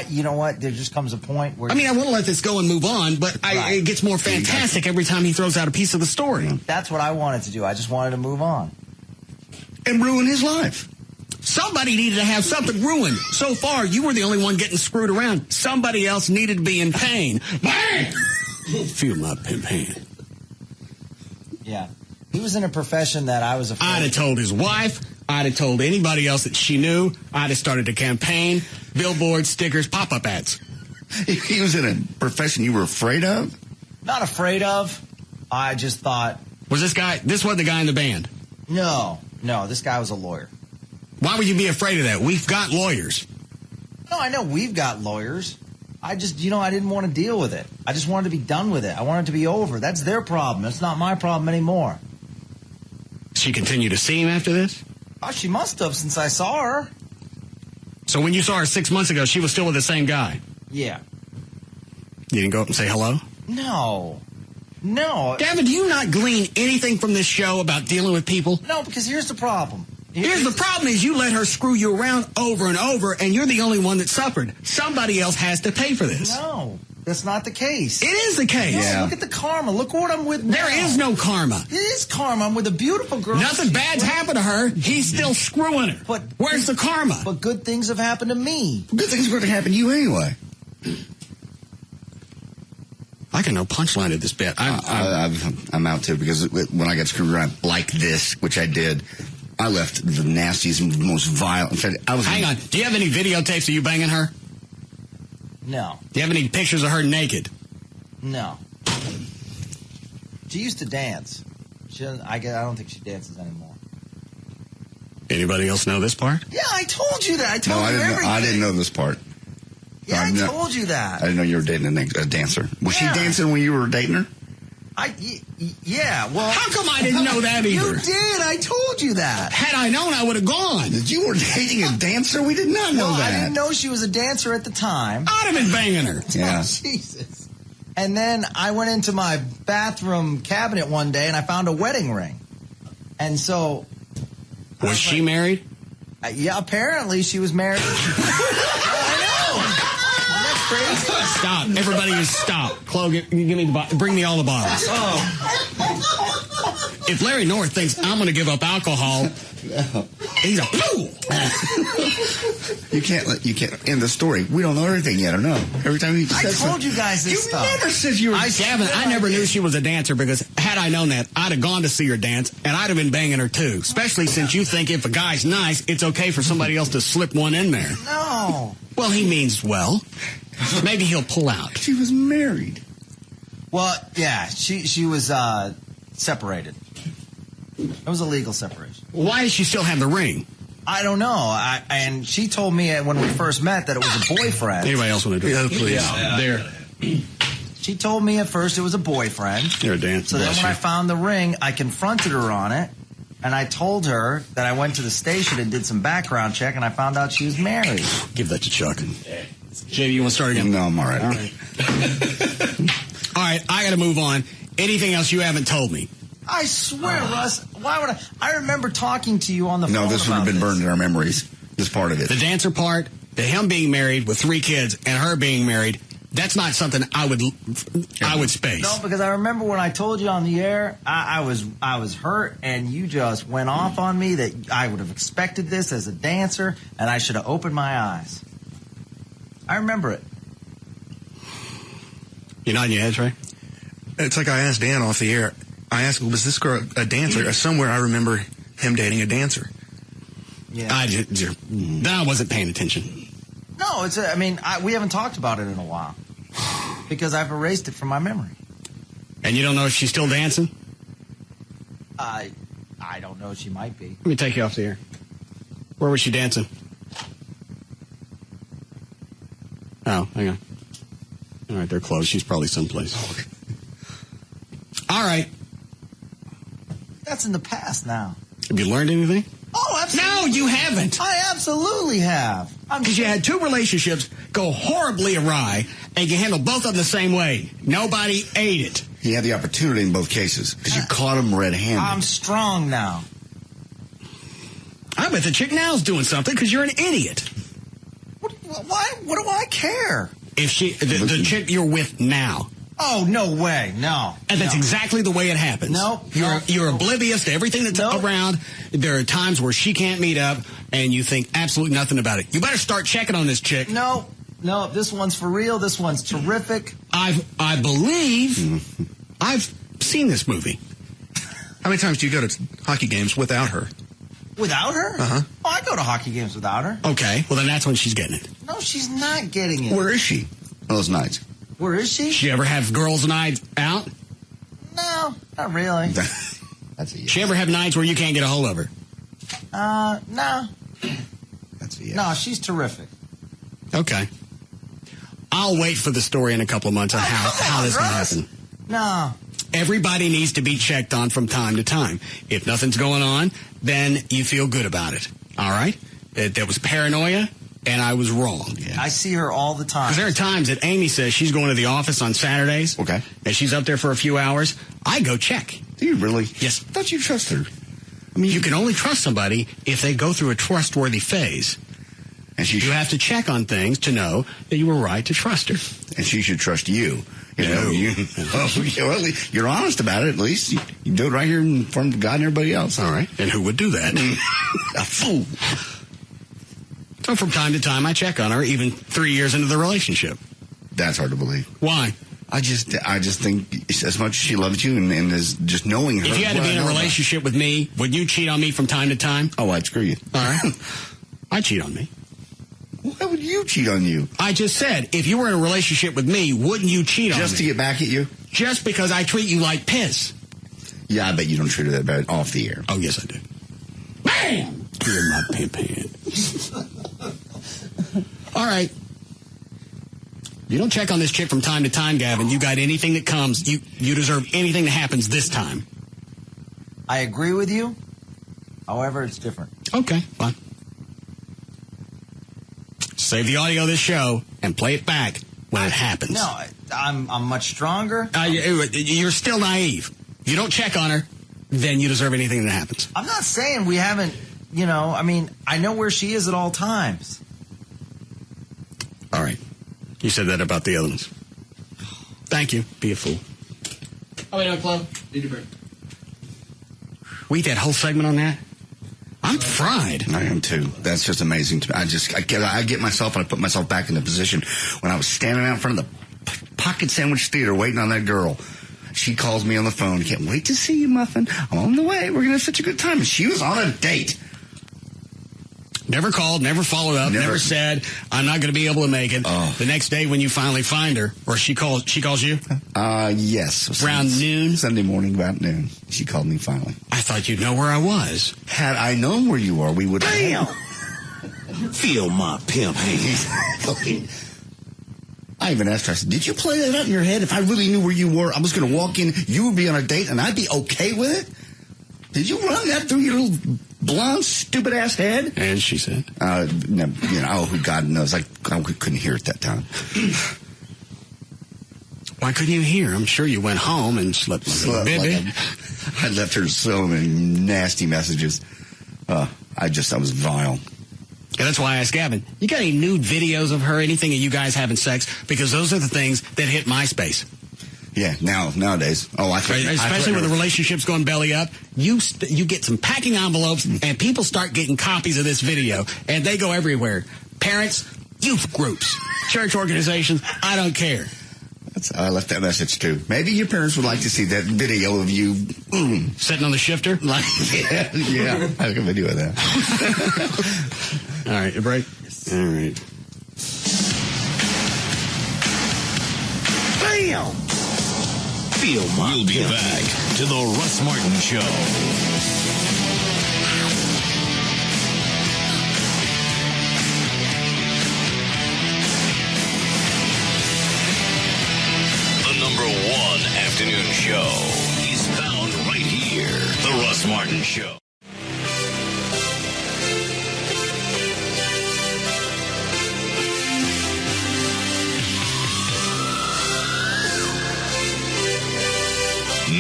You know what? There just comes a point where... I want to let this go and move on, but it gets more fantastic every time he throws out a piece of the story. That's what I wanted to do. I just wanted to move on. And ruin his life. Somebody needed to have something ruined. So far, you were the only one getting screwed around. Somebody else needed to be in pain. Bang! Feel my pimp hand. Yeah. He was in a profession that I was afraid I'd have told his wife. I'd have told anybody else that she knew. I'd have started a campaign, billboards, stickers, pop-up ads. He was in a profession you were afraid of? Not afraid of. I just thought... Was this wasn't the guy in the band? No, this guy was a lawyer. Why would you be afraid of that? We've got lawyers. No, I know we've got lawyers. I just, I didn't want to deal with it. I just wanted to be done with it. I wanted it to be over. That's their problem. It's not my problem anymore. She continued to see him after this? Oh, she must have since I saw her. So when you saw her 6 months ago, she was still with the same guy? Yeah. You didn't go up and say hello? No. Gavin, do you not glean anything from this show about dealing with people? No, because here's the problem. Here's the problem is you let her screw you around over and over, and you're the only one that suffered. Somebody else has to pay for this. No. That's not the case. It is the case. No, look at the karma. Look what I'm with now. There is no karma. It is karma. I'm with a beautiful girl. Nothing bad's happened to her. He's still screwing her. But where's the karma? But good things have happened to me. Good things are going to happen to you anyway. I can no punchline of this bit. I'm out too, because when I got screwed around like this, which I did, I left the nastiest and most violent. In fact, Hang on. Do you have any videotapes of you banging her? No. Do you have any pictures of her naked? No. She used to dance. I don't think she dances anymore. Anybody else know this part? Yeah, I told you that. I told you everything. I didn't know this part. Yeah, I told you that. I didn't know you were dating a dancer. Was she dancing when you were dating her? Yeah, well... How come I didn't know that either? You did. I told you that. Had I known, I would have gone. You were dating a dancer? We did not know that. I didn't know she was a dancer at the time. I'd have been banging her. Yeah. Oh, Jesus. And then I went into my bathroom cabinet one day and I found a wedding ring. And so... Was she married? Yeah, apparently she was married. I know. Isn't that crazy? Stop. Everybody just stop. Chloe, give me bring me all the bottles. Oh. If Larry North thinks I'm going to give up alcohol, he's a fool. You can't end the story. We don't know everything yet, or no? Every time he says I told you guys this stuff. You never said you were. Gavin, I never knew she was a dancer, because had I known that, I'd have gone to see her dance, and I'd have been banging her too. Especially since you think if a guy's nice, it's okay for somebody else to slip one in there. No. Well, he means well. Maybe he'll pull out. She was married. Well, yeah, she was separated. It was a legal separation. Why does she still have the ring? I don't know. And she told me when we first met that it was a boyfriend. Anybody else want to do it? Yeah, please. Yeah. There. She told me at first it was a boyfriend. You're a dancer. So then when I found the ring, I confronted her on it, and I told her that I went to the station and did some background check, and I found out she was married. Give that to Chuck. JB, you want to start again? No, I'm all right. All right. All right, I got to move on. Anything else you haven't told me? I swear, Russ, why would I remember talking to you on the phone. No, this would have been burned in our memories. This part of it. The dancer part, him being married with 3 kids and her being married, that's not something I would space. No, because I remember when I told you on the air, I was hurt, and you just went off on me that I would have expected this as a dancer, and I should have opened my eyes. I remember it. You're nodding your head, right? It's like I asked Dan off the air. I asked, was this girl a dancer? Somewhere I remember him dating a dancer. Yeah. Then I wasn't paying attention. No, we haven't talked about it in a while because I've erased it from my memory. And you don't know if she's still dancing? I don't know. She might be. Let me take you off the air. Where was she dancing? Oh, hang on. All right, they're closed. She's probably someplace. All right. That's in the past now. Have you learned anything? Oh, absolutely. No, you haven't. I absolutely have. Because you had 2 relationships go horribly awry, and you handled both of them the same way. Nobody ate it. He had the opportunity in both cases because you caught him red-handed. I'm strong now. I bet the chick now's doing something because you're an idiot. Why? What do I care? If the chick you're with now. Oh, no way. No. And that's exactly the way it happens. No. You're oblivious to everything that's around. There are times where she can't meet up, and you think absolutely nothing about it. You better start checking on this chick. No, this one's for real. This one's terrific. I believe I've seen this movie. How many times do you go to hockey games without her? Without her? Uh-huh. Oh, I go to hockey games without her. Okay, well then that's when she's getting it. No, she's not getting it. Where is she those nights? Where is she? She ever have girls' nights out? No, not really. That's a yes. She ever have nights where you can't get a hold of her? No. That's a yes. No, she's terrific. Okay. I'll wait for the story in a couple of months on how this can happen. No. Everybody needs to be checked on from time to time. If nothing's going on, then you feel good about it. All right? There was paranoia, and I was wrong. Yeah. I see her all the time. Because there are times that Amy says she's going to the office on Saturdays. Okay. And she's up there for a few hours. I go check. Do you really? Yes. I thought you trust her. I mean, you can only trust somebody if they go through a trustworthy phase. And you have to check on things to know that you were right to trust her. And she should trust you. Well, you're honest about it, at least. You do it right here in front of God and everybody else. All right. And who would do that? A fool. So from time to time, I check on her, even 3 years into the relationship. That's hard to believe. Why? I just think as much as she loves you and is just knowing her. If you had to be in a relationship with me, would you cheat on me from time to time? Oh, I'd screw you. All right. I'd cheat on me. Why would you cheat on you? I just said, if you were in a relationship with me, wouldn't you cheat on me? Just to get back at you? Just because I treat you like piss. Yeah, I bet you don't treat her that bad off the air. Oh, yes, I do. Bam! You're in my pan. All right. You don't check on this chick from time to time, Gavin. You got anything that comes. You deserve anything that happens this time. I agree with you. However, it's different. Okay, fine. Save the audio of this show and play it back when it happens. No, I'm much stronger. You're still naive. You don't check on her, then you deserve anything that happens. I'm not saying we haven't, I know where she is at all times. All right. You said that about the other ones. Thank you. Be a fool. Oh, wait, no, Chloe. Need your break. We did that whole segment on that? I'm fried. I am too. That's just amazing to me. I get myself and I put myself back in the position when I was standing out in front of the Pocket Sandwich Theater waiting on that girl. She calls me on the phone. Can't wait to see you, Muffin. I'm on the way. We're going to have such a good time. And she was on a date. Never called, never followed up, never said, I'm not going to be able to make it. Oh. The next day when you finally find her, or she calls you? Yes. Around noon? Sunday morning about noon. She called me finally. I thought you'd know where I was. Had I known where you are, we would Bam! Feel my pimp hand. I even asked her, I said, did you play that out in your head? If I really knew where you were, I was going to walk in, you would be on a date, and I'd be okay with it? Did you run that through your little blonde, stupid-ass head? And she said? No, God knows. I couldn't hear it that time. Why couldn't you hear? I'm sure you went home and slept like a baby. I left her so many nasty messages. I was vile. Yeah, that's why I asked Gavin, you got any nude videos of her, anything of you guys having sex? Because those are the things that hit MySpace. Yeah, nowadays. Especially when the relationship's going belly up, you get some packing envelopes, and people start getting copies of this video, and they go everywhere. Parents, youth groups, church organizations, I don't care. I left that message, too. Maybe your parents would like to see that video of you... Sitting on the shifter? Yeah, I have a video of that. All right, a break? Yes. All right. Bam! We'll be back to the Russ Martin Show. The number one afternoon show is found right here. The Russ Martin Show.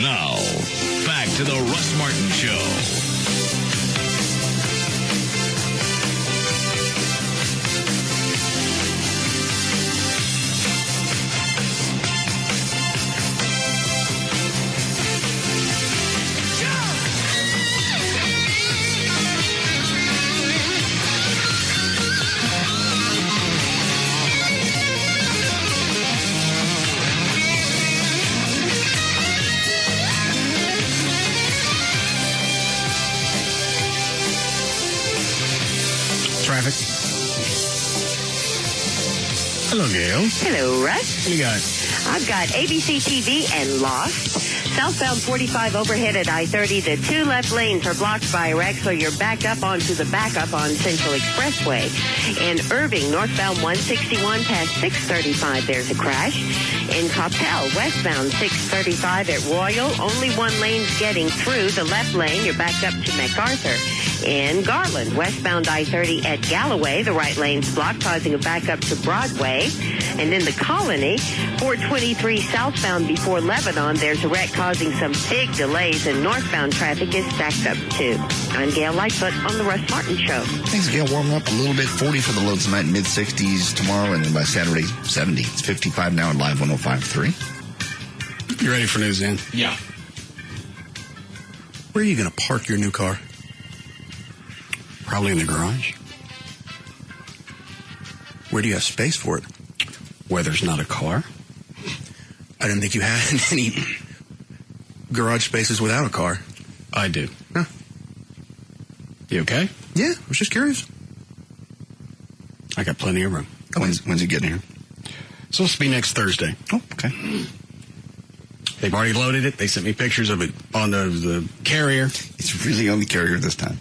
Now, back to the Russ Martin Show. Traffic. Hello, Gail. Hello, Russ. What do you got? I've got ABC TV and Lost. Southbound 45 overhead at I-30. The two left lanes are blocked by a wreck, so you're backed up onto the backup on Central Expressway. In Irving, northbound 161 past 635, there's a crash. In Coppell, westbound 635 at Royal, only one lane's getting through. The left lane, you're backed up to MacArthur. In Garland, westbound I-30 at Galloway, the right lane's blocked, causing a backup to Broadway. And in the Colony, 423 southbound before Lebanon, there's a wreck causing some big delays, and northbound traffic is stacked up too. I'm Gail Lightfoot on the Russ Martin Show. Thanks, Gail. Warming up a little bit. 40 for the low tonight, mid-60s tomorrow, and then by Saturday, 70. It's 55 now at Live 105.3. You ready for news, Dan? Yeah. Where are you going to park your new car? Probably in the garage. Where do you have space for it? Where there's not a car. I didn't think you had any garage spaces without a car. I do. Huh. You okay? Yeah, I was just curious. I got plenty of room. When's he getting here? It's supposed to be next Thursday. Oh, okay. They've already loaded it. They sent me pictures of it on the carrier. It's really on the carrier this time.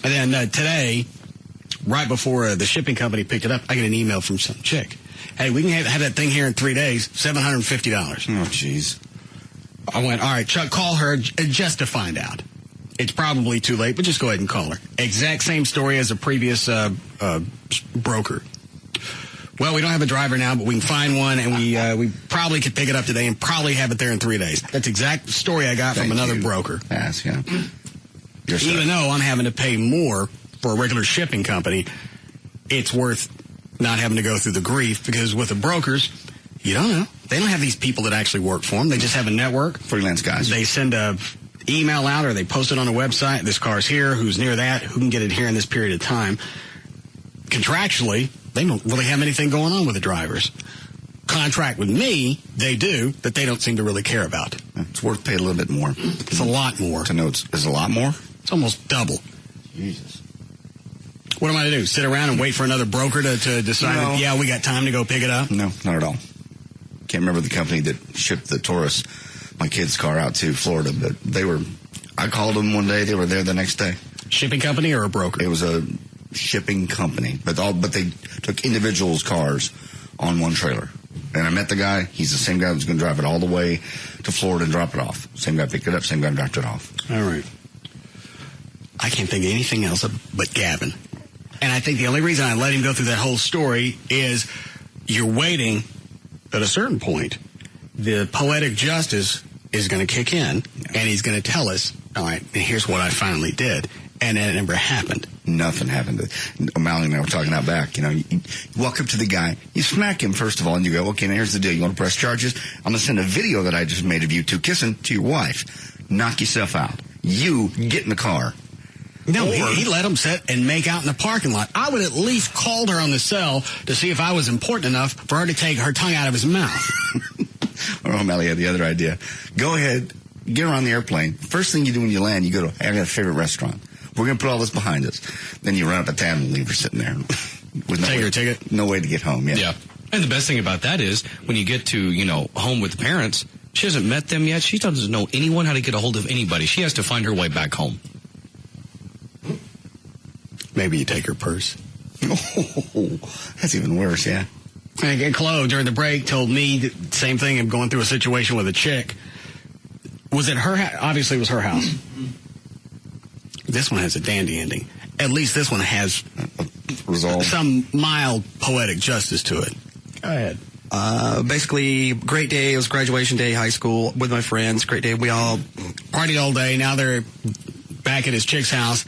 And then today, right before the shipping company picked it up, I get an email from some chick. Hey, we can have that thing here in 3 days, $750. Oh, jeez. I went, all right, Chuck, call her just to find out. It's probably too late, but just go ahead and call her. Exact same story as a previous broker. Well, we don't have a driver now, but we can find one, and we probably could pick it up today and probably have it there in 3 days. That's the exact story I got from another broker. Yes, yeah. Even though I'm having to pay more for a regular shipping company, it's worth not having to go through the grief, because with the brokers, you don't know. They don't have these people that actually work for them. They just have a network. Freelance guys. They send a email out, or they post it on a website. This car's here. Who's near that? Who can get it here in this period of time? Contractually, they don't really have anything going on with the drivers. Contract with me, they do, that they don't seem to really care about. It's worth paying a little bit more. It's a lot more. To know it's a lot more? It's almost double. Jesus. What am I to do? Sit around and wait for another broker to decide that, yeah, we got time to go pick it up? No, not at all. Can't remember the company that shipped the Taurus, my kid's car, out to Florida, but I called them one day, they were there the next day. Shipping company or a broker? It was a shipping company, but they took individuals' cars on one trailer. And I met the guy. He's the same guy that was going to drive it all the way to Florida and drop it off. Same guy picked it up, same guy dropped it off. All right. I can't think of anything else but Gavin. And I think the only reason I let him go through that whole story is you're waiting at a certain point. The poetic justice is going to kick in, and he's going to tell us, all right, here's what I finally did. And it never happened. Nothing happened. O'Malley and I were talking out back. You walk up to the guy, you smack him first of all, and you go, okay, now here's the deal. You want to press charges? I'm going to send a video that I just made of you two kissing to your wife. Knock yourself out. You get in the car. No, he let him sit and make out in the parking lot. I would at least called her on the cell to see if I was important enough for her to take her tongue out of his mouth. Or O'Malley had the other idea. Go ahead, get her on the airplane. First thing you do when you land, you go to, hey, I got a favorite restaurant. We're going to put all this behind us. Then you run up a tab and leave her sitting there. With no Take way, her ticket? No way to get home, yeah. Yeah. And the best thing about that is when you get to, home with the parents, she hasn't met them yet. She doesn't know anyone how to get a hold of anybody. She has to find her way back home. Maybe you take her purse. Oh, that's even worse, yeah. And Chloe, during the break, told me the same thing of going through a situation with a chick. Was it her house? Obviously, it was her house. This one has a dandy ending. At least this one has some mild poetic justice to it. Go ahead. Basically, great day. It was graduation day, high school, with my friends. Great day. We all partied all day. Now they're back at his chick's house.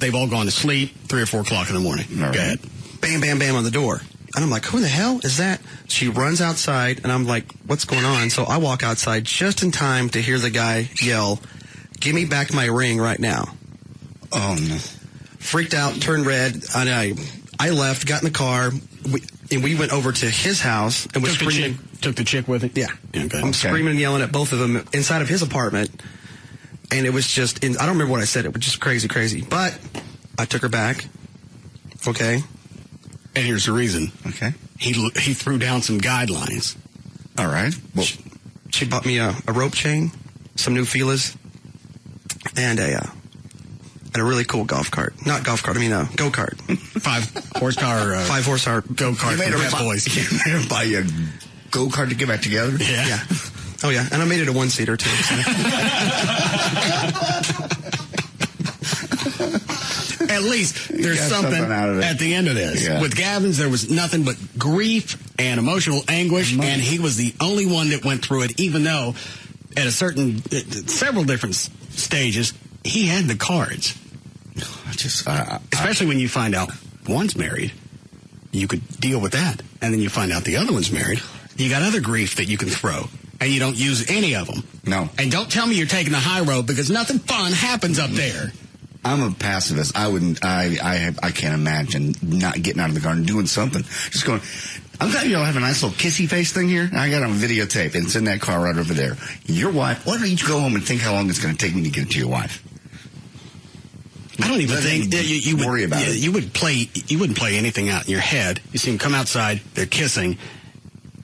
They've all gone to sleep, 3 or 4 o'clock in the morning. All right. Go ahead. Bam, bam, bam on the door. And I'm like, who the hell is that? She runs outside, and I'm like, what's going on? So I walk outside just in time to hear the guy yell, give me back my ring right now. Oh, no. Freaked out, turned red, and I left, got in the car, and we went over to his house and was screaming. Took the chick with it? Yeah. Okay. I'm screaming and yelling at both of them inside of his apartment. And it was just, I don't remember what I said. It was just crazy, crazy. But I took her back. Okay. And here's the reason. Okay. He threw down some guidelines. All right. Well, she bought me a rope chain, some new feelers, and a really cool golf cart. Not golf cart, I mean a go-kart. 5 horsepower. 5 horsepower go-kart. You made her buy a go-kart to get back together? Yeah. Oh, yeah. And I made it a 1-seater, too. So. At least there's got something out of it. at the end of this. Yeah. With Gavin's, there was nothing but grief and emotional anguish, and he was the only one that went through it, even though at several different stages, he had the cards. Especially when you find out one's married, you could deal with that. And then you find out the other one's married. You got other grief that you can throw, and you don't use any of them. No. And don't tell me you're taking the high road, because nothing fun happens up there. I'm a pacifist. I can't imagine not getting out of the car and doing something. Just going, I'm glad you all have a nice little kissy face thing here. I got it on videotape, and it's in that car right over there. Your wife, why don't you go home and think how long it's going to take me to get it to your wife? I don't even think you would worry about it. You wouldn't play anything out in your head. You see them come outside, they're kissing,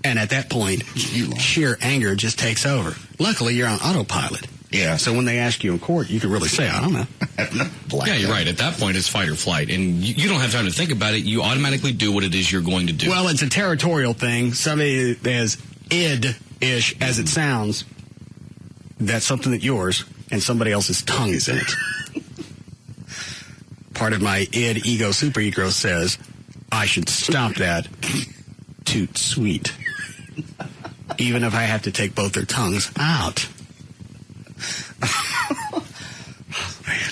and at that point, sheer anger just takes over. Luckily, you're on autopilot. Yeah. So when they ask you in court, you can really say, I don't know. Yeah, you're right. At that point, it's fight or flight, and you don't have time to think about it. You automatically do what it is you're going to do. Well, it's a territorial thing. Somebody as id-ish as it sounds, that's something that's yours, and somebody else's tongue is in it. Part of my id, ego, super-ego says, I should stop that. Toot sweet. Even if I have to take both their tongues out. Man.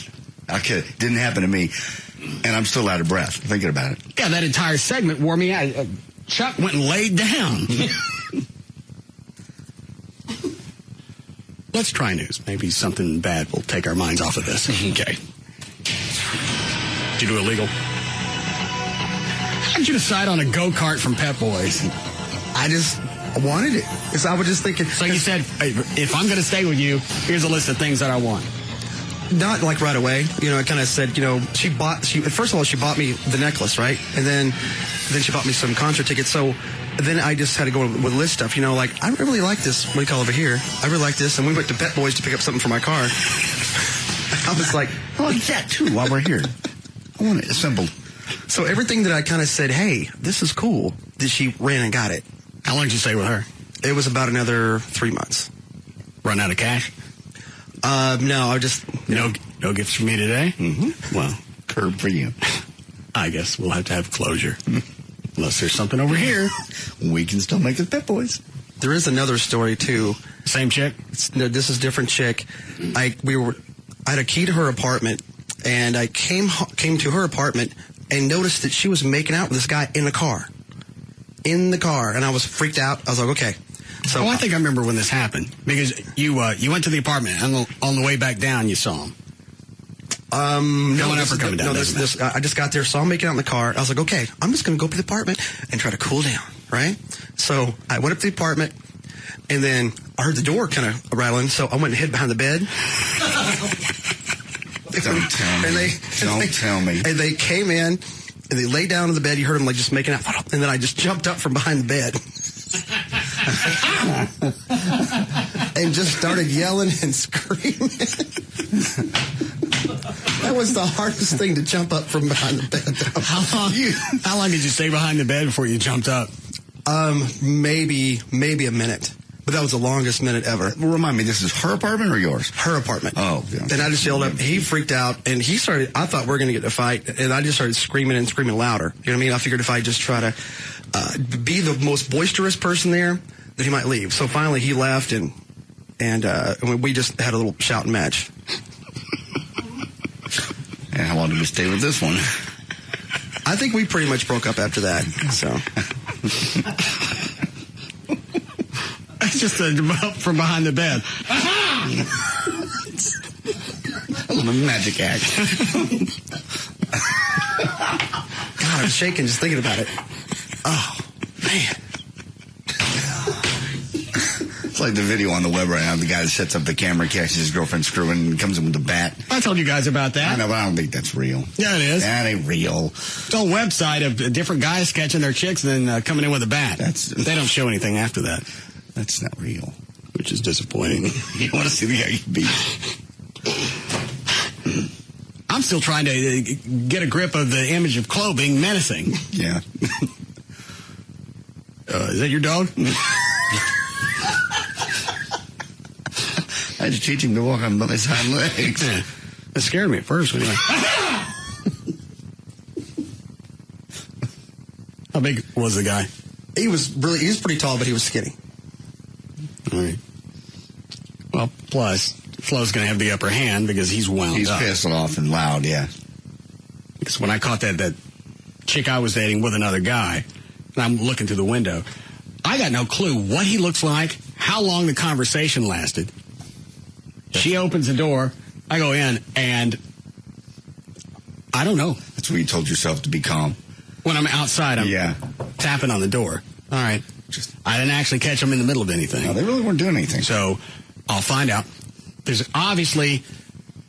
Okay, didn't happen to me, and I'm still out of breath thinking about it. Yeah, that entire segment wore me out. Chuck went and laid down. Let's try news. Maybe something bad will take our minds off of this. Okay. Did you do illegal? How did you decide on a go-kart from Pep Boys? I just wanted it. Because I was just thinking. So you said, if I'm going to stay with you, here's a list of things that I want. Not like right away. You know, I kind of said, you know, first of all, she bought me the necklace, right? And then she bought me some concert tickets. So then I just had to go with list stuff, you know, like, I really like this, what do you call over here? I really like this. And we went to Pet Boys to pick up something for my car. I was like, I like that too while we're here. I want it assembled. So everything that I kind of said, hey, this is cool, that she ran and got it. How long did you stay with her? It was about another 3 months. Run out of cash? No, I just... No gifts for me today? Mm-hmm. Well, curb for you. I guess we'll have to have closure. Unless there's something over here. We can still make the Pet Boys. There is another story, too. Same chick? No, this is a different chick. I had a key to her apartment, and I came to her apartment and noticed that she was making out with this guy in the car. In the car. And I was freaked out. I was like, okay. So I think I remember when this happened. Because you went to the apartment, and on the way back down, you saw him. Coming up or coming down? No, I just got there, saw him making out in the car. I was like, okay, I'm just going to go up to the apartment and try to cool down, right? So I went up to the apartment, and then I heard the door kind of rattling, so I went and hid behind the bed. Don't tell me. Don't tell me. And they came in, and they laid down on the bed. You heard them like just making out, and then I just jumped up from behind the bed. And just started yelling and screaming. That was the hardest thing, to jump up from behind the bed. How long did you stay behind the bed before you jumped up? Maybe a minute. But that was the longest minute ever. Well, remind me, this is her apartment or yours? Her apartment. Oh, yeah. And I just yelled up. He freaked out, and I thought we were going to get in a fight, and I just started screaming and screaming louder. You know what I mean? I figured if I just try to be the most boisterous person there, that he might leave. So finally he left, and we just had a little shouting match. And how long did we stay with this one? I think we pretty much broke up after that. So It's just from behind the bed. A magic act. God, I'm shaking just thinking about it. Oh, man. It's like the video on the web right now. The guy that sets up the camera, catches his girlfriend screwing, and comes in with a bat. I told you guys about that. I know, but I don't think that's real. Yeah, it is. That ain't real. It's a website of different guys catching their chicks and then coming in with a bat. They don't show anything after that. That's not real. Which is disappointing. You want to see the guy you beat. I'm still trying to get a grip of the image of Chloe being menacing. Yeah. Is that your dog? I had to teach him to walk on his hind legs. Yeah. It scared me at first. Anyway. How big was the guy? He was pretty tall, but he was skinny. All right. Well, plus, Flo's going to have the upper hand because he's wound He's up. pissed off and loud, yeah. Because when I caught that chick I was dating with another guy, and I'm looking through the window, I got no clue what he looks like, how long the conversation lasted. She opens the door, I go in, and I don't know. That's where you told yourself to be calm. When I'm outside, I'm tapping on the door. All right. I didn't actually catch them in the middle of anything. No, they really weren't doing anything. So I'll find out. There's obviously,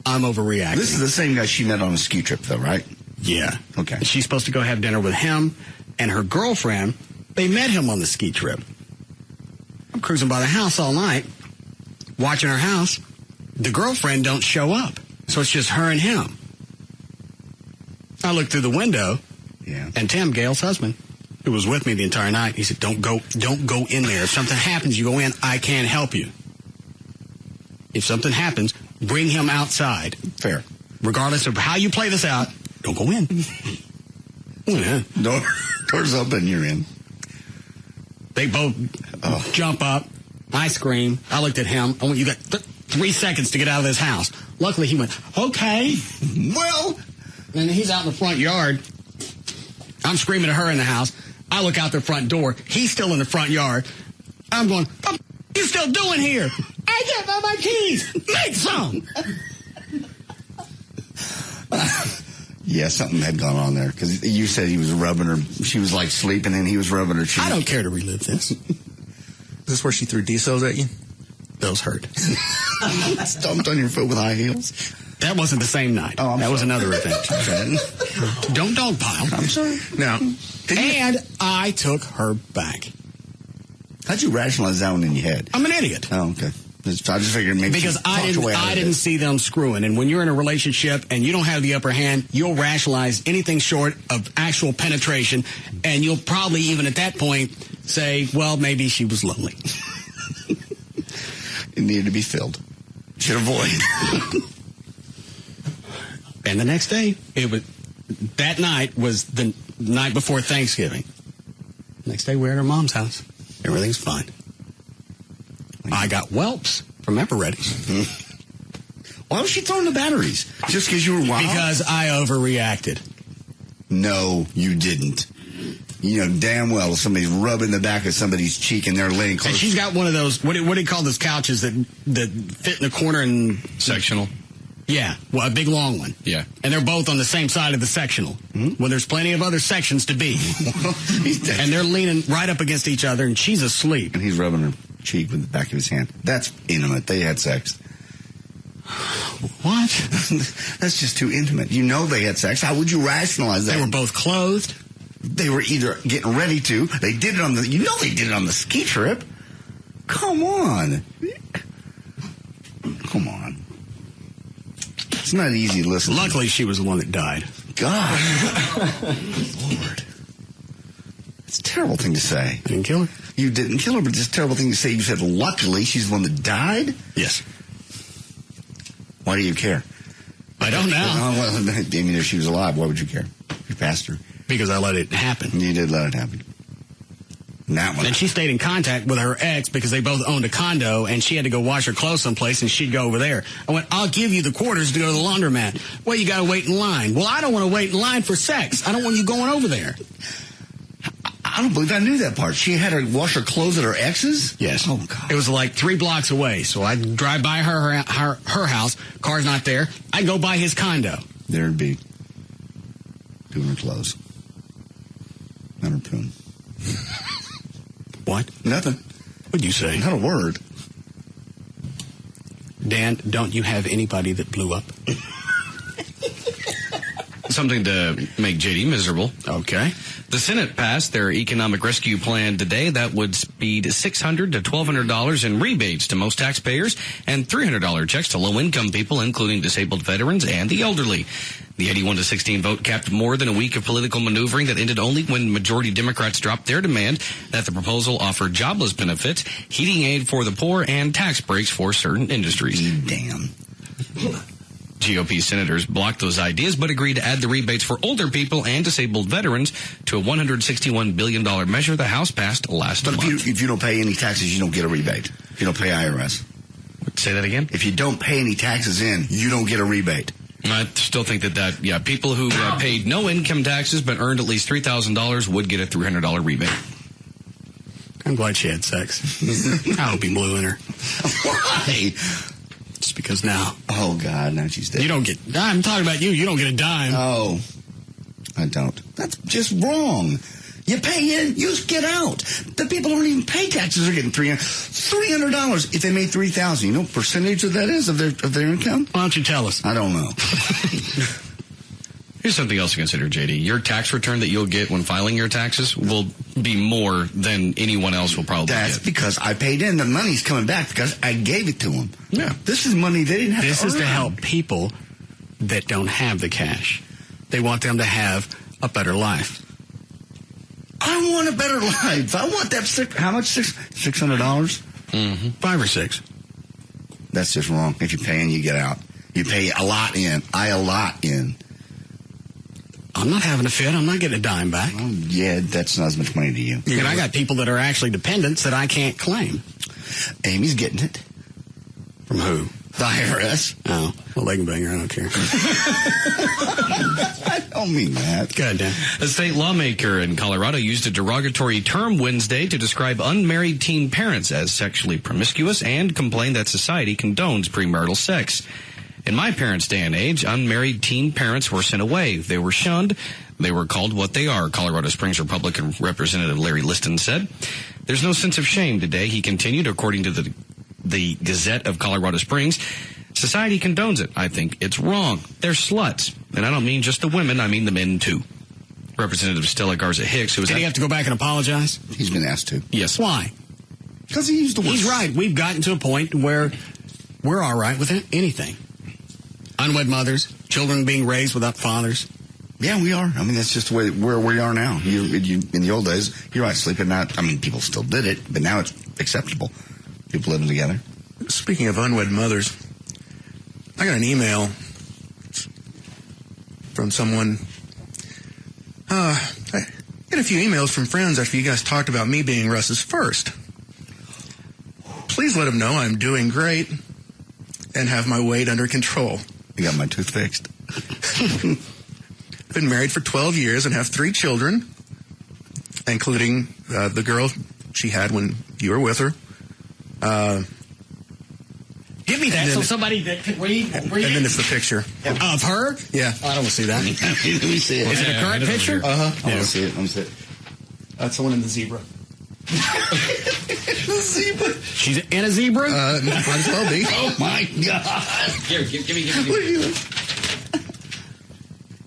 I'm overreacting. This is the same guy she met on a ski trip, though, right? Yeah. Okay. She's supposed to go have dinner with him and her girlfriend. They met him on the ski trip. I'm cruising by the house all night, watching her house. The girlfriend don't show up. So it's just her and him. I look through the window, and Tim, Gail's husband, who was with me the entire night, he said, don't go in there. If something happens, you go in, I can't help you. If something happens, bring him outside. Fair. Regardless of how you play this out, don't go in. Door's open, you're in. They both jump up. I scream. I looked at him. I went, you got 3 seconds to get out of this house. Luckily, he went, okay. Well, and he's out in the front yard. I'm screaming at her in the house. I look out the front door. He's still in the front yard. I'm going, what you still doing here? I can't find my keys. Make some. Yeah, something had gone on there. Because you said he was rubbing her. She was like sleeping and he was rubbing her cheek. I don't care to relive this. Is this where she threw diesels at you? Those hurt. Stomped on your foot with high heels? That wasn't the same night. Oh, that was another event. Don't dogpile. I'm sorry. No. And I took her back. How'd you rationalize that one in your head? I'm an idiot. Oh, okay. I just figured maybe because I didn't see them screwing. And when you're in a relationship and you don't have the upper hand, you'll rationalize anything short of actual penetration, and you'll probably even at that point say, well, maybe she was lonely. It needed to be filled. Should avoid. And the next day, that night was the night before Thanksgiving. Next day, we're at her mom's house. Everything's fine. I got whelps from Ever-Ready's. Why was she throwing the batteries? Just because you were wild? Because I overreacted. No, you didn't. You know damn well somebody's rubbing the back of somebody's cheek and they're laying close. And she's got one of those, what do you call those couches that fit in the corner and... Sectional. Yeah, well, a big long one. Yeah. And they're both on the same side of the sectional. Mm-hmm. Well, there's plenty of other sections to be. And they're leaning right up against each other, and she's asleep. And he's rubbing her cheek with the back of his hand. That's intimate. They had sex. What? That's just too intimate. You know they had sex. How would you rationalize that? They were both clothed. They were either getting ready to. They did it on the... You know they did it on the ski trip. Come on. Come on. It's not easy to listen. Luckily, she was the one that died. God. Lord. It's a terrible thing to say. I didn't kill her. You didn't kill her, but it's a terrible thing to say. You said, luckily, she's the one that died? Yes. Why do you care? I don't know. Well, I mean, if she was alive, why would you care? You passed her. Because I let it happen. You did let it happen. That one. And she stayed in contact with her ex because they both owned a condo, and she had to go wash her clothes someplace, and she'd go over there. I went, I'll give you the quarters to go to the laundromat. Well, you got to wait in line. Well, I don't want to wait in line for sex. I don't want you going over there. I don't believe I knew that part. She had to wash her clothes at her ex's? Yes. Oh, God. It was like 3 blocks away, so I'd drive by her house. Car's not there. I'd go by his condo. There'd be doing her clothes. Not her poon. What? Nothing. What'd you say? Not a word. Dan, don't you have anybody that blew up? Something to make JD miserable. Okay. The Senate passed their economic rescue plan today that would speed $600 to $1,200 in rebates to most taxpayers and $300 checks to low-income people, including disabled veterans and the elderly. The 81-16 vote capped more than a week of political maneuvering that ended only when majority Democrats dropped their demand that the proposal offer jobless benefits, heating aid for the poor, and tax breaks for certain industries. Damn. GOP senators blocked those ideas, but agreed to add the rebates for older people and disabled veterans to a $161 billion measure the House passed last month. But if you don't pay any taxes, you don't get a rebate. If you don't pay IRS. Say that again? If you don't pay any taxes in, you don't get a rebate. I still think that people who paid no income taxes but earned at least $3,000 would get a $300 rebate. I'm glad she had sex. I hope he blew in her. Why? Just because now. Oh, God, now she's dead. You don't get... I'm talking about you. You don't get a dime. Oh, I don't. That's just wrong. You pay in, you get out. The people who don't even pay taxes are getting $300 if they made $3,000. You know what percentage of that is of their income? Why don't you tell us? I don't know. Here's something else to consider, JD. Your tax return that you'll get when filing your taxes will be more than anyone else will probably That's get. because I paid in. The money's coming back because I gave it to them. Yeah. This is money they didn't have This to is to earn. help people that don't have the cash. They want them to have a better life. I want a better life. I want that. How much? $600? Mm-hmm. 5 or 6. That's just wrong. If you pay in, you get out. You pay a lot in. I allot in. I'm not having a fit. I'm not getting a dime back. Well, yeah, that's not as much money to you. And I got people that are actually dependents that I can't claim. Amy's getting it. From who? The IRS. Oh, well, they can bang her. I don't care. I don't mean that. Go ahead, Dan. A state lawmaker in Colorado used a derogatory term Wednesday to describe unmarried teen parents as sexually promiscuous and complained that society condones premarital sex. In my parents' day and age, unmarried teen parents were sent away. They were shunned. They were called what they are, Colorado Springs Republican Representative Larry Liston said. There's no sense of shame today, he continued, according to the Gazette of Colorado Springs. Society condones it. I think it's wrong. They're sluts. And I don't mean just the women, I mean the men too. Representative Stella Garza Hicks, who was... Did he have to go back and apologize? He's been asked to. Yes. Why? Because he used the word. He's right. We've gotten to a point where we're all right with anything. Unwed mothers, children being raised without fathers. Yeah, we are. I mean, that's just the way where we are now. You in the old days, you're right, sleeping out. I mean, people still did it, but now it's acceptable. People living together. Speaking of unwed mothers, I got an email from someone. I get a few emails from friends after you guys talked about me being Russ's first. Please let him know I'm doing great and have my weight under control. You got my tooth fixed. Been married for 12 years and have 3 children, including the girl she had when you were with her. Give me that so somebody that could read. And then it's the picture. Of her? Yeah. I don't want to see that. Let me see it. Is it a current picture? Uh-huh. I want to see it. Let me see it. That's the one in the zebra. The zebra. She's in a zebra? Might as well be. Oh, my God. Here, give me. Look at this.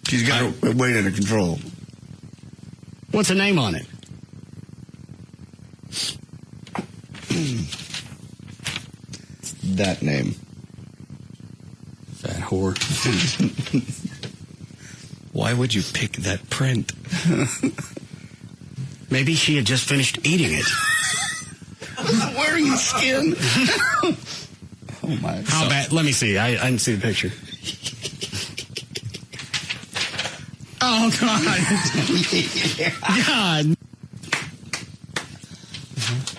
She's got her weight under control. What's her name on it? That name. That whore. Why would you pick that print? Maybe she had just finished eating it. Wearing skin. Oh, my. How bad? Let me see. I didn't see the picture. Oh, God. God.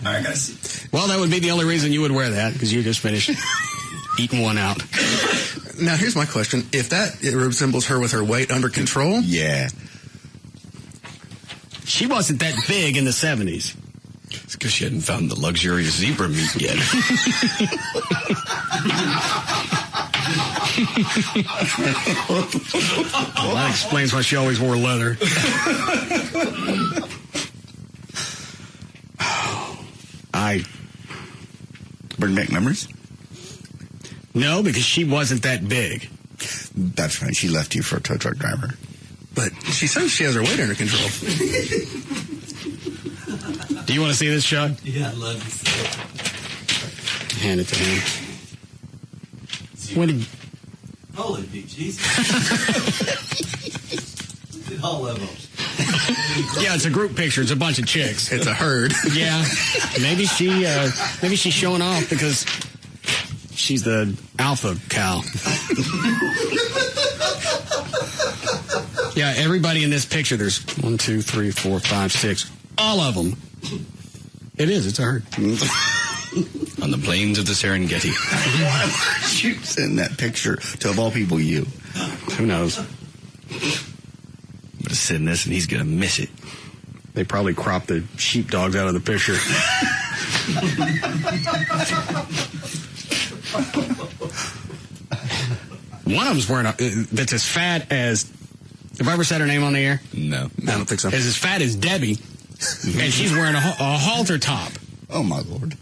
All right, guys. Well, that would be the only reason you would wear that, because you just finished eating one out. Now, here's my question. If it resembles her with her weight under control? Yeah. She wasn't that big in the 70s. It's because she hadn't found the luxurious zebra meat yet. Well, that explains why she always wore leather. Bring back memories? No, because she wasn't that big. That's right. She left you for a tow truck driver. But she says she has her weight under control. Do you want to see this, Chuck? Yeah, I'd love to see it. Hand it to him. When did... Holy big Jesus. All of them. Yeah, it's a group picture. It's a bunch of chicks. It's a herd. Yeah. Maybe she's showing off because She's the alpha cow. Yeah, everybody in this picture, there's 1, 2, 3, 4, 5, 6. All of them. It is. It's a herd. On the plains of the Serengeti. Why would you send that picture to, of all people, you? Who knows? I'm going to send this and he's going to miss it. They probably cropped the sheepdogs out of the picture. One of them's wearing that's as fat as... Have I ever said her name on the air? No. I don't think so. Is as fat as Debbie, and she's wearing a halter top. Oh, my Lord.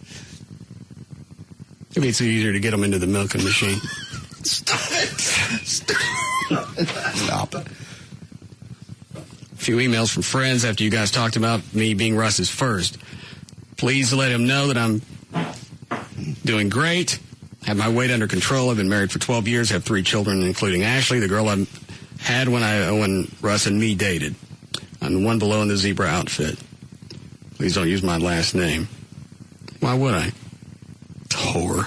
Maybe it's easier to get them into the milking machine. Stop it. Stop it. A few emails from friends after you guys talked about me being Russ's first. Please let him know that I'm doing great. Have my weight under control. I've been married for 12 years. Have 3 children, including Ashley, the girl I had when Russ and me dated. I'm the one below in the zebra outfit. Please don't use my last name. Why would I? Whore.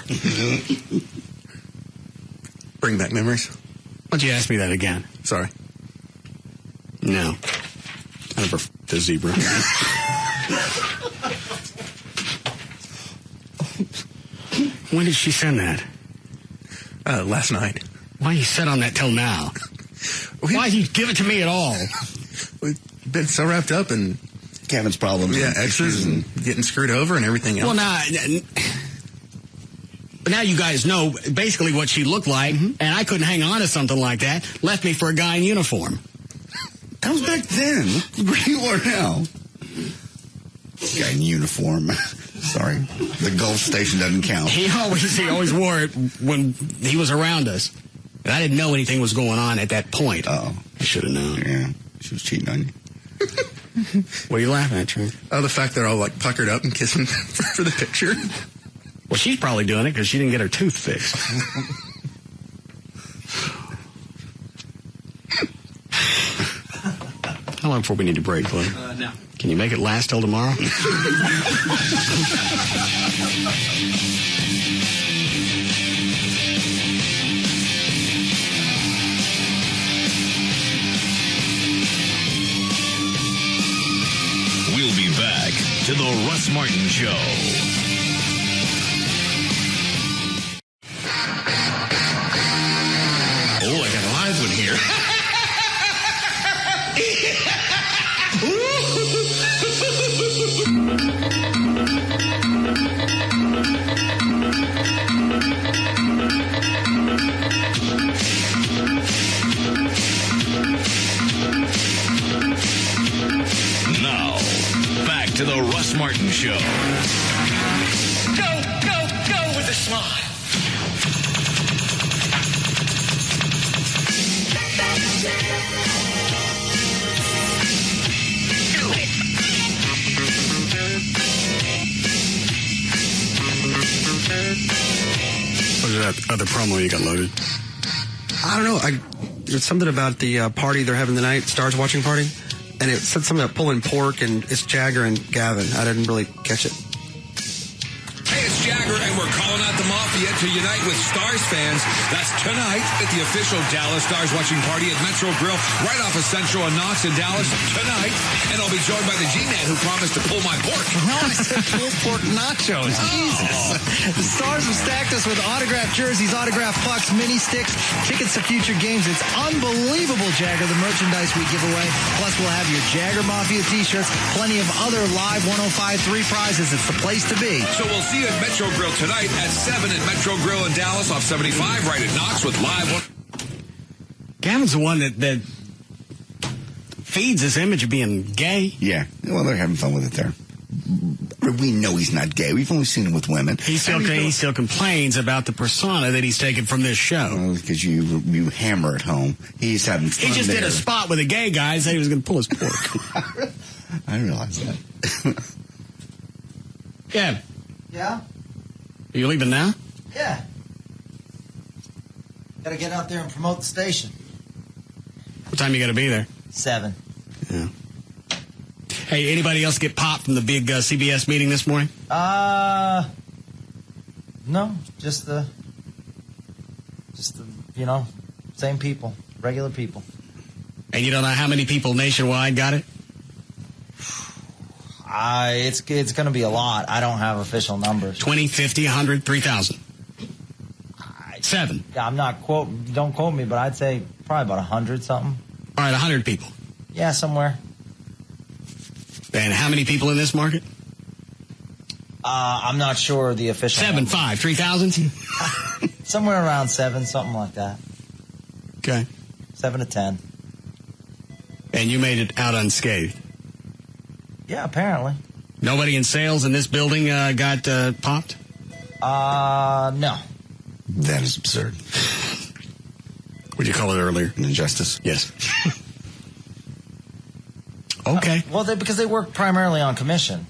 Bring back memories. Why'd you ask me that again? Sorry. No. I never f***ed a zebra. When did she send that? Last night. Why you sit on that till now? Why did you give it to me at all? We've been so wrapped up in Kevin's problems. Yeah, extras and getting screwed over and everything else. Well, now you guys know basically what she looked like, and I couldn't hang on to something like that. Left me for a guy in uniform. That was back then. Where you are now. Guy in uniform. Sorry. The Gulf station doesn't count. He always wore it when he was around us. And I didn't know anything was going on at that point. Oh. I should have known. Yeah. She was cheating on you. What are you laughing at, Trent? Oh, the fact they're all like puckered up and kissing for the picture. Well, she's probably doing it because she didn't get her tooth fixed. How long before we need to break, Glenn? No. Can you make it last till tomorrow? We'll be back to the Russ Martin Show. Oh, I got a live one here. Now, back to the Russ Martin Show. Go, go, go with a smile. What is that other promo you got loaded? I don't know. There's something about the party they're having tonight, Stars watching party, and it said something about pulling pork, and it's Jagger and Gavin. I didn't really catch it. Hey, it's Jagger, and we're calling out the Mafia to unite with Stars fans. That's tonight at the official Dallas Stars watching party at Metro Grill, right off of Central and Knox in Dallas tonight. And I'll be joined by the G-Man who promised to pull my pork. No, I said pulled pork nachos. Jesus. The Stars have stacked us with autographed jerseys, autographed pucks, mini sticks, tickets to future games. It's unbelievable, Jagger, the merchandise we give away. Plus, we'll have your Jagger Mafia t-shirts, plenty of other live 105.3 prizes. It's the place to be. So we'll see you at Metro Grill tonight at 7 at Metro Grill in Dallas off 75 right at Knox with live one. Gavin's the one that feeds this image of being gay. Yeah. Well, they're having fun with it there. We know he's not gay. We've only seen him with women. He still complains about the persona that he's taken from this show. Well, because you hammer at home. He's having fun. He just there. did a spot with a gay guy and said he was going to pull his pork. I realize that. Yeah. Yeah? Are you leaving now? Yeah. Gotta get out there and promote the station. What time you got to be there? 7. Yeah. Hey, anybody else get popped from the big CBS meeting this morning? No, just the same people, regular people. And you don't know how many people nationwide got it? It's going to be a lot. I don't have official numbers. 20, 50, 100, 3,000. 7. Yeah, don't quote me, but I'd say probably about 100 something. All right, 100 people. Yeah, somewhere. And how many people in this market? I'm not sure the official 7, number. 5, 3,000? Somewhere around 7, something like that. Okay. 7 to 10. And you made it out unscathed? Yeah, apparently. Nobody in sales in this building got popped? No. That is absurd. What'd you call it earlier? An injustice? Yes. Okay. Well, because they work primarily on commission.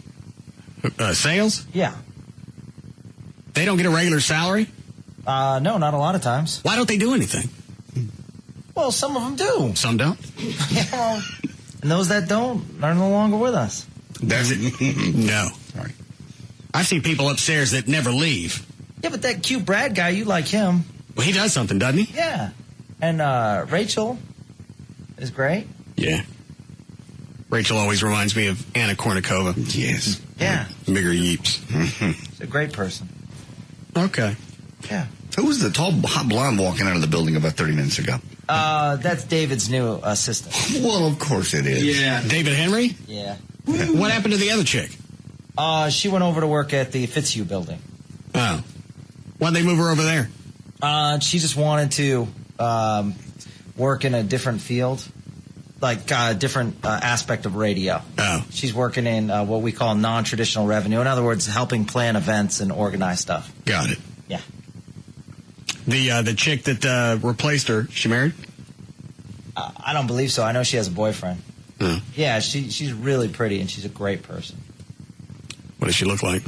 Sales? Yeah. They don't get a regular salary? No, not a lot of times. Why don't they do anything? Well, some of them do. Some don't? Yeah, and those that don't are no longer with us. That's it. No. Sorry. I've seen people upstairs that never leave. Yeah, but that cute Brad guy, you like him. Well, he does something, doesn't he? Yeah. And Rachel is great. Yeah. Rachel always reminds me of Anna Kournikova. Yes. Yeah. Bigger yeeps. She's a great person. Okay. Yeah. Who was the tall, hot blonde walking out of the building about 30 minutes ago? That's David's new assistant. Well, of course it is. Yeah. David Henry? Yeah. What happened to the other chick? She went over to work at the Fitzhugh building. Oh. Why'd they move her over there? She just wanted to work in a different field, like a different aspect of radio. Oh. She's working in what we call non-traditional revenue. In other words, helping plan events and organize stuff. Got it. Yeah. The chick that replaced her, she married? I don't believe so. I know she has a boyfriend. Oh. Yeah, she's really pretty, and she's a great person. What does she look like?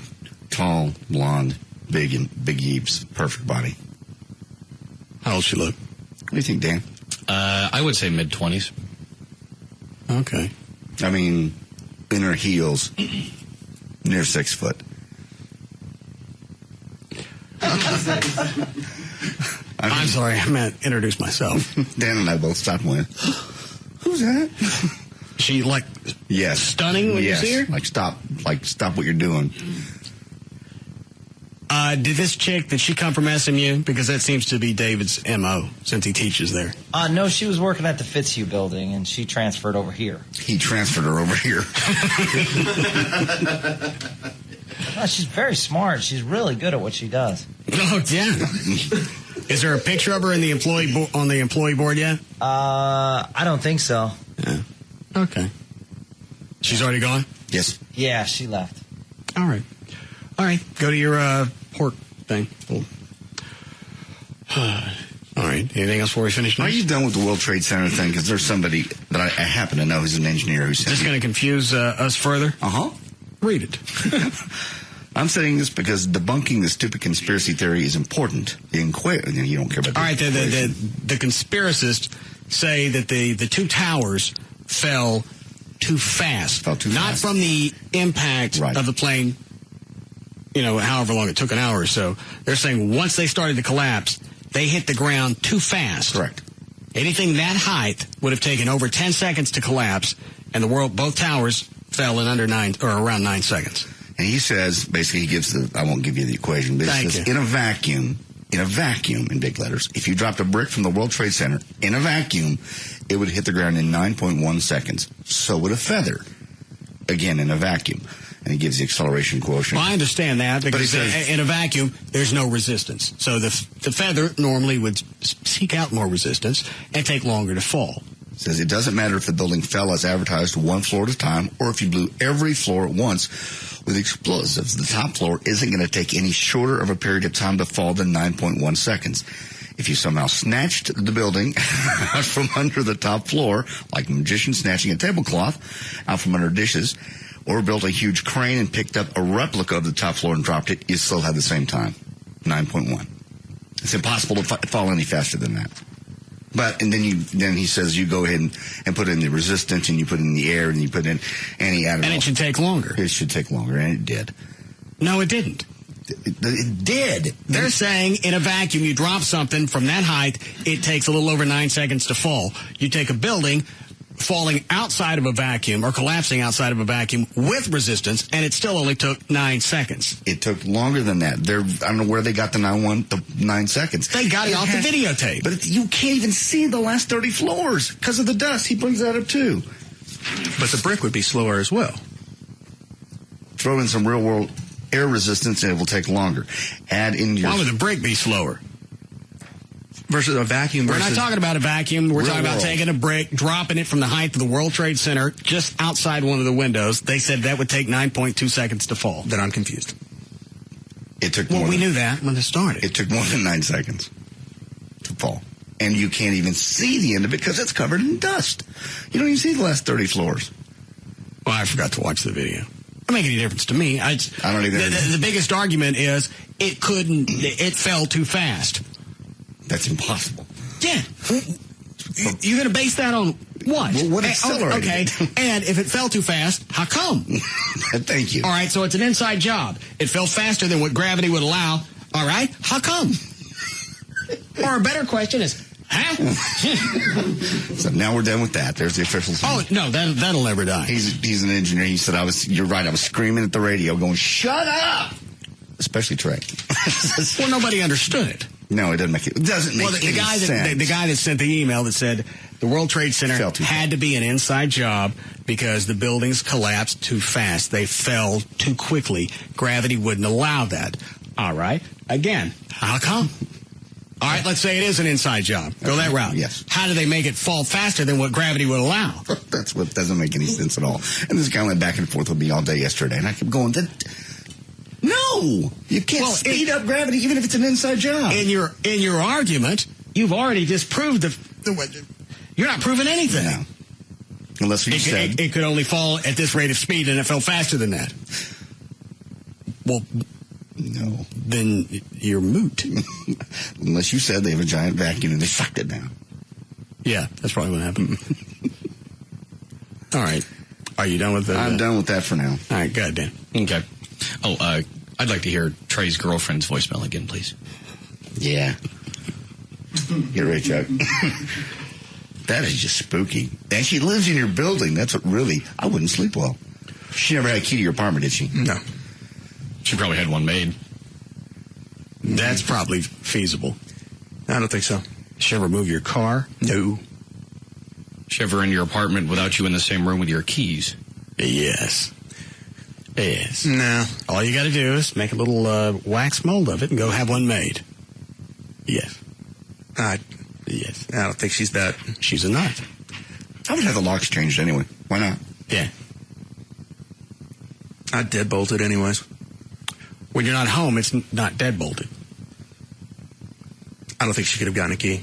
Tall, blonde, big yeeps, perfect body. How old she look? What do you think, Dan? I would say mid-20s. Okay. I mean, in her heels, near 6 foot. I'm sorry, I meant introduce myself. Dan and I both stopped and went, who's that? She, yes, stunning when you see her? Stop what you're doing. Did this chick, did she come from SMU? Because that seems to be David's M.O. since he teaches there. No, she was working at the Fitzhugh building, and she transferred over here. He transferred her over here. No, she's very smart. She's really good at what she does. Oh, yeah. Is there a picture of her in the on the employee board yet? I don't think so. Yeah. Okay. She's already gone? Yes. Yeah, she left. All right. Go to your pork thing. Cool. All right. Anything else before we finish? Are you done with the World Trade Center thing? Because there's somebody that I happen to know who's an engineer who said... Is this going to confuse us further? Uh-huh. Read it. I'm saying this because debunking the stupid conspiracy theory is important. You don't care about All right, the conspiracists say that the two towers fell too fast. Not from the impact of the plane, however long it took, an hour or so. They're saying once they started to collapse, they hit the ground too fast. Correct. Anything that height would have taken over 10 seconds to collapse, and both towers fell in around 9 seconds. And he says, basically, he gives I won't give you the equation, but he says, in a vacuum, in big letters, if you dropped a brick from the World Trade Center in a vacuum, it would hit the ground in 9.1 seconds. So would a feather, again, in a vacuum. And he gives the acceleration quotient. Well, I understand that, because in a vacuum, there's no resistance. So the feather normally would seek out more resistance and take longer to fall. It says it doesn't matter if the building fell as advertised one floor at a time or if you blew every floor at once with explosives. The top floor isn't going to take any shorter of a period of time to fall than 9.1 seconds. If you somehow snatched the building out from under the top floor, like a magician snatching a tablecloth out from under dishes, or built a huge crane and picked up a replica of the top floor and dropped it, you still have the same time, 9.1. It's impossible to fall any faster than that. But, and then he says you go ahead and put in the resistance, and you put in the air, and you put in any additive. And it should take longer. It should take longer, and it did. No, it didn't. It did. They're saying in a vacuum, you drop something from that height, it takes a little over 9 seconds to fall. You take a building falling outside of a vacuum or collapsing outside of a vacuum with resistance, and it still only took 9 seconds. It took longer than that. I don't know where they got the 9 seconds. They got it off the videotape. But you can't even see the last 30 floors because of the dust. He brings that up too. But the brick would be slower as well. Throw in some real world air resistance and it will take longer. Add in your... Why would the brick be slower? Versus a vacuum. We're not talking about a vacuum. We're talking about world. taking a brick, dropping it from the height of the World Trade Center just outside one of the windows. They said that would take 9.2 seconds to fall. Then I'm confused. It took Well, we knew that when it started. It took more than 9 seconds to fall. And you can't even see the end of it because it's covered in dust. You don't even see the last 30 floors. Well, I forgot to watch the video. It doesn't make any difference to me. I don't either. The biggest argument is it fell too fast. That's impossible. Yeah. You're going to base that on what? Well, what accelerated Okay. it? And if it fell too fast, how come? Thank you. All right, so it's an inside job. It fell faster than what gravity would allow. All right, how come? Or a better question is, huh? So now we're done with that. There's the official. Oh, no, that'll never die. He's an engineer. He said, you're right. I was screaming at the radio going, shut up! Especially Trey. Well, nobody understood it. No, it doesn't make it. It doesn't make any sense. The guy that sent the email that said the World Trade Center had to be an inside job because the buildings collapsed too fast. They fell too quickly. Gravity wouldn't allow that. All right. Again, how come? All right, let's say it is an inside job. Go that route. Yes. How do they make it fall faster than what gravity would allow? That's what doesn't make any sense at all. And this guy went back and forth with me all day yesterday, and I kept going, no, you can't speed up gravity even if it's an inside job. In your argument, you've already disproved you're not proving anything. No. Unless you said it could only fall at this rate of speed, and it fell faster than that. Well, no. Then you're moot. Unless you said they have a giant vacuum and they sucked it down. Yeah, that's probably what happened. All right. Are you done with that? I'm done with that for now. All right, good, Dan. Okay. Oh, I'd like to hear Trey's girlfriend's voicemail again, please. Yeah. Get ready, Chuck. That is just spooky. And she lives in your building. That's what really, I wouldn't sleep well. She never had a key to your apartment, did she? No. She probably had one made. That's probably feasible. I don't think so. She ever move your car? No. She ever in your apartment without you in the same room with your keys? Yes. Yes. No. All you got to do is make a little wax mold of it and go have one made. Yes. Yes. I don't think she's that. She's a nut. I would have the locks changed anyway. Why not? Yeah. I deadbolt it anyways. When you're not home, it's not deadbolted. I don't think she could have gotten a key.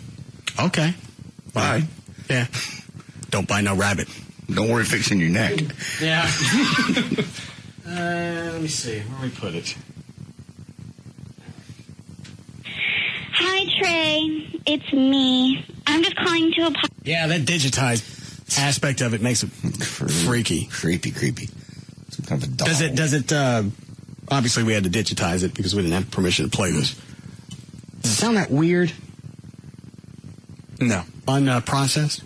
Okay. Bye. Yeah. Don't buy no rabbit. Don't worry fixing your neck. Yeah. Let me see. Where we put it? Hi, Trey. It's me. I'm just calling to apologize. Yeah, that digitized aspect of it makes it freaky. Creepy. Some kind of a doll. Does it, obviously we had to digitize it because we didn't have permission to play this. Does it sound that weird? No. Unprocessed?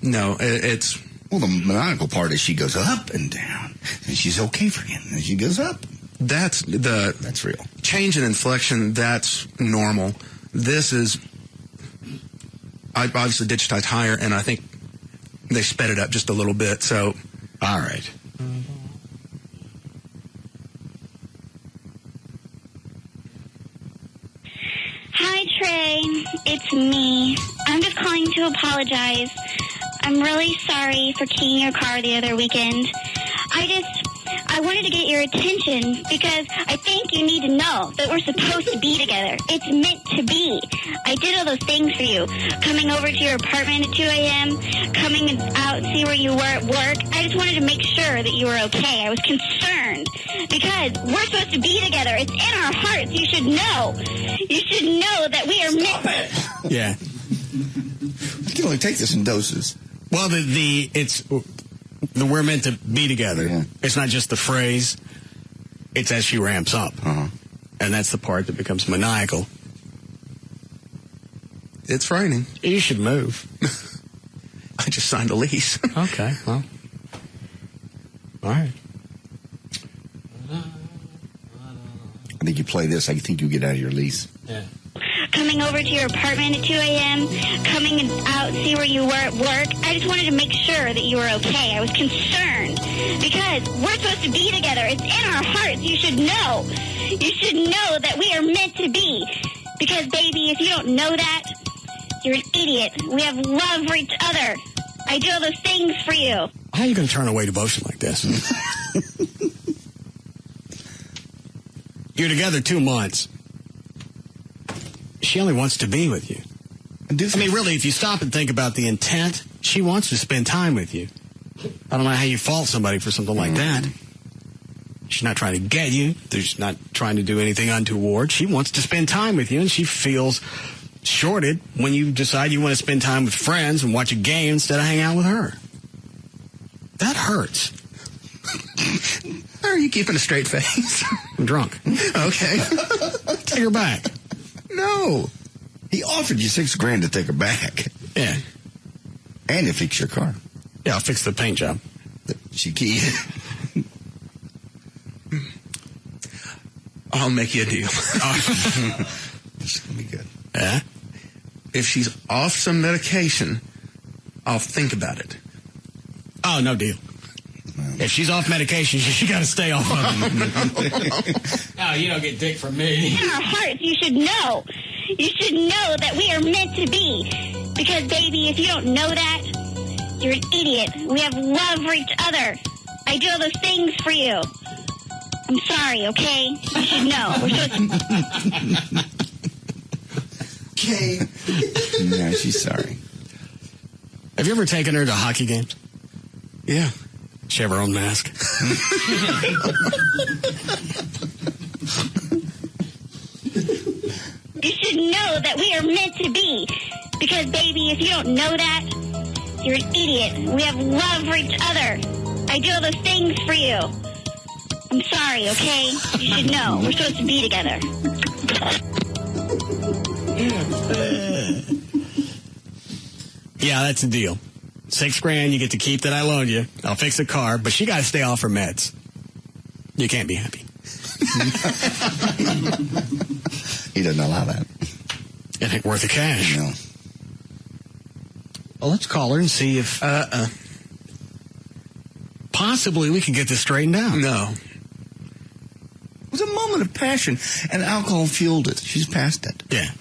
No, it's... Well, the maniacal part is she goes up and down, and she's okay for him, and she goes up. That's real. Change in inflection, that's normal. This is... I obviously digitized higher, and I think they sped it up just a little bit, so... All right. Hi, Trey. It's me. I'm just calling to apologize. I'm really sorry for keying your car the other weekend. I wanted to get your attention because I think you need to know that we're supposed to be together. It's meant to be. I did all those things for you. Coming over to your apartment at 2 a.m., coming out to see where you were at work. I just wanted to make sure that you were okay. I was concerned because we're supposed to be together. It's in our hearts. You should know. You should know that we are meant. Yeah. I can only take this in doses. Well, we're meant to be together. Yeah. It's not just the phrase. It's as she ramps up. And that's the part that becomes maniacal. It's frightening. You should move. I just signed a lease. Okay, well. All right. I think you play this. I think you get out of your lease. Yeah. Coming over to your apartment at 2 a.m., coming out, see where you were at work. I just wanted to make sure that you were okay. I was concerned because we're supposed to be together. It's in our hearts. You should know. You should know that we are meant to be. Because, baby, if you don't know that, you're an idiot. We have love for each other. I do all those things for you. How are you going to turn away devotion like this? You're together 2 months. She only wants to be with you. I mean, really, if you stop and think about the intent, she wants to spend time with you. I don't know how you fault somebody for something like that. She's not trying to get you. She's not trying to do anything untoward. She wants to spend time with you, and she feels shorted when you decide you want to spend time with friends and watch a game instead of hang out with her. That hurts. Are you keeping a straight face? I'm drunk. Okay. Take her back. No. He offered you $6,000 to take her back. Yeah. And to fix your car. Yeah, I'll fix the paint job. She keyed. I'll make you a deal. It's going to be good. Yeah? If she's off some medication, I'll think about it. Oh, no deal. If she's off medication, she got to stay off of it. No, you don't get dick from me. In our hearts, you should know. You should know that we are meant to be. Because, baby, if you don't know that, you're an idiot. We have love for each other. I do all those things for you. I'm sorry, okay? You should know. We're supposed to... Okay. No, she's sorry. Have you ever taken her to hockey games? Yeah. She have her own mask. You should know that we are meant to be. Because, baby, if you don't know that, you're an idiot. We have love for each other. I do all those things for you. I'm sorry, okay? You should know. We're supposed to be together. Yeah, that's the deal. $6,000, you get to keep that I loaned you. I'll fix the car, but she got to stay off her meds. You can't be happy. He doesn't allow that. It ain't worth the cash. No. Well, let's call her and see if possibly we can get this straightened out. No. It was a moment of passion, and alcohol fueled it. She's past it. Yeah.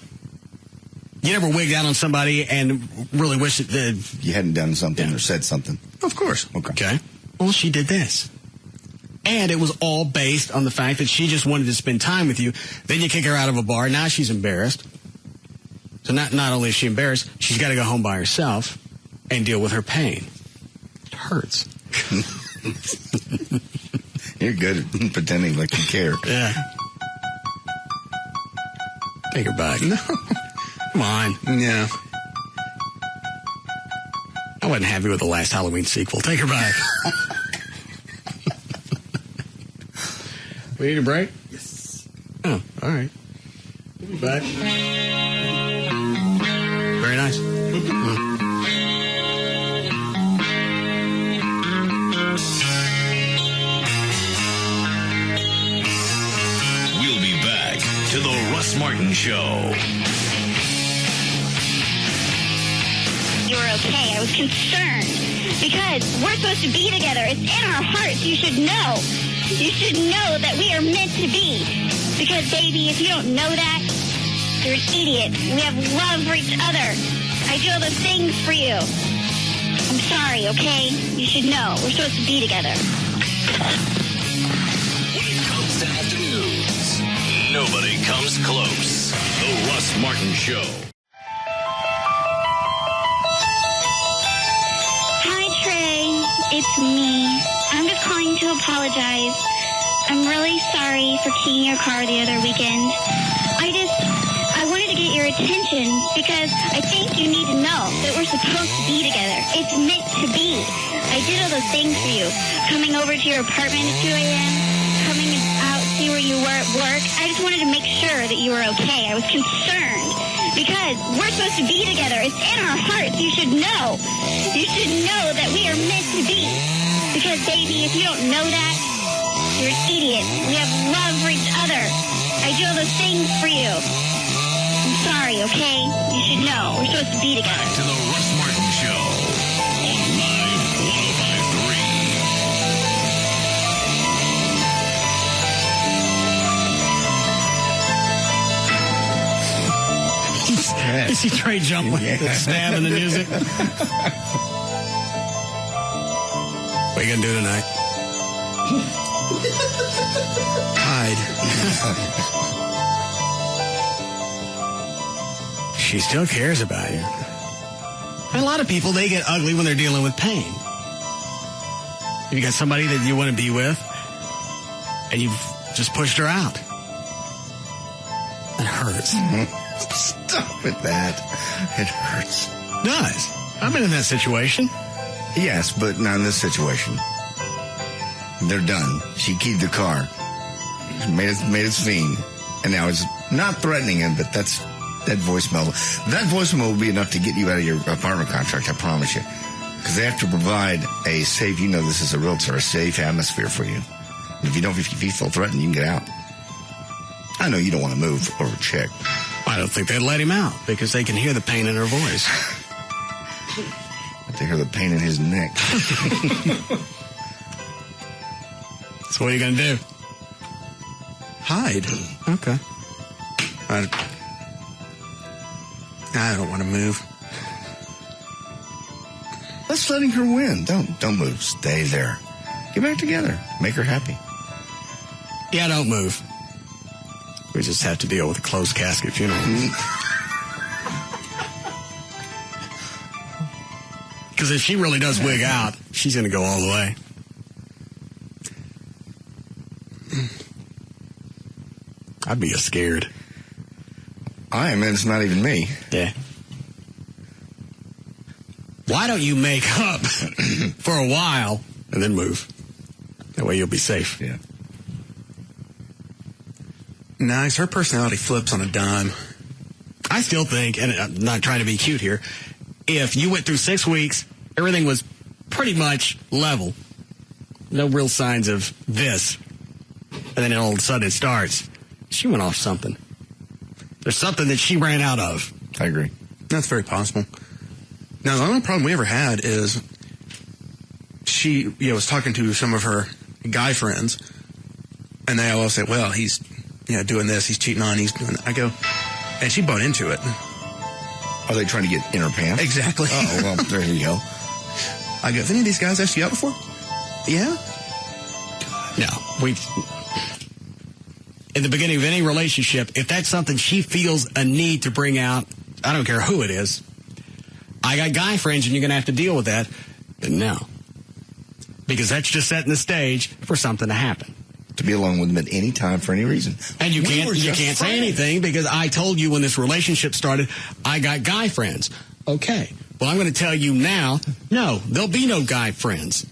You never wigged out on somebody and really wish that you hadn't done something or said something. Of course. Okay. Well, she did this. And it was all based on the fact that she just wanted to spend time with you. Then you kick her out of a bar. Now she's embarrassed. So not only is she embarrassed, she's got to go home by herself and deal with her pain. It hurts. You're good at pretending like you care. Yeah. Take her back. No. Come on. Yeah. I wasn't happy with the last Halloween sequel. Take her back. We need a break? Yes. Oh, all right. We'll be back. Very nice. We'll be back to the Russ Martin Show. You were okay. I was concerned. Because we're supposed to be together. It's in our hearts. You should know. You should know that we are meant to be. Because, baby, if you don't know that, you're an idiot. We have love for each other. I do all those things for you. I'm sorry, okay? You should know. We're supposed to be together. When it comes to afternoons, nobody comes close. The Russ Martin Show. Hi, Trey. It's me. I'm just calling to apologize. I'm really sorry for keying your car the other weekend. I wanted to get your attention because I think you need to know that we're supposed to be together. It's meant to be. I did all those things for you. Coming over to your apartment at 2 a.m., coming out, where you were at work. I just wanted to make sure that you were okay. I was concerned because we're supposed to be together. It's in our hearts. You should know. You should know that we are meant to be. Because, baby, if you don't know that, you're an idiot. We have love for each other. I do all those things for you. I'm sorry, okay? You should know. We're supposed to be together. Back to the Russ Martin Show on Live 105.3. Is he Trey jumping with the stab in the music? What are you going to do tonight? Hide. She still cares about you. A lot of people, they get ugly when they're dealing with pain. If you got somebody that you want to be with, and you've just pushed her out. It hurts. Stop with that. It hurts. Does. I've been in that situation. Yes, but not in this situation. They're done. She keyed the car. Made it scene. And now it's not threatening him, but that voicemail. That voicemail will be enough to get you out of your apartment contract, I promise you. Because they have to provide a safe, you know this is a realtor, a safe atmosphere for you. If you feel threatened, you can get out. I know you don't want to move or check. I don't think they'd let him out because they can hear the pain in her voice. They hear the pain in his neck. So what are you going to do? Hide. Okay. I don't want to move. Let's letting her win. Don't move. Stay there. Get back together. Make her happy. Yeah, don't move. We just have to deal with a closed casket funeral. Because if she really does wig out, she's going to go all the way. I'd be scared. I am, and it's not even me. Yeah. Why don't you make up for a while and then move? That way you'll be safe. Yeah. Nice. Her personality flips on a dime. I still think, and I'm not trying to be cute here, if you went through 6 weeks, everything was pretty much level, no real signs of this, and then all of a sudden it starts, she went off something. There's something that she ran out of. I agree. That's very possible. Now, the only problem we ever had is she was talking to some of her guy friends, and they all said, well, he's doing this, he's cheating on, he's doing that. I go, and she bought into it. Are they trying to get in her pants? Exactly. Oh, well, there you go. I go, have any of these guys asked you out before? Yeah? No. In the beginning of any relationship, if that's something she feels a need to bring out, I don't care who it is, I got guy friends and you're going to have to deal with that, then no. Because that's just setting the stage for something to happen. To be alone with them at any time for any reason. And you can't say anything because I told you when this relationship started, I got guy friends. Okay. Well, I'm going to tell you now, no, there'll be no guy friends.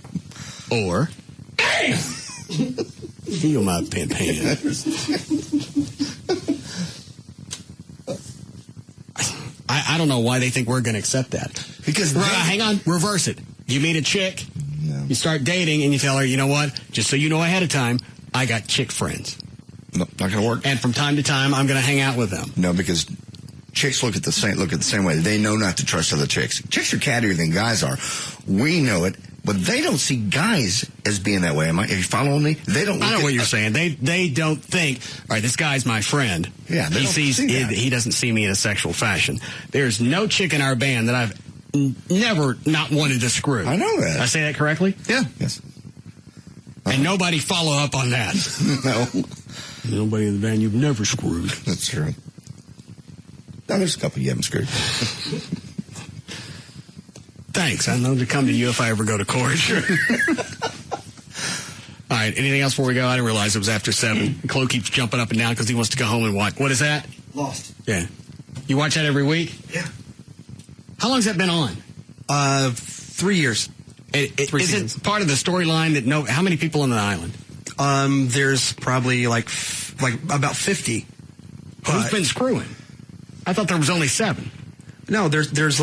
Or, feel my pen. I don't know why they think we're going to accept that. Because hang on, reverse it. You meet a chick, you start dating, and you tell her, you know what? Just so you know ahead of time, I got chick friends. No, not going to work. And from time to time, I'm going to hang out with them. No, because chicks look at the same way. They know not to trust other chicks. Chicks are cattier than guys are. We know it, but they don't see guys as being that way. Are you following me? They don't. I know what you're saying. They don't think, all right, this guy's my friend. Yeah, he doesn't see me in a sexual fashion. There's no chick in our band that I've never not wanted to screw. I know that. Did I say that correctly? Yeah. Yes. And nobody follow up on that. No. Nobody in the band you've never screwed. That's true. Now, there's a couple you haven't screwed. Thanks. I know to come to you if I ever go to court. All right. Anything else before we go? I didn't realize it was after 7. Chloe keeps jumping up and down because he wants to go home and watch. What is that? Lost. Yeah. You watch that every week? Yeah. How long's that been on? 3 years. 3 Is seasons. it part of the storyline that how many people on the island? There's probably like about 50. Who's been screwing? I thought there was only 7. No, there's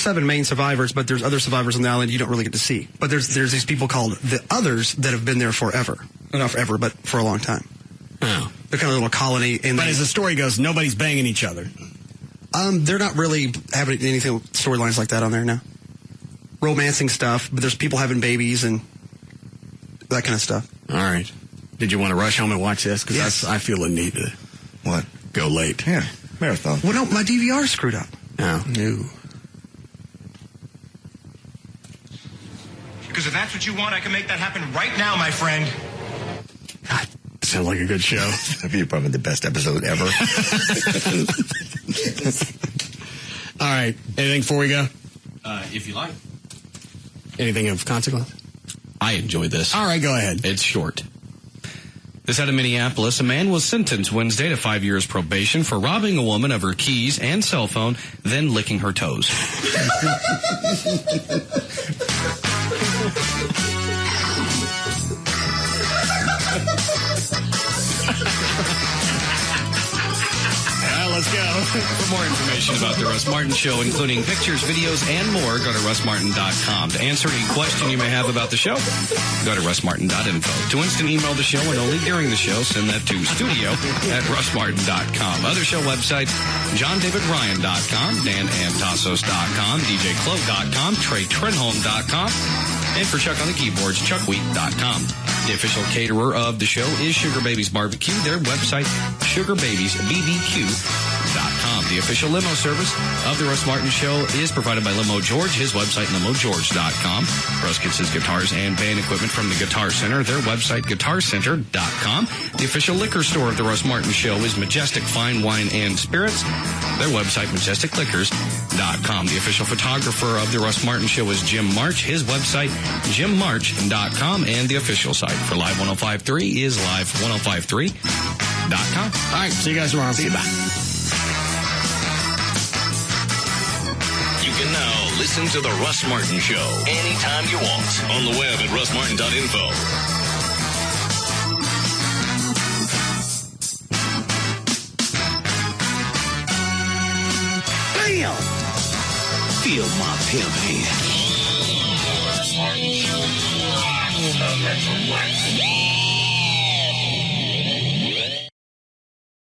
7 main survivors, but there's other survivors on the island you don't really get to see. But there's these people called the others that have been there forever. Not forever, but for a long time. Oh. They're kind of a little colony. But as the story goes, nobody's banging each other. They're not really having anything storylines like that on there now. Romancing stuff, but there's people having babies and that kind of stuff. All right. Did you want to rush home and watch this? Because Yes. I feel the need to go late. Yeah, marathon. Well, no, my DVR screwed up. No. Because if that's what you want, I can make that happen right now, my friend. God, sounds like a good show. That'd be probably the best episode ever. All right. Anything before we go? If you like. Anything of consequence? I enjoy this. All right, go ahead. It's short. This out of Minneapolis. A man was sentenced Wednesday to 5 years probation for robbing a woman of her keys and cell phone, then licking her toes. Let's go. For more information about the Russ Martin Show, including pictures, videos, and more, go to russmartin.com. To answer any question you may have about the show, go to russmartin.info. To instant email the show and only during the show, send that to studio@russmartin.com. Other show websites, johndavidryan.com, danantasos.com, djclove.com, treytrenholm.com, and for Chuck on the keyboards, chuckwheat.com. The official caterer of the show is Sugar Babies Barbecue. Their website, sugarbabiesbbq.com. The official limo service of the Russ Martin Show is provided by Limo George. His website, limogeorge.com. Russ gets his guitars and band equipment from the Guitar Center. Their website, guitarcenter.com. The official liquor store of the Russ Martin Show is Majestic Fine Wine and Spirits. Their website, majesticliquors.com. The official photographer of the Russ Martin Show is Jim March. His website, jimmarch.com. And the official site for Live 105.3 is live1053.com. All right, see you guys tomorrow. See you. Bye. You can now listen to The Russ Martin Show anytime you want on the web at russmartin.info. Bam! Feel my pimp hand.